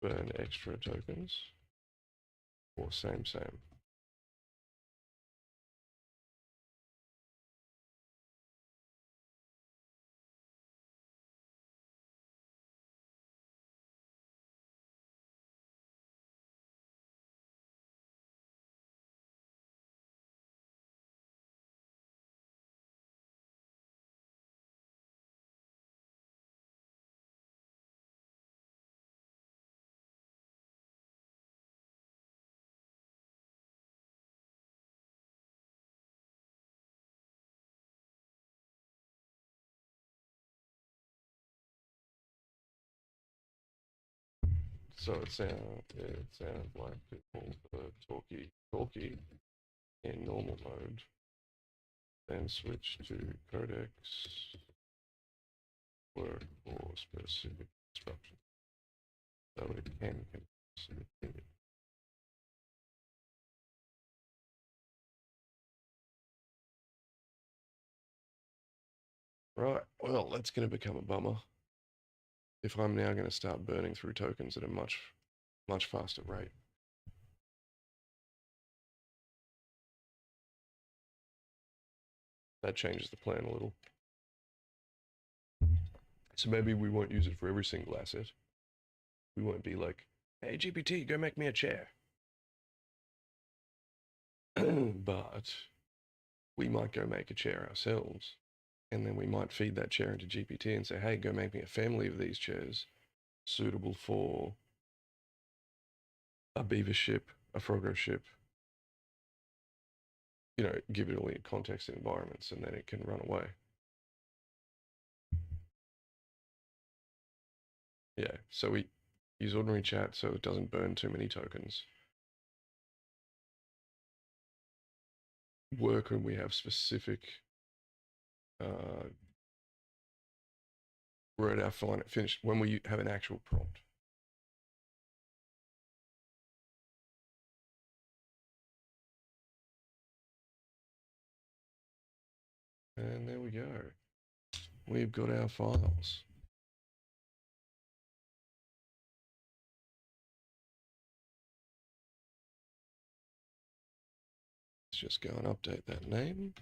burn extra tokens? Or same, same? So it sounds like people talkie in normal mode, then switch to codecs, work or specific instructions. So it can continue. Right, well, that's going to become a bummer if I'm now going to start burning through tokens at a much faster rate. That changes the plan a little. So maybe we won't use it for every single asset. We won't be like, hey, GPT, go make me a chair. But we might go make a chair ourselves. And then we might feed that chair into GPT and say, hey, go make me a family of these chairs suitable for a beaver ship, a froggo ship, give it all in context and environments, and then it can run away. Yeah, so we use ordinary chat so it doesn't burn too many tokens. Work when we have specific uh, we're at our finished when we have an actual prompt. And there we go. We've got our files. Let's just go and update that name.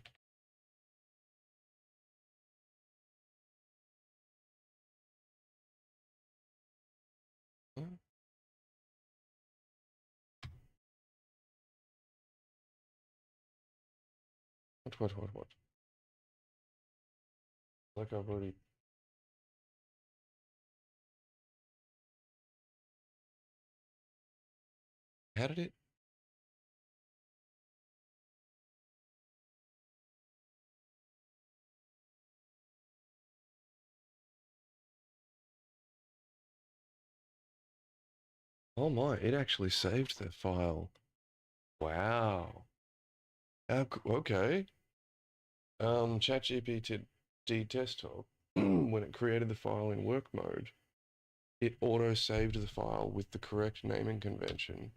What? Like I've already. How did it? Oh my, it actually saved the file. Wow. Okay. ChatGPT desktop, when it created the file in work mode, it auto saved the file with the correct naming convention.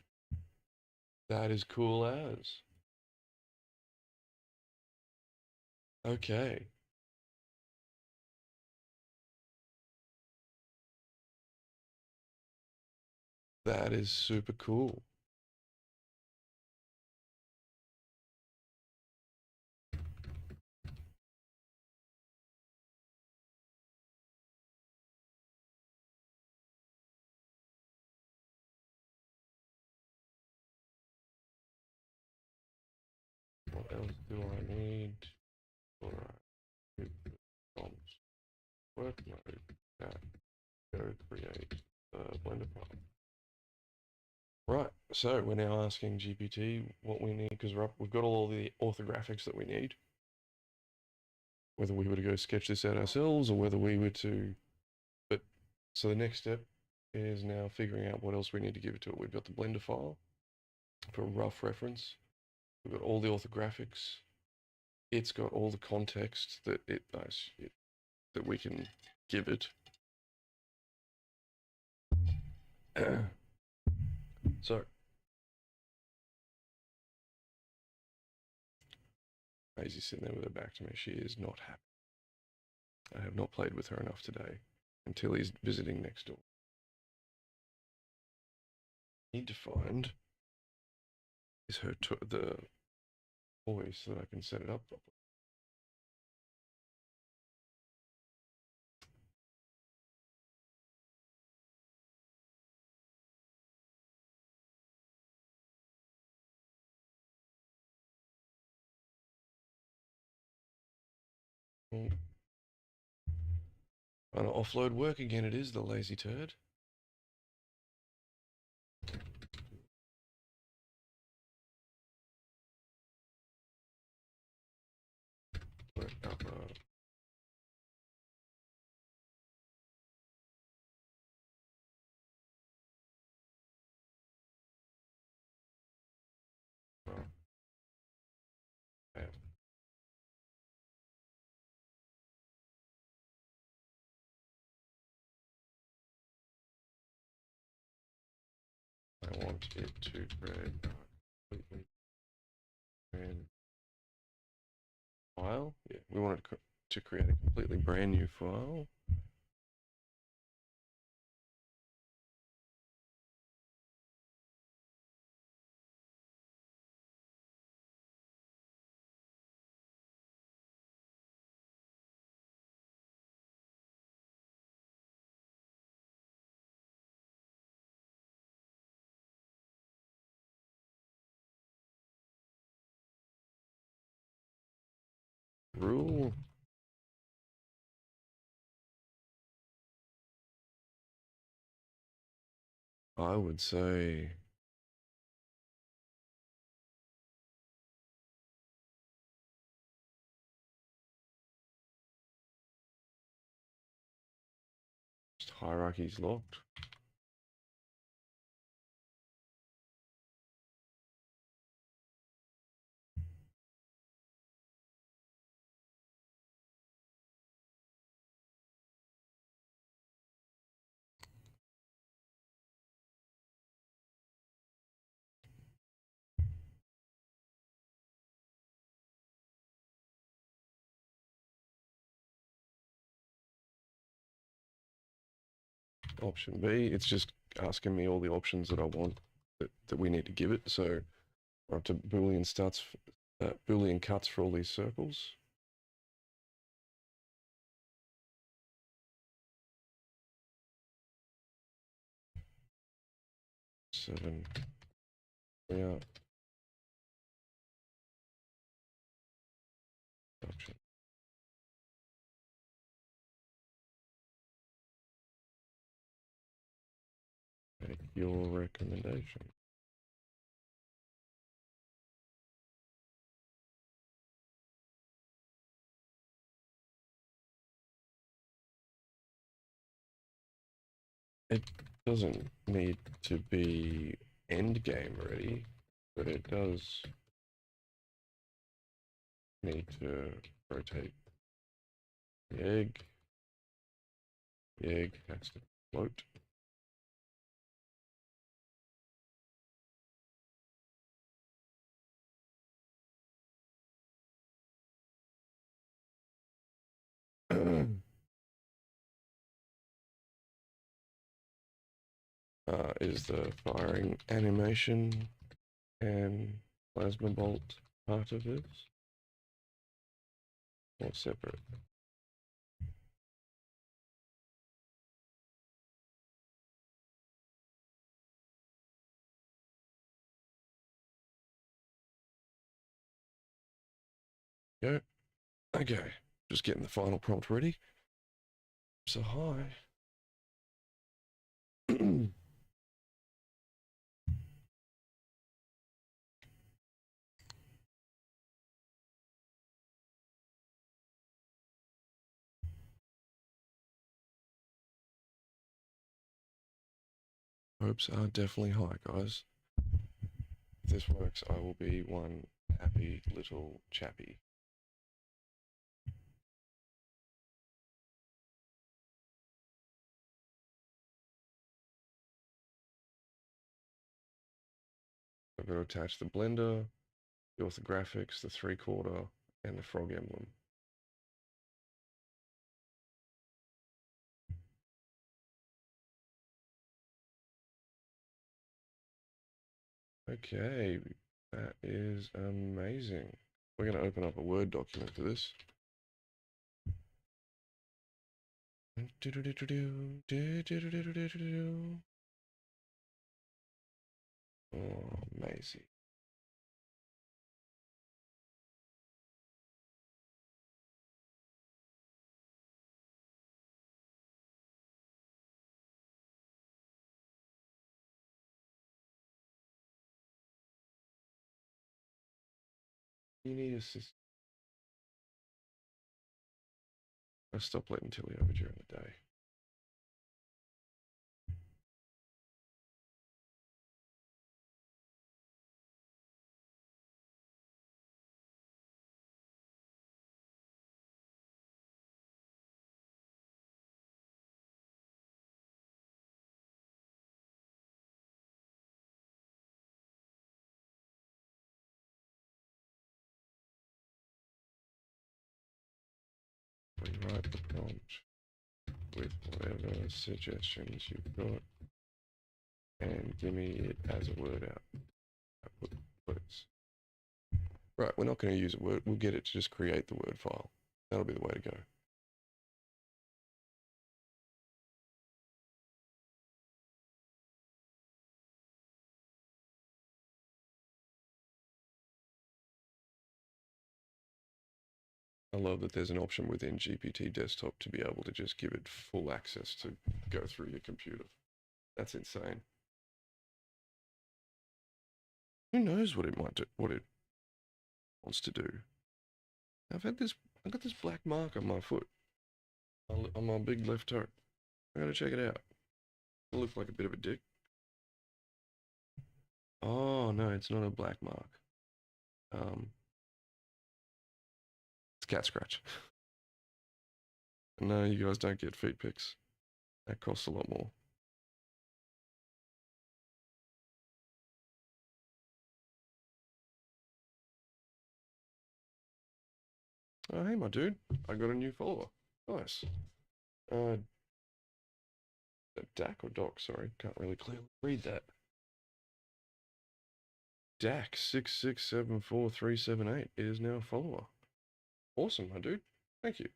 That is cool as. Okay. That is super cool. What else do I need? Alright. Prompts. Work mode. Chat. Go create the Blender prompt. Right, so we're now asking GPT what we need because we've got all the orthographics that we need. whether we were to go sketch this out ourselves or whether we were to. But so the next step is now figuring out what else we need to give it to it. We've got the Blender file for rough reference. We've got all the orthographics. It's got all the context that that we can give it. So Maisie's sitting there with her back to me. She is not happy. I have not played with her enough today until he's visiting next door. Need to find is the toy so that I can set it up properly. Trying to offload work again, it is the lazy turd. Work up, yeah. I want it to create a completely brand file. Yeah, we wanted to create a completely brand new file. Rule. I would say just hierarchy's locked. Option B, it's just asking me all the options that I want that we need to give it. So we're up to Boolean Boolean cuts for all these circles. Seven. Yeah. Option. Make your recommendation. It doesn't need to be end game ready, but it does need to rotate the egg. The egg has to float. Is the firing animation and plasma bolt part of this? Or separate? Go. Okay, just getting the final prompt ready. So hi. Hopes are definitely high, guys. If this works, I will be one happy little chappy. I've got to attach the blender, the orthographics, the 3/4, and the frog emblem. Okay, that is amazing. We're going to open up a Word document for this. Oh, amazing. You need assist. I'll stop letting Tilly over during the day. Rewrite the prompt with whatever suggestions you've got and give me it as a word output, please. Right, we're not going to use a word. We'll get it to just create the word file. That'll be the way to go. I love that there's an option within GPT Desktop to be able to just give it full access to go through your computer. That's insane. Who knows what it might do, what it wants to do. I've got this black mark on my foot, on my big left toe. I gotta check it out. It looks like a bit of a dick. Oh no, it's not a black mark. It's cat scratch. No, you guys don't get feet pics. That costs a lot more. Oh, hey, my dude. I got a new follower. Nice. Dak or Doc, sorry. Can't really clearly read that. Dak 6674378 is now a follower. Awesome, my dude. Thank you.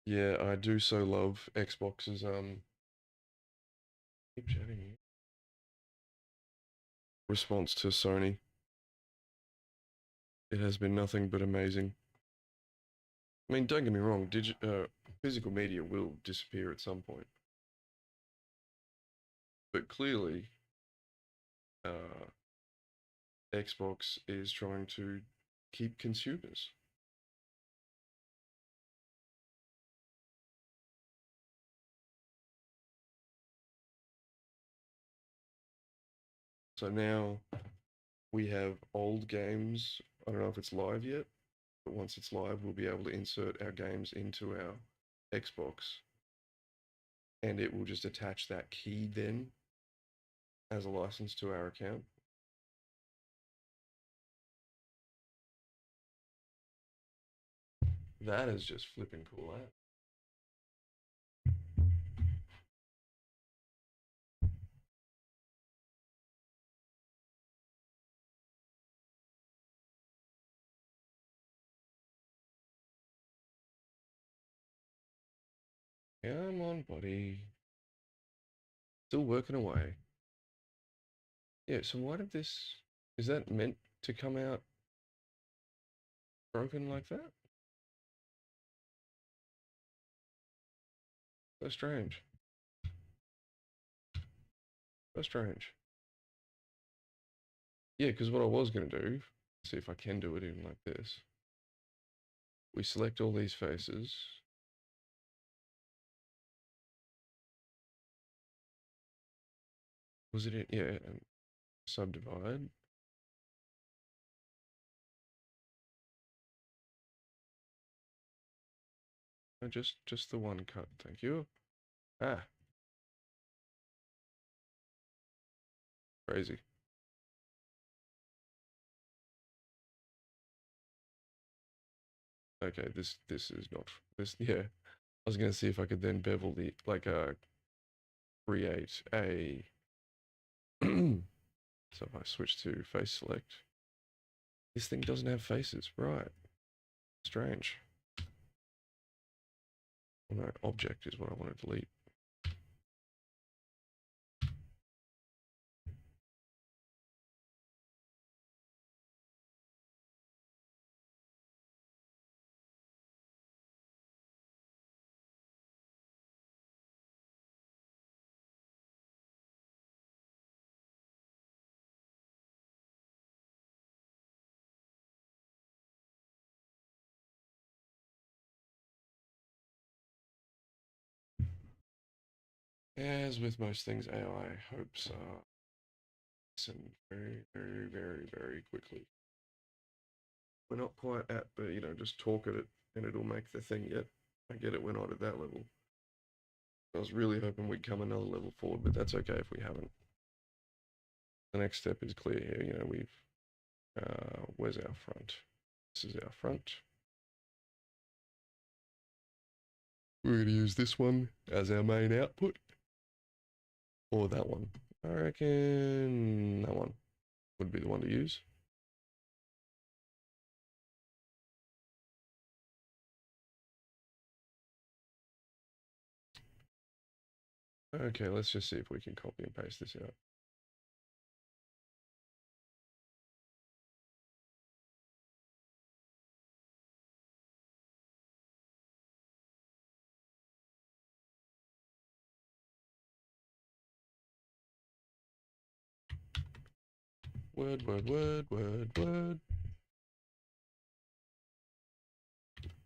Yeah, I do so love Xbox's keep chatting. Response to Sony. It has been nothing but amazing. I mean, don't get me wrong, physical media will disappear at some point. But clearly, Xbox is trying to keep consumers. So now we have old games. I don't know if it's live yet, but once it's live, we'll be able to insert our games into our Xbox, and it will just attach that key then as a license to our account. That is just flipping cool out. Come on, buddy. Still working away. Yeah, so why did this... Is that meant to come out broken like that? So strange. So strange. Yeah, because what I was going to do, see if I can do it in like this. We select all these faces. Was it in? Yeah, and subdivide. No, just the one cut, thank you. Ah, crazy. Okay, this is not this. Yeah, I was gonna see if I could then bevel the create a. So if I switch to face select, this thing doesn't have faces, right? Strange. Well, no, object is what I want to delete. As with most things, AI hopes listen very, very, very, very quickly. We're not quite at the, just talk at it and it'll make the thing yet. I get it, we're not at that level. I was really hoping we'd come another level forward, but that's okay if we haven't. The next step is clear here. Where's our front? This is our front. We're going to use this one as our main output. Or that one. I reckon that one would be the one to use. Okay, let's just see if we can copy and paste this out. Word, word, word, word, word.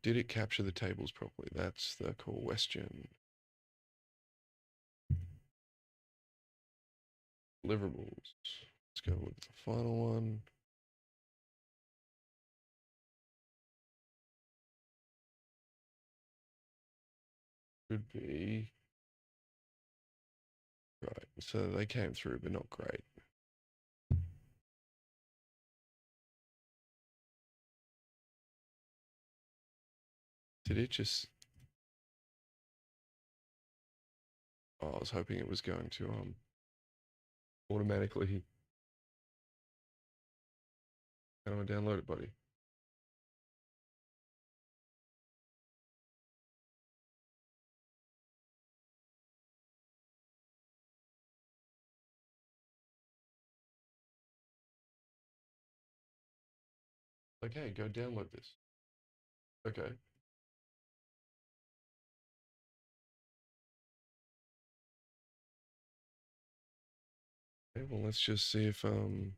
Did it capture the tables properly? That's the question. Deliverables. Let's go with the final one. Could be. Right, so they came through, but not great. Did it just... Oh, I was hoping it was going to automatically... How do I download it, buddy? Okay, go download this. Okay. Okay, well, let's just see if I don't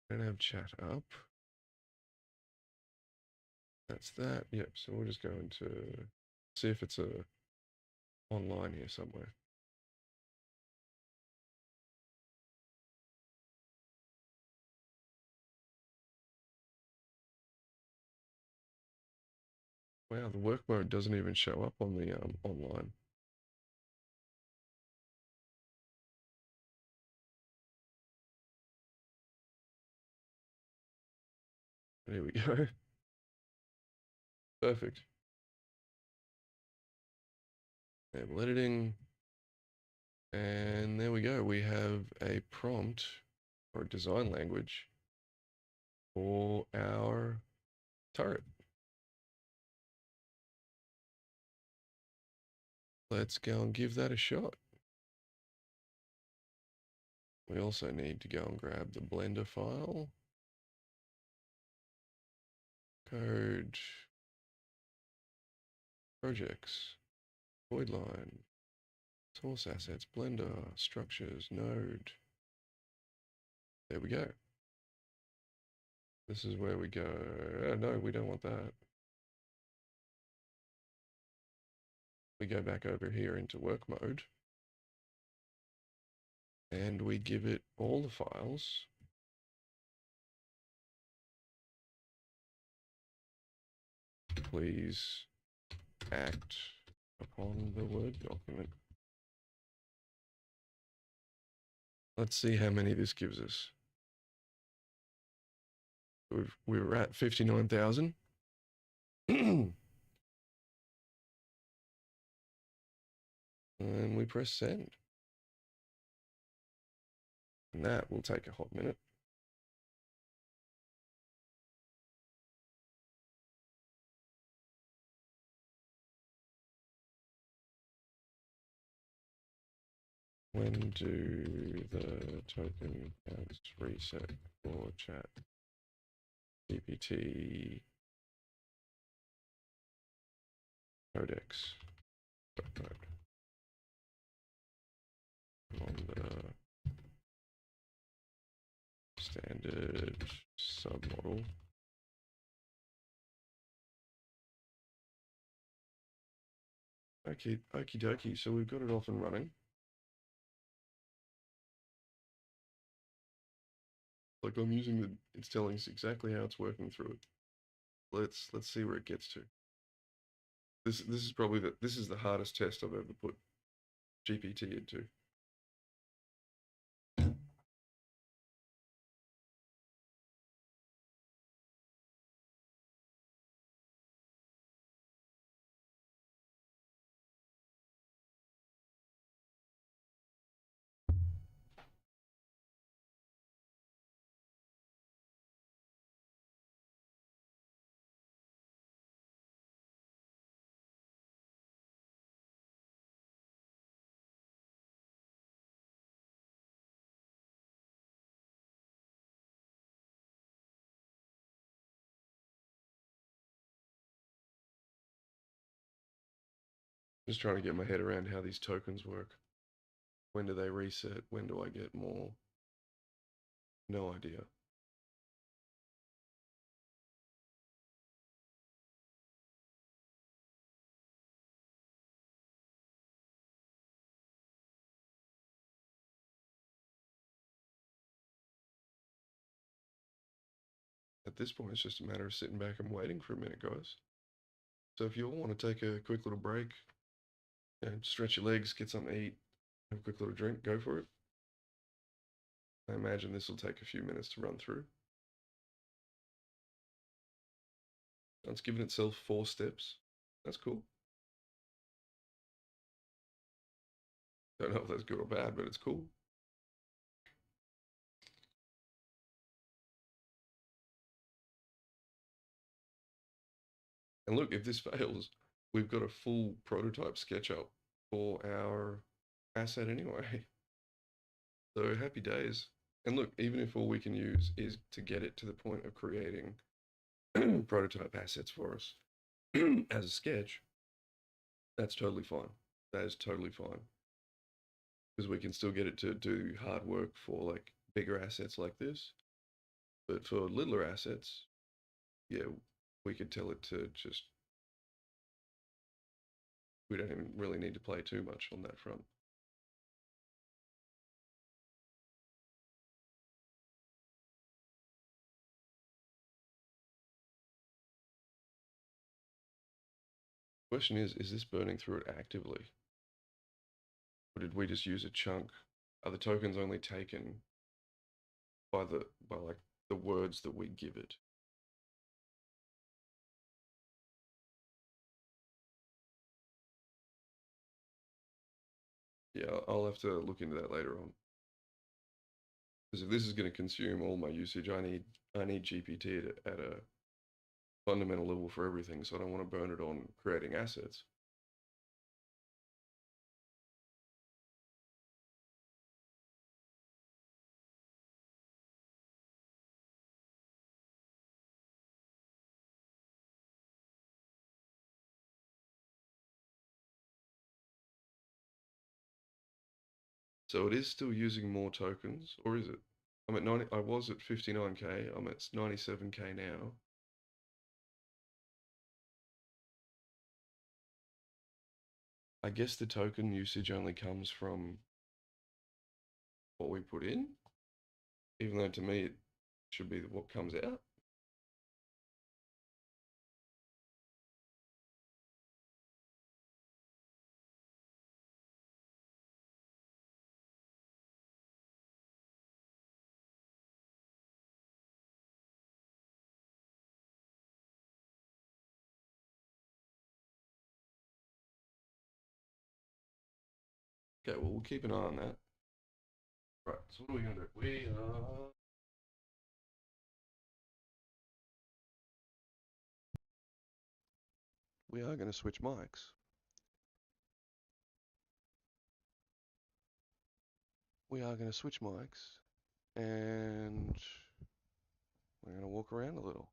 have chat up. That's that. Yep. So we'll just go into see if it's online here somewhere. Wow, the work mode doesn't even show up on the online. There we go. Perfect. Enable editing. And there we go. We have a prompt or a design language for our turret. Let's go and give that a shot. We also need to go and grab the Blender file. Code. Projects. Voidline. Source assets. Blender. Structures. Node. There we go. This is where we go. Oh, no, we don't want that. we go back over here into work mode and we give it all the files. Please act upon the Word document. Let's see how many this gives us. We were at 59,000. And we press send. And that will take a hot minute. When do the token counts reset for chat GPT codex on the standard submodel? Okay, okie dokie. So we've got it off and running. Like I'm using the, it's telling us exactly how it's working through it. Let's see where it gets to. This is probably this is the hardest test I've ever put GPT into. Just trying to get my head around how these tokens work. When do they reset? When do I get more? No idea. At this point, it's just a matter of sitting back and waiting for a minute, guys. So if you all want to take a quick little break, stretch your legs, get something to eat, have a quick little drink, go for it. I imagine this will take a few minutes to run through. It's given itself 4 steps. That's cool. Don't know if that's good or bad, but it's cool. And look, if this fails, we've got a full prototype sketch up for our asset anyway. So happy days. And look, even if all we can use is to get it to the point of creating prototype assets for us as a sketch, that's totally fine. That is totally fine. Because we can still get it to do hard work for like bigger assets like this. But for littler assets, yeah, we could tell it to just, we don't even really need to play too much on that front. Question is this burning through it actively? Or did we just use a chunk? Are the tokens only taken by like the words that we give it? Yeah, I'll have to look into that later on. Because if this is going to consume all my usage, I need GPT at a fundamental level for everything, so I don't want to burn it on creating assets. So it is still using more tokens, or is it? I'm at 90. I was at 59k. I'm at 97k now. I guess the token usage only comes from what we put in, even though to me it should be what comes out. Okay, well, we'll keep an eye on that. Right, so what are we going to do? We are going to switch mics. We are going to switch mics, and we're going to walk around a little.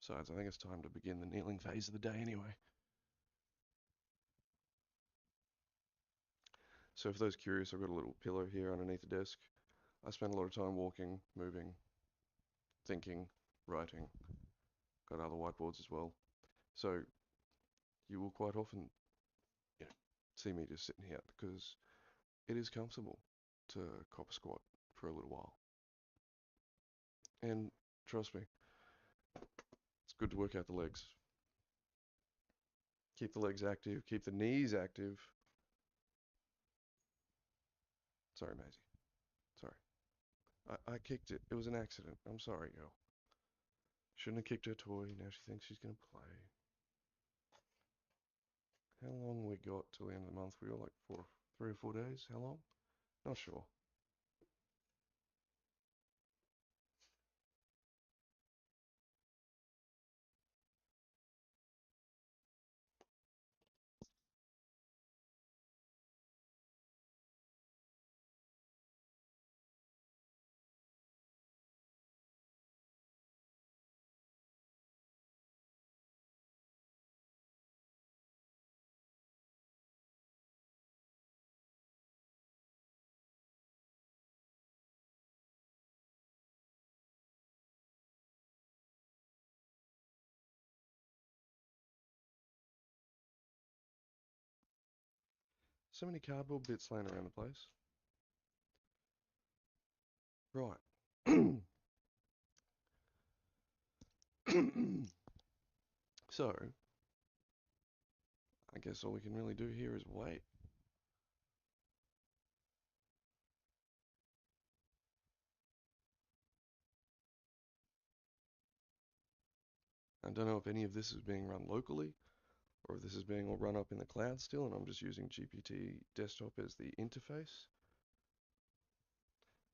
Besides, I think it's time to begin the kneeling phase of the day anyway. So for those curious, I've got a little pillow here underneath the desk. I spend a lot of time walking, moving, thinking, writing. Got other whiteboards as well. So you will quite often, you know, see me just sitting here because it is comfortable to cop a squat for a little while. And trust me, it's good to work out the legs. Keep the legs active, keep the knees active. Sorry, Maisie. Sorry. I kicked it. It was an accident. I'm sorry, girl. Shouldn't have kicked her toy. Now she thinks she's going to play. How long we got till the end of the month? We got like 3 or 4 days. How long? Not sure. So many cardboard bits laying around the place. Right. So, I guess all we can really do here is wait. I don't know if any of this is being run locally or if this is being all run up in the cloud still and I'm just using GPT desktop as the interface.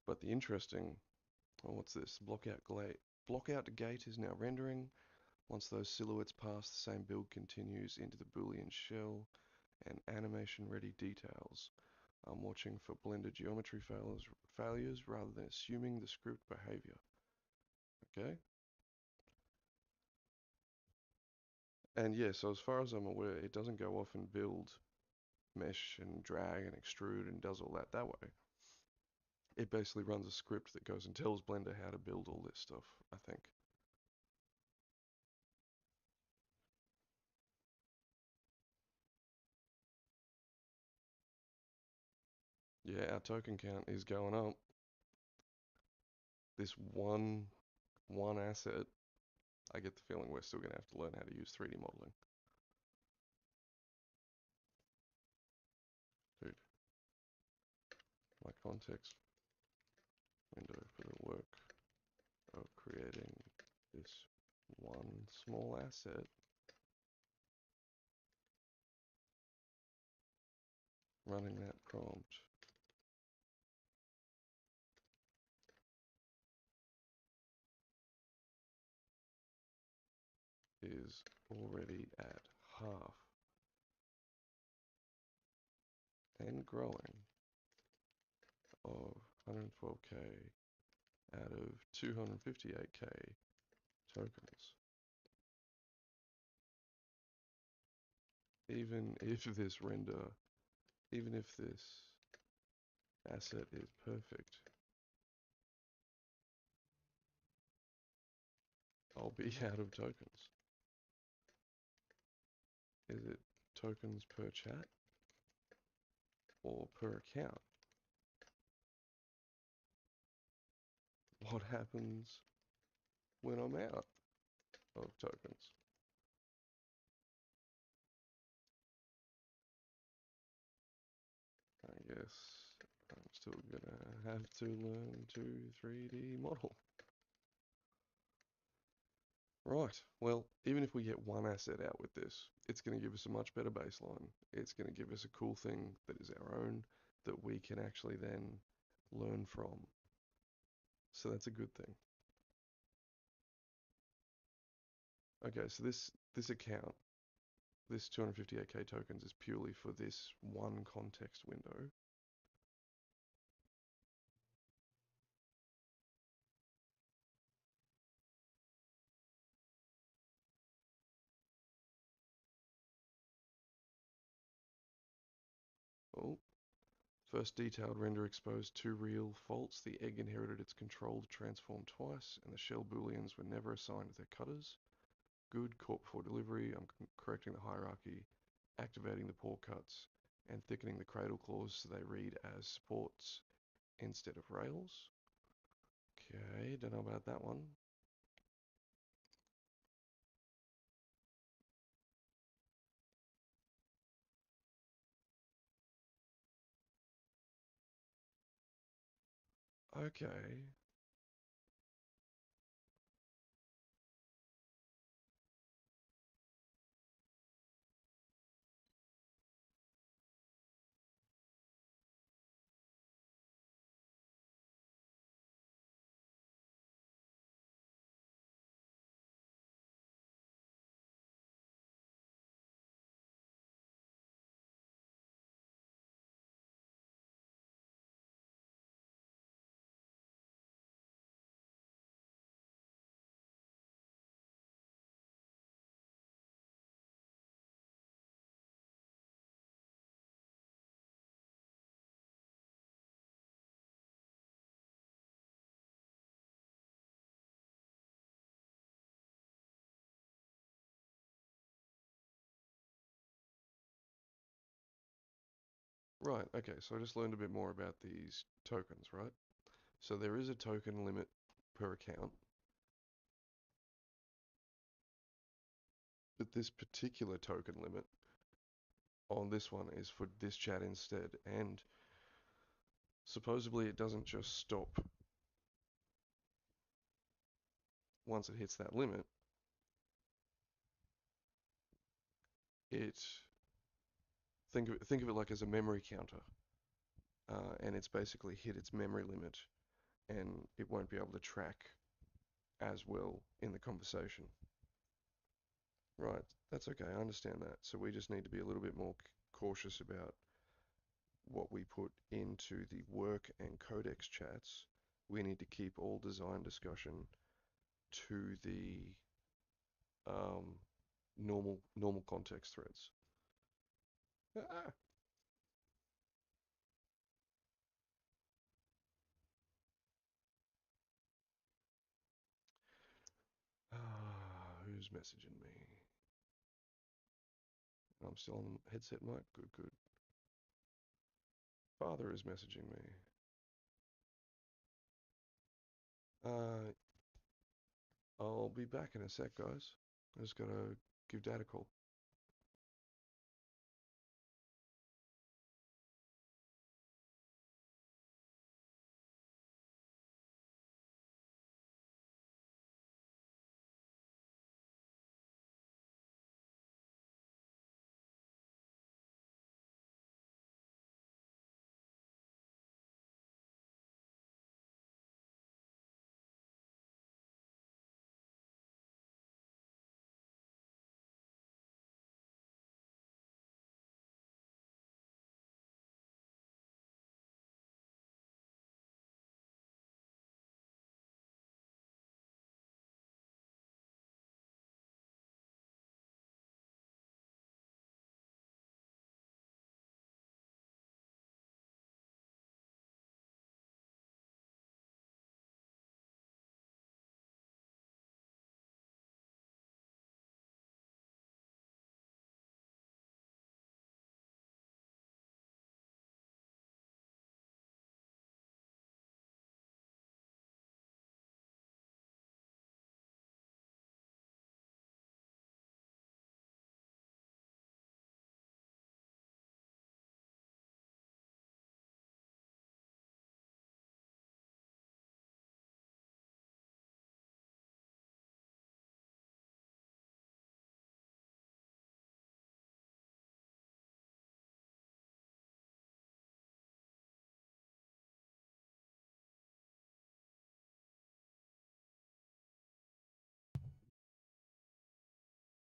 But the interesting, oh, what's this? Blockout gate is now rendering. Once those silhouettes pass, the same build continues into the Boolean shell and animation ready details. I'm watching for Blender geometry failures rather than assuming the script behavior. Okay? And yeah, so as far as I'm aware, it doesn't go off and build mesh and drag and extrude and does all that way. It basically runs a script that goes and tells Blender how to build all this stuff, I think. Yeah, our token count is going up. This one asset, I get the feeling we're still gonna have to learn how to use 3D modeling. Dude, my context window for the work of creating this one small asset, running that prompt is already at half and growing of 112k out of 258k tokens. Even if this render, even if this asset is perfect, I'll be out of tokens. Is it tokens per chat or per account? What happens when I'm out of tokens? I guess I'm still gonna have to learn to 3D model. Right, well, even if we get one asset out with this, it's going to give us a much better baseline. It's going to give us a cool thing that is our own that we can actually then learn from. So that's a good thing. Okay, so this account, this 258k tokens is purely for this one context window. Oh, first detailed render exposed two real faults. The egg inherited its control to transform twice, and the shell booleans were never assigned to their cutters. Good, caught before delivery. I'm correcting the hierarchy, activating the pore cuts, and thickening the cradle claws so they read as supports instead of rails. Okay, don't know about that one. Okay. Right, okay, so I just learned a bit more about these tokens, right? So there is a token limit per account, but this particular token limit on this one is for this chat instead, and supposedly it doesn't just stop once it hits that limit. It think of it like as a memory counter, and it's basically hit its memory limit, and it won't be able to track as well in the conversation. Right, that's okay, I understand that. So we just need to be a little bit more cautious about what we put into the work and codex chats. We need to keep all design discussion to the um, normal context threads. Ah, who's messaging me? I'm still on the headset mic. Good, good. Father is messaging me. Uh, I'll be back in a sec, guys. I just gotta give Dad a call.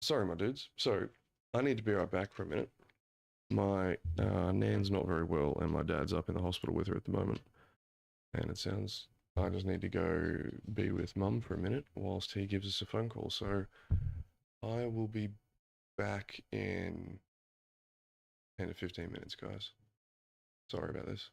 Sorry, my dudes. So I need to be right back for a minute. My nan's not very well, and my dad's up in the hospital with her at the moment. And it sounds I just need to go be with mum for a minute whilst he gives us a phone call. So I will be back in 10 to 15 minutes, guys. Sorry about this.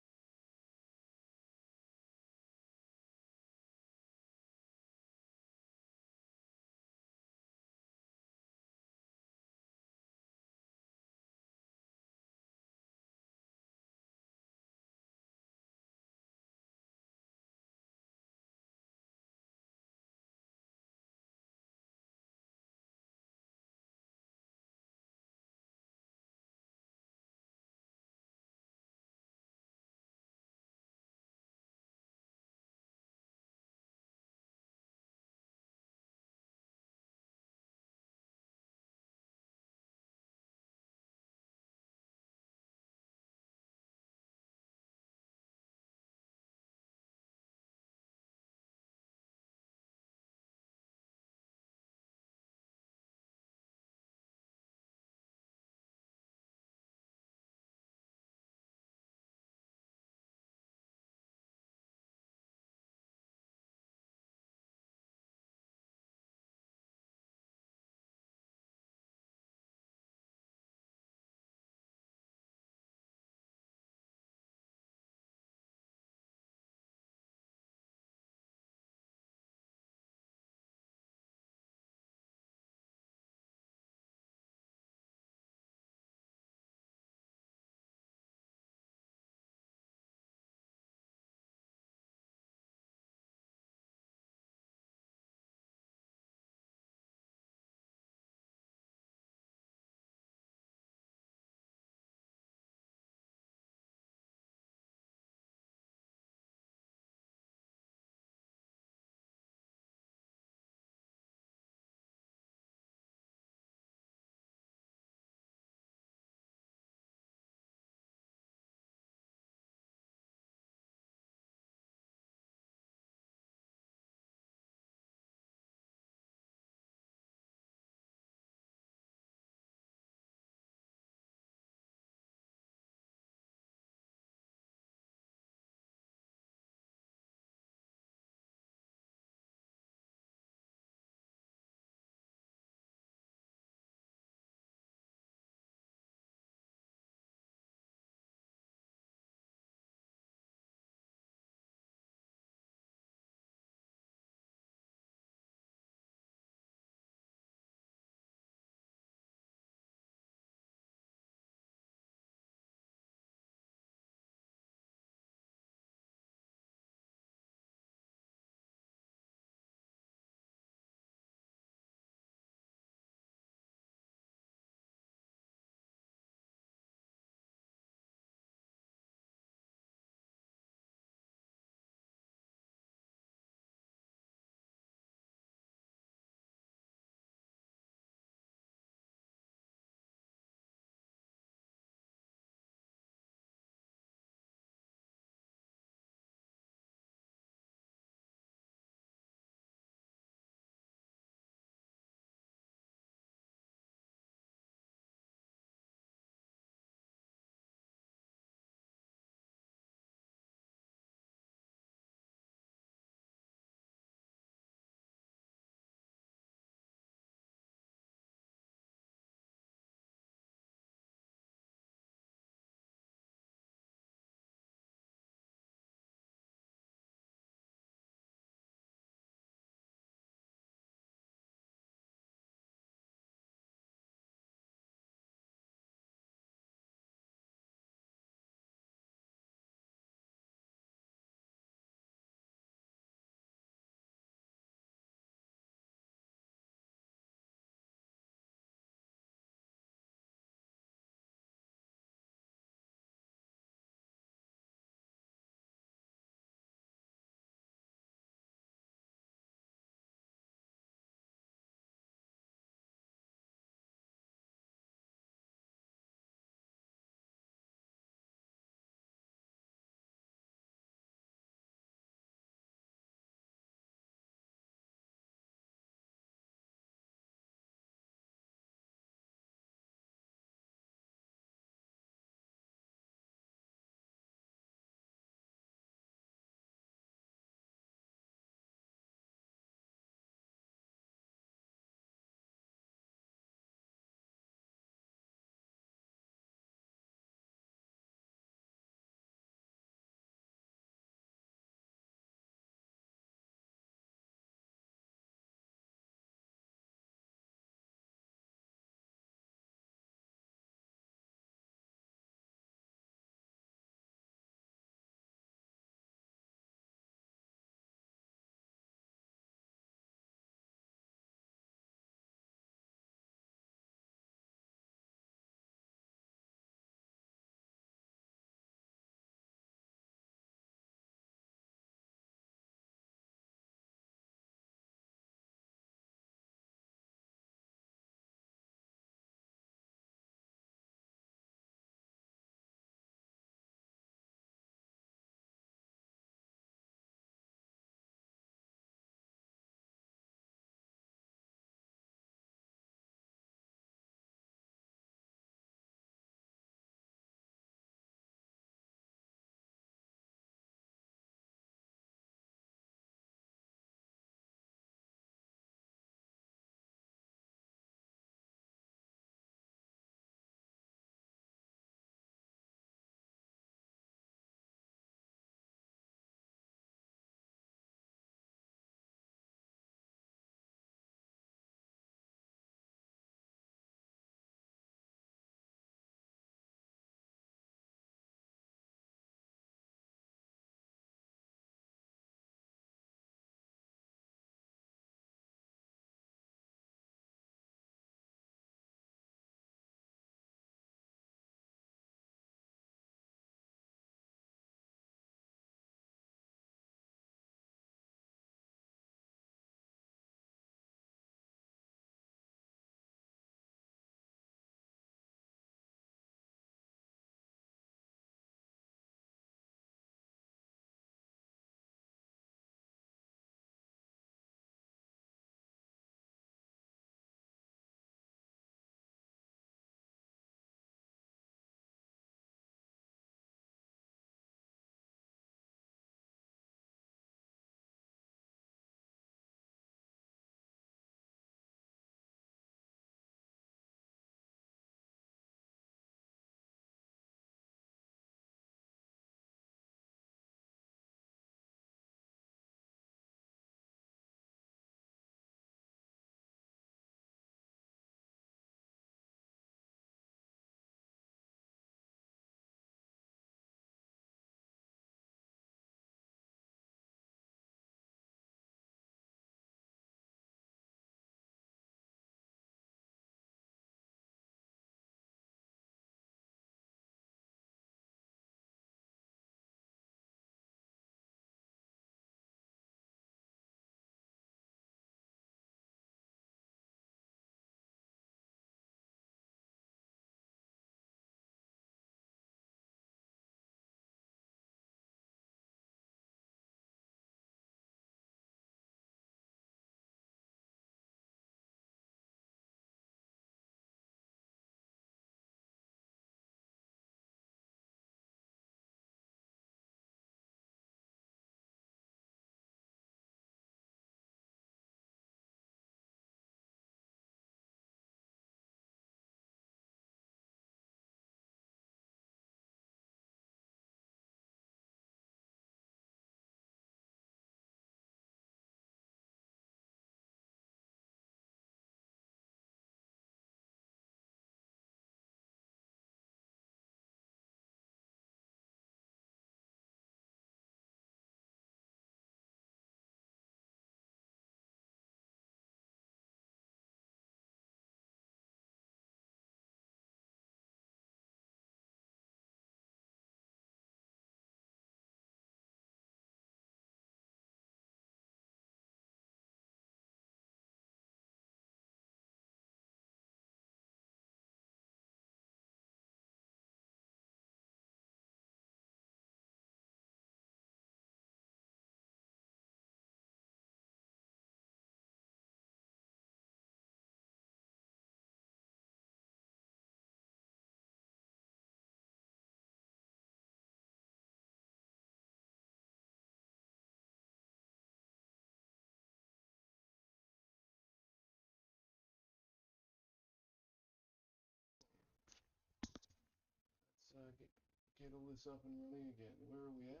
get all this up and running again. Where are we at?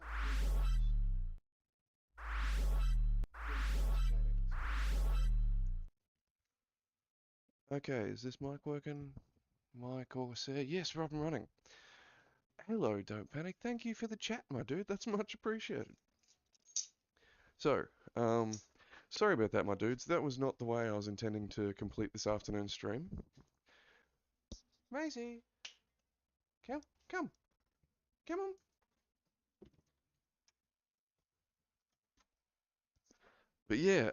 Okay, is this mic working? Mic all set? Yes, we're up and running. Hello, don't panic. Thank you for the chat, my dude. That's much appreciated. So, sorry about that, my dudes. That was not the way I was intending to complete this afternoon stream. Maisie, come, come on. But yeah,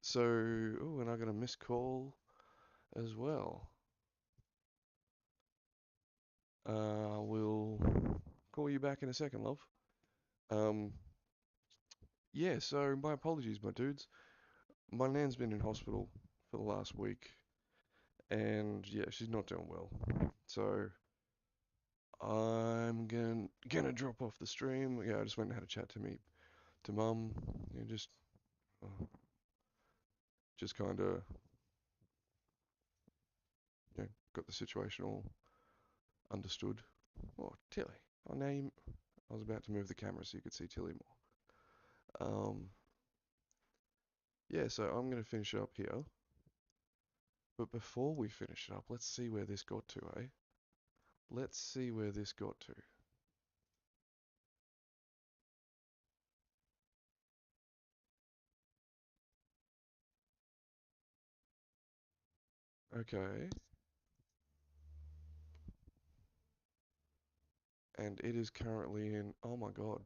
so, oh, and I got a missed call as well. We'll call you back in a second, love. Um, yeah, so my apologies, my dudes. My nan's been in hospital for the last week, and yeah, she's not doing well. So I'm gonna drop off the stream. Yeah, I just went and had a chat to mum, and uh, just kind of got the situation all understood. Oh, Tilly. Oh, name. I was about to move the camera so you could see Tilly more. Yeah, so I'm gonna finish up here. But before we finish it up, let's see where this got to, eh? Let's see where this got to. Okay. And it is currently in, oh my god.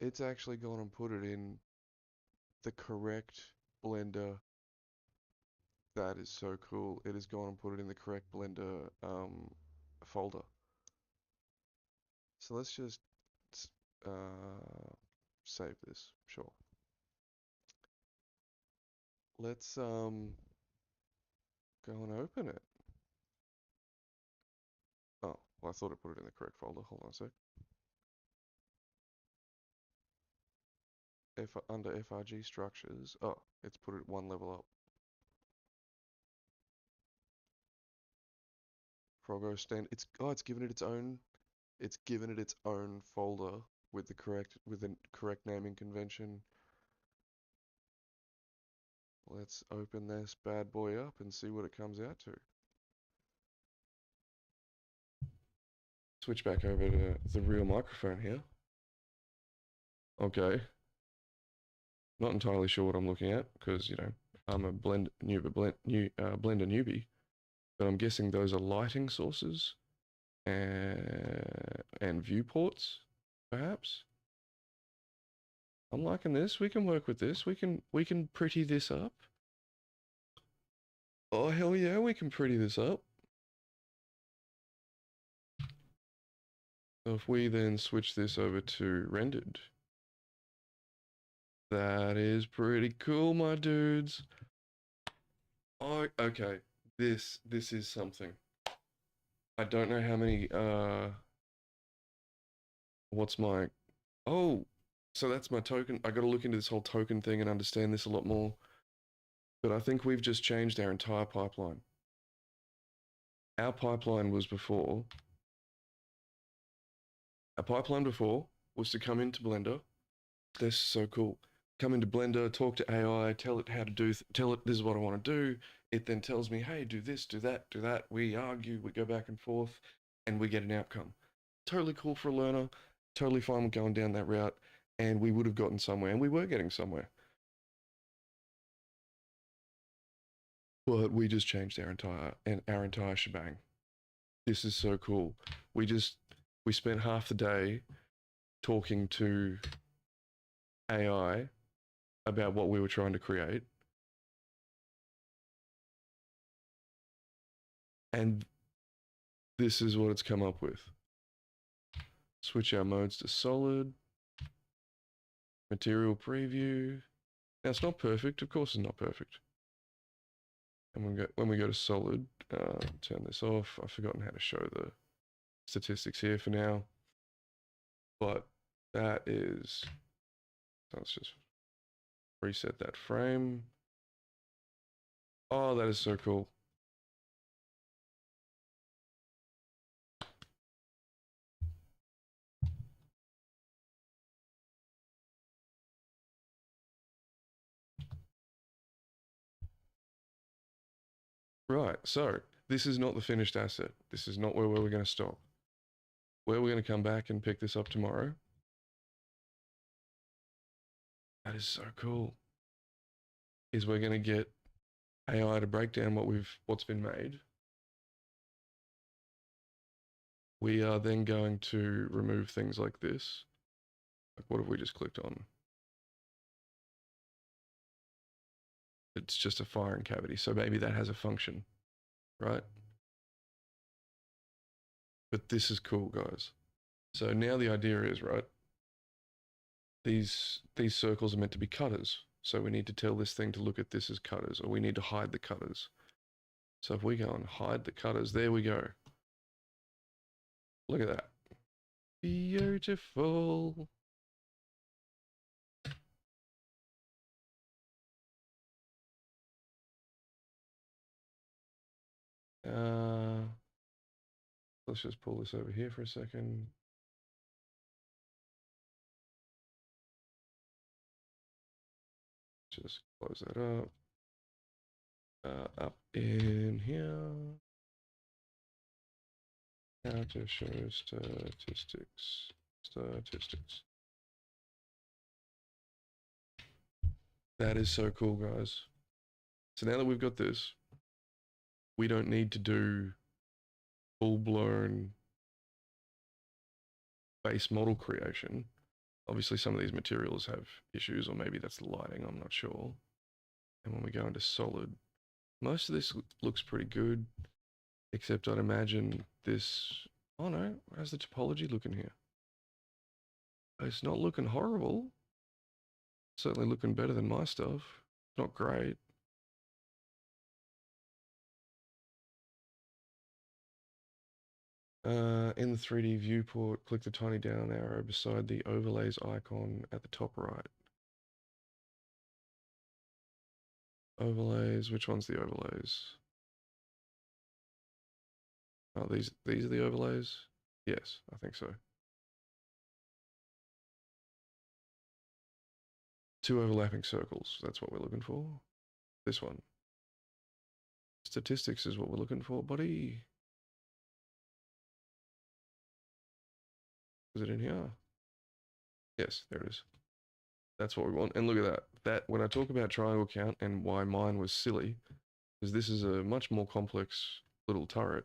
It's actually gone and put it in the correct Blender. That is so cool. It has gone and put it in the correct Blender folder. So let's just uh, save this. Sure. Let's go and open it. Oh, well, I thought it put it in the correct folder. Hold on a sec. Under FRG structures. Oh, it's put it one level up. Froggo stand. It's given it its own. It's given it its own folder with the correct naming convention. Let's open this bad boy up and see what it comes out to. Switch back over to the real microphone here. Okay. Not entirely sure what I'm looking at because, I'm a Blender newbie, but I'm guessing those are lighting sources and viewports, perhaps. I'm liking this. We can work with this. We can pretty this up. Oh hell yeah, we can pretty this up. So if we then switch this over to rendered, that is pretty cool, my dudes. Oh, okay. This is something. I don't know how many what's my oh, so that's my token. I got to look into this whole token thing and understand this a lot more. But I think we've just changed our entire pipeline. Our pipeline was before. Our pipeline before was to come into Blender. This is so cool. Come into Blender, talk to AI, tell it how to do, tell it this is what I want to do. It then tells me, hey, do this, do that, do that. We argue, we go back and forth, and we get an outcome. Totally cool for a learner. Totally fine with going down that route, and we would have gotten somewhere, and we were getting somewhere. But we just changed our entire shebang. This is so cool. We spent half the day talking to AI about what we were trying to create. And this is what it's come up with. Switch our modes to solid. Material preview. Now it's not perfect. Of course it's not perfect. And when we go to solid, turn this off. I've forgotten how to show the statistics here for now. But that is, so let's just reset that frame. Oh, that is so cool. Right, so this is not the finished asset. This is not where we're going to stop. Where we're going to come back and pick this up tomorrow. That is so cool. Is we're going to get AI to break down what's been made. We are then going to remove things like this. Like what have we just clicked on? It's just a firing cavity. So maybe that has a function, right? But this is cool, guys. So now the idea is, right, these circles are meant to be cutters. So we need to tell this thing to look at this as cutters, or we need to hide the cutters. So if we go and hide the cutters, there we go. Look at that. Beautiful. Let's just pull this over here for a second. Just close that up. Up in here. How to show statistics. Statistics. That is so cool, guys. So now that we've got this, we don't need to do full-blown base model creation. Obviously, some of these materials have issues, or maybe that's the lighting, I'm not sure. And when we go into solid, most of this looks pretty good, except I'd imagine this, oh no, how's the topology looking here? It's not looking horrible. Certainly looking better than my stuff. Not great. In the 3D viewport, click the tiny down arrow beside the overlays icon at the top right. Overlays, which one's the overlays? Oh, these are the overlays? Yes, I think so. Two overlapping circles, that's what we're looking for. This one. Statistics is what we're looking for, buddy. Is it in here? Yes, there it is. That's what we want. And look at that. That when I talk about triangle count and why mine was silly, because this is a much more complex little turret.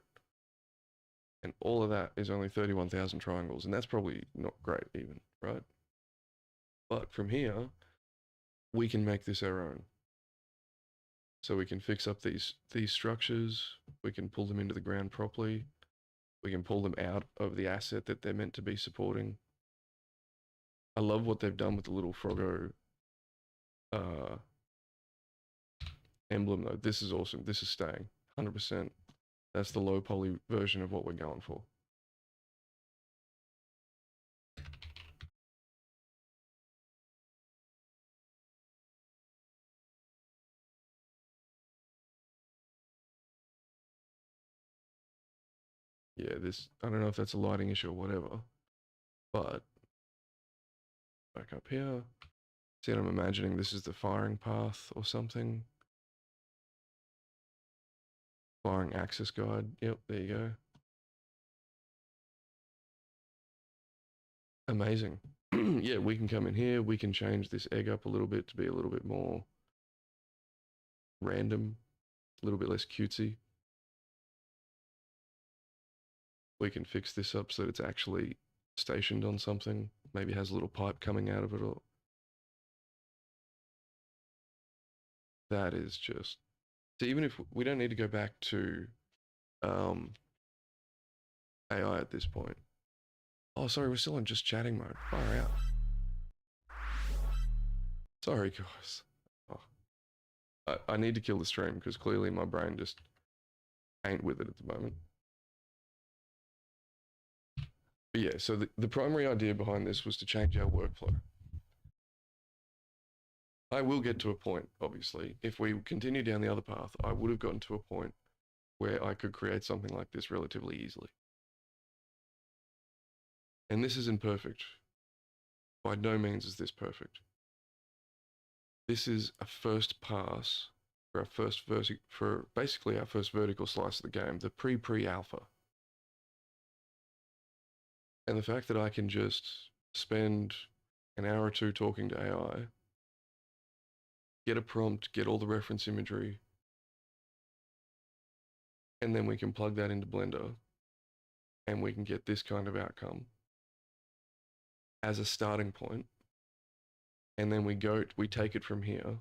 And all of that is only 31,000 triangles, and that's probably not great even, right? But from here, we can make this our own. So we can fix up these structures, we can pull them into the ground properly, we can pull them out of the asset that they're meant to be supporting. I love what they've done with the little Froggo emblem though. This is awesome. This is staying 100%. That's the low poly version of what we're going for. Yeah, this, I don't know if that's a lighting issue or whatever, but back up here. See what I'm imagining? This is the firing path or something. Firing access guide. Yep, there you go. Amazing. Yeah, we can come in here. We can change this egg up a little bit to be a little bit more random, a little bit less cutesy. We can fix this up so that it's actually stationed on something. Maybe has a little pipe coming out of it. Or that is just. So even if we don't need to go back to AI at this point. Oh, sorry, we're still in just chatting mode. Far out. Sorry, guys. Oh. I need to kill the stream because clearly my brain just ain't with it at the moment. But yeah, so the primary idea behind this was to change our workflow. I will get to a point, obviously. If we continue down the other path, I would have gotten to a point where I could create something like this relatively easily. And this isn't perfect. By no means is this perfect. This is a first pass for our for basically our first vertical slice of the game, the pre-alpha. And the fact that I can just spend an hour or two talking to AI, get a prompt, get all the reference imagery, and then we can plug that into Blender and we can get this kind of outcome as a starting point. And then we take it from here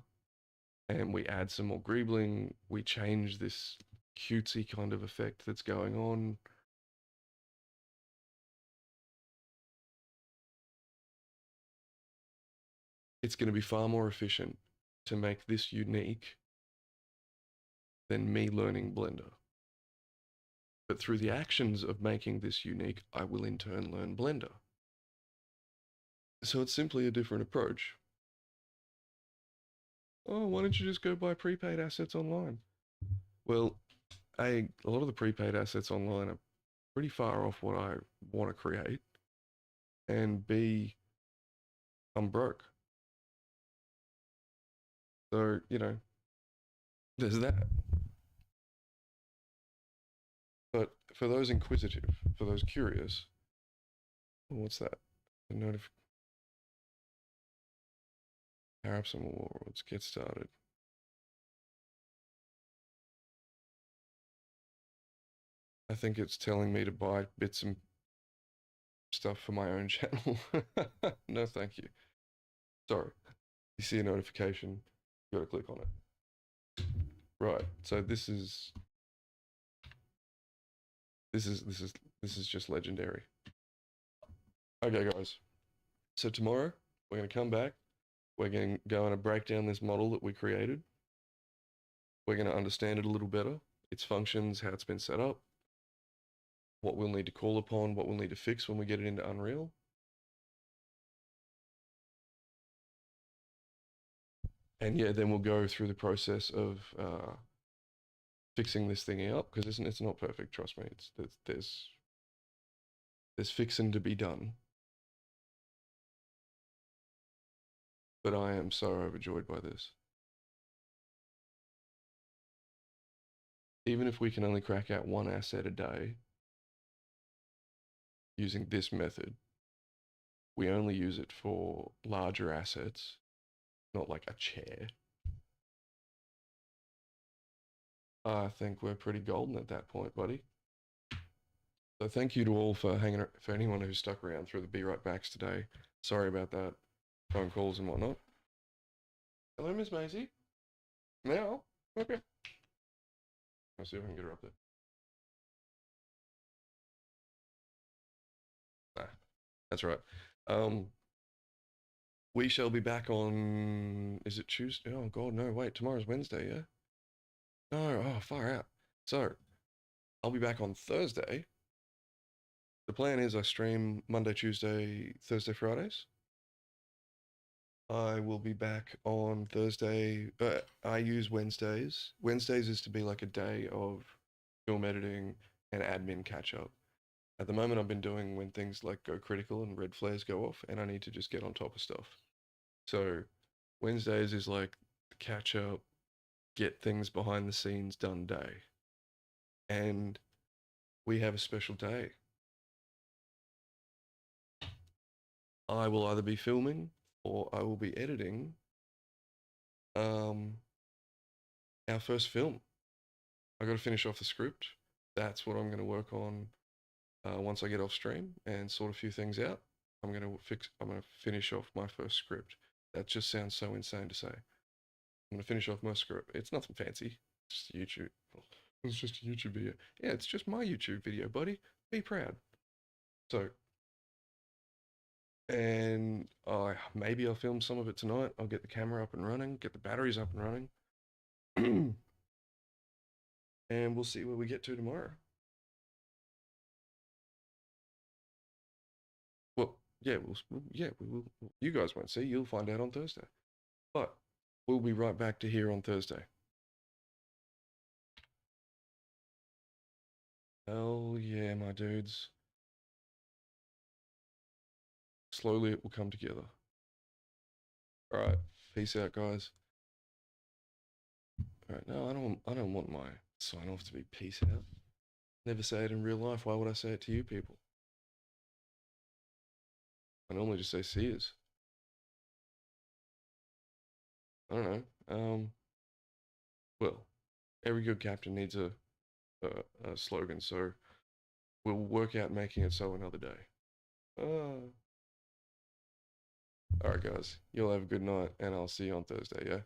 and we add some more greebling. We change this cutesy kind of effect that's going on. It's going to be far more efficient to make this unique than me learning Blender. But through the actions of making this unique, I will in turn learn Blender. So it's simply a different approach. Oh, why don't you just go buy prepaid assets online? Well, A, a lot of the prepaid assets online are pretty far off what I want to create. And B, I'm broke. So, there's that. But for those inquisitive, for those curious, what's that? A power up some more. Let's get started. I think it's telling me to buy bits and stuff for my own channel. No, thank you. Sorry. You see a notification, you gotta click on it. Right. So this is just legendary. Okay, guys. So tomorrow we're gonna come back. We're gonna go and break down this model that we created. We're gonna understand it a little better, its functions, how it's been set up, what we'll need to call upon, what we'll need to fix when we get it into Unreal. And yeah, then we'll go through the process of fixing this thing up because it's not perfect. Trust me, there's fixing to be done. But I am so overjoyed by this. Even if we can only crack out one asset a day using this method, we only use it for larger assets, not like a chair. I think we're pretty golden at that point, buddy. So thank you to all for for anyone who stuck around through the Be Right Backs today. Sorry about that, phone calls and whatnot. Hello, Miss Maisie. Now, okay. I'll see if I can get her up there. Nah, that's right. Um, we shall be back on. Is it Tuesday? Oh God, no! Wait, tomorrow's Wednesday. Yeah. No. Oh, far out. So I'll be back on Thursday. The plan is I stream Monday, Tuesday, Thursday, Fridays. I will be back on Thursday. I use Wednesdays. Wednesdays is to be like a day of film editing and admin catch up. At the moment, I've been doing when things like go critical and red flares go off, and I need to just get on top of stuff. So Wednesdays is like catch up, get things behind the scenes done day. And we have a special day. I will either be filming or I will be editing our first film. I got to finish off the script. That's what I'm going to work on once I get off stream and sort a few things out. I'm going to finish off my first script. That just sounds so insane to say. I'm going to finish off my script. It's nothing fancy. It's just YouTube. It's just a YouTube video. Yeah, it's just my YouTube video, buddy. Be proud. So, and maybe I'll film some of it tonight. I'll get the camera up and running, get the batteries up and running, and we'll see where we get to tomorrow. Well, yeah, we will. You guys won't see. You'll find out on Thursday. But we'll be right back to here on Thursday. Hell yeah, my dudes. Slowly it will come together. All right. Peace out, guys. Alright, no, I don't want my sign off to be peace out. Never say it in real life. Why would I say it to you people? I normally just say see yous. I don't know. Well, every good captain needs a slogan, so we'll work out making it so another day. Alright, guys. You'll have a good night, and I'll see you on Thursday, yeah?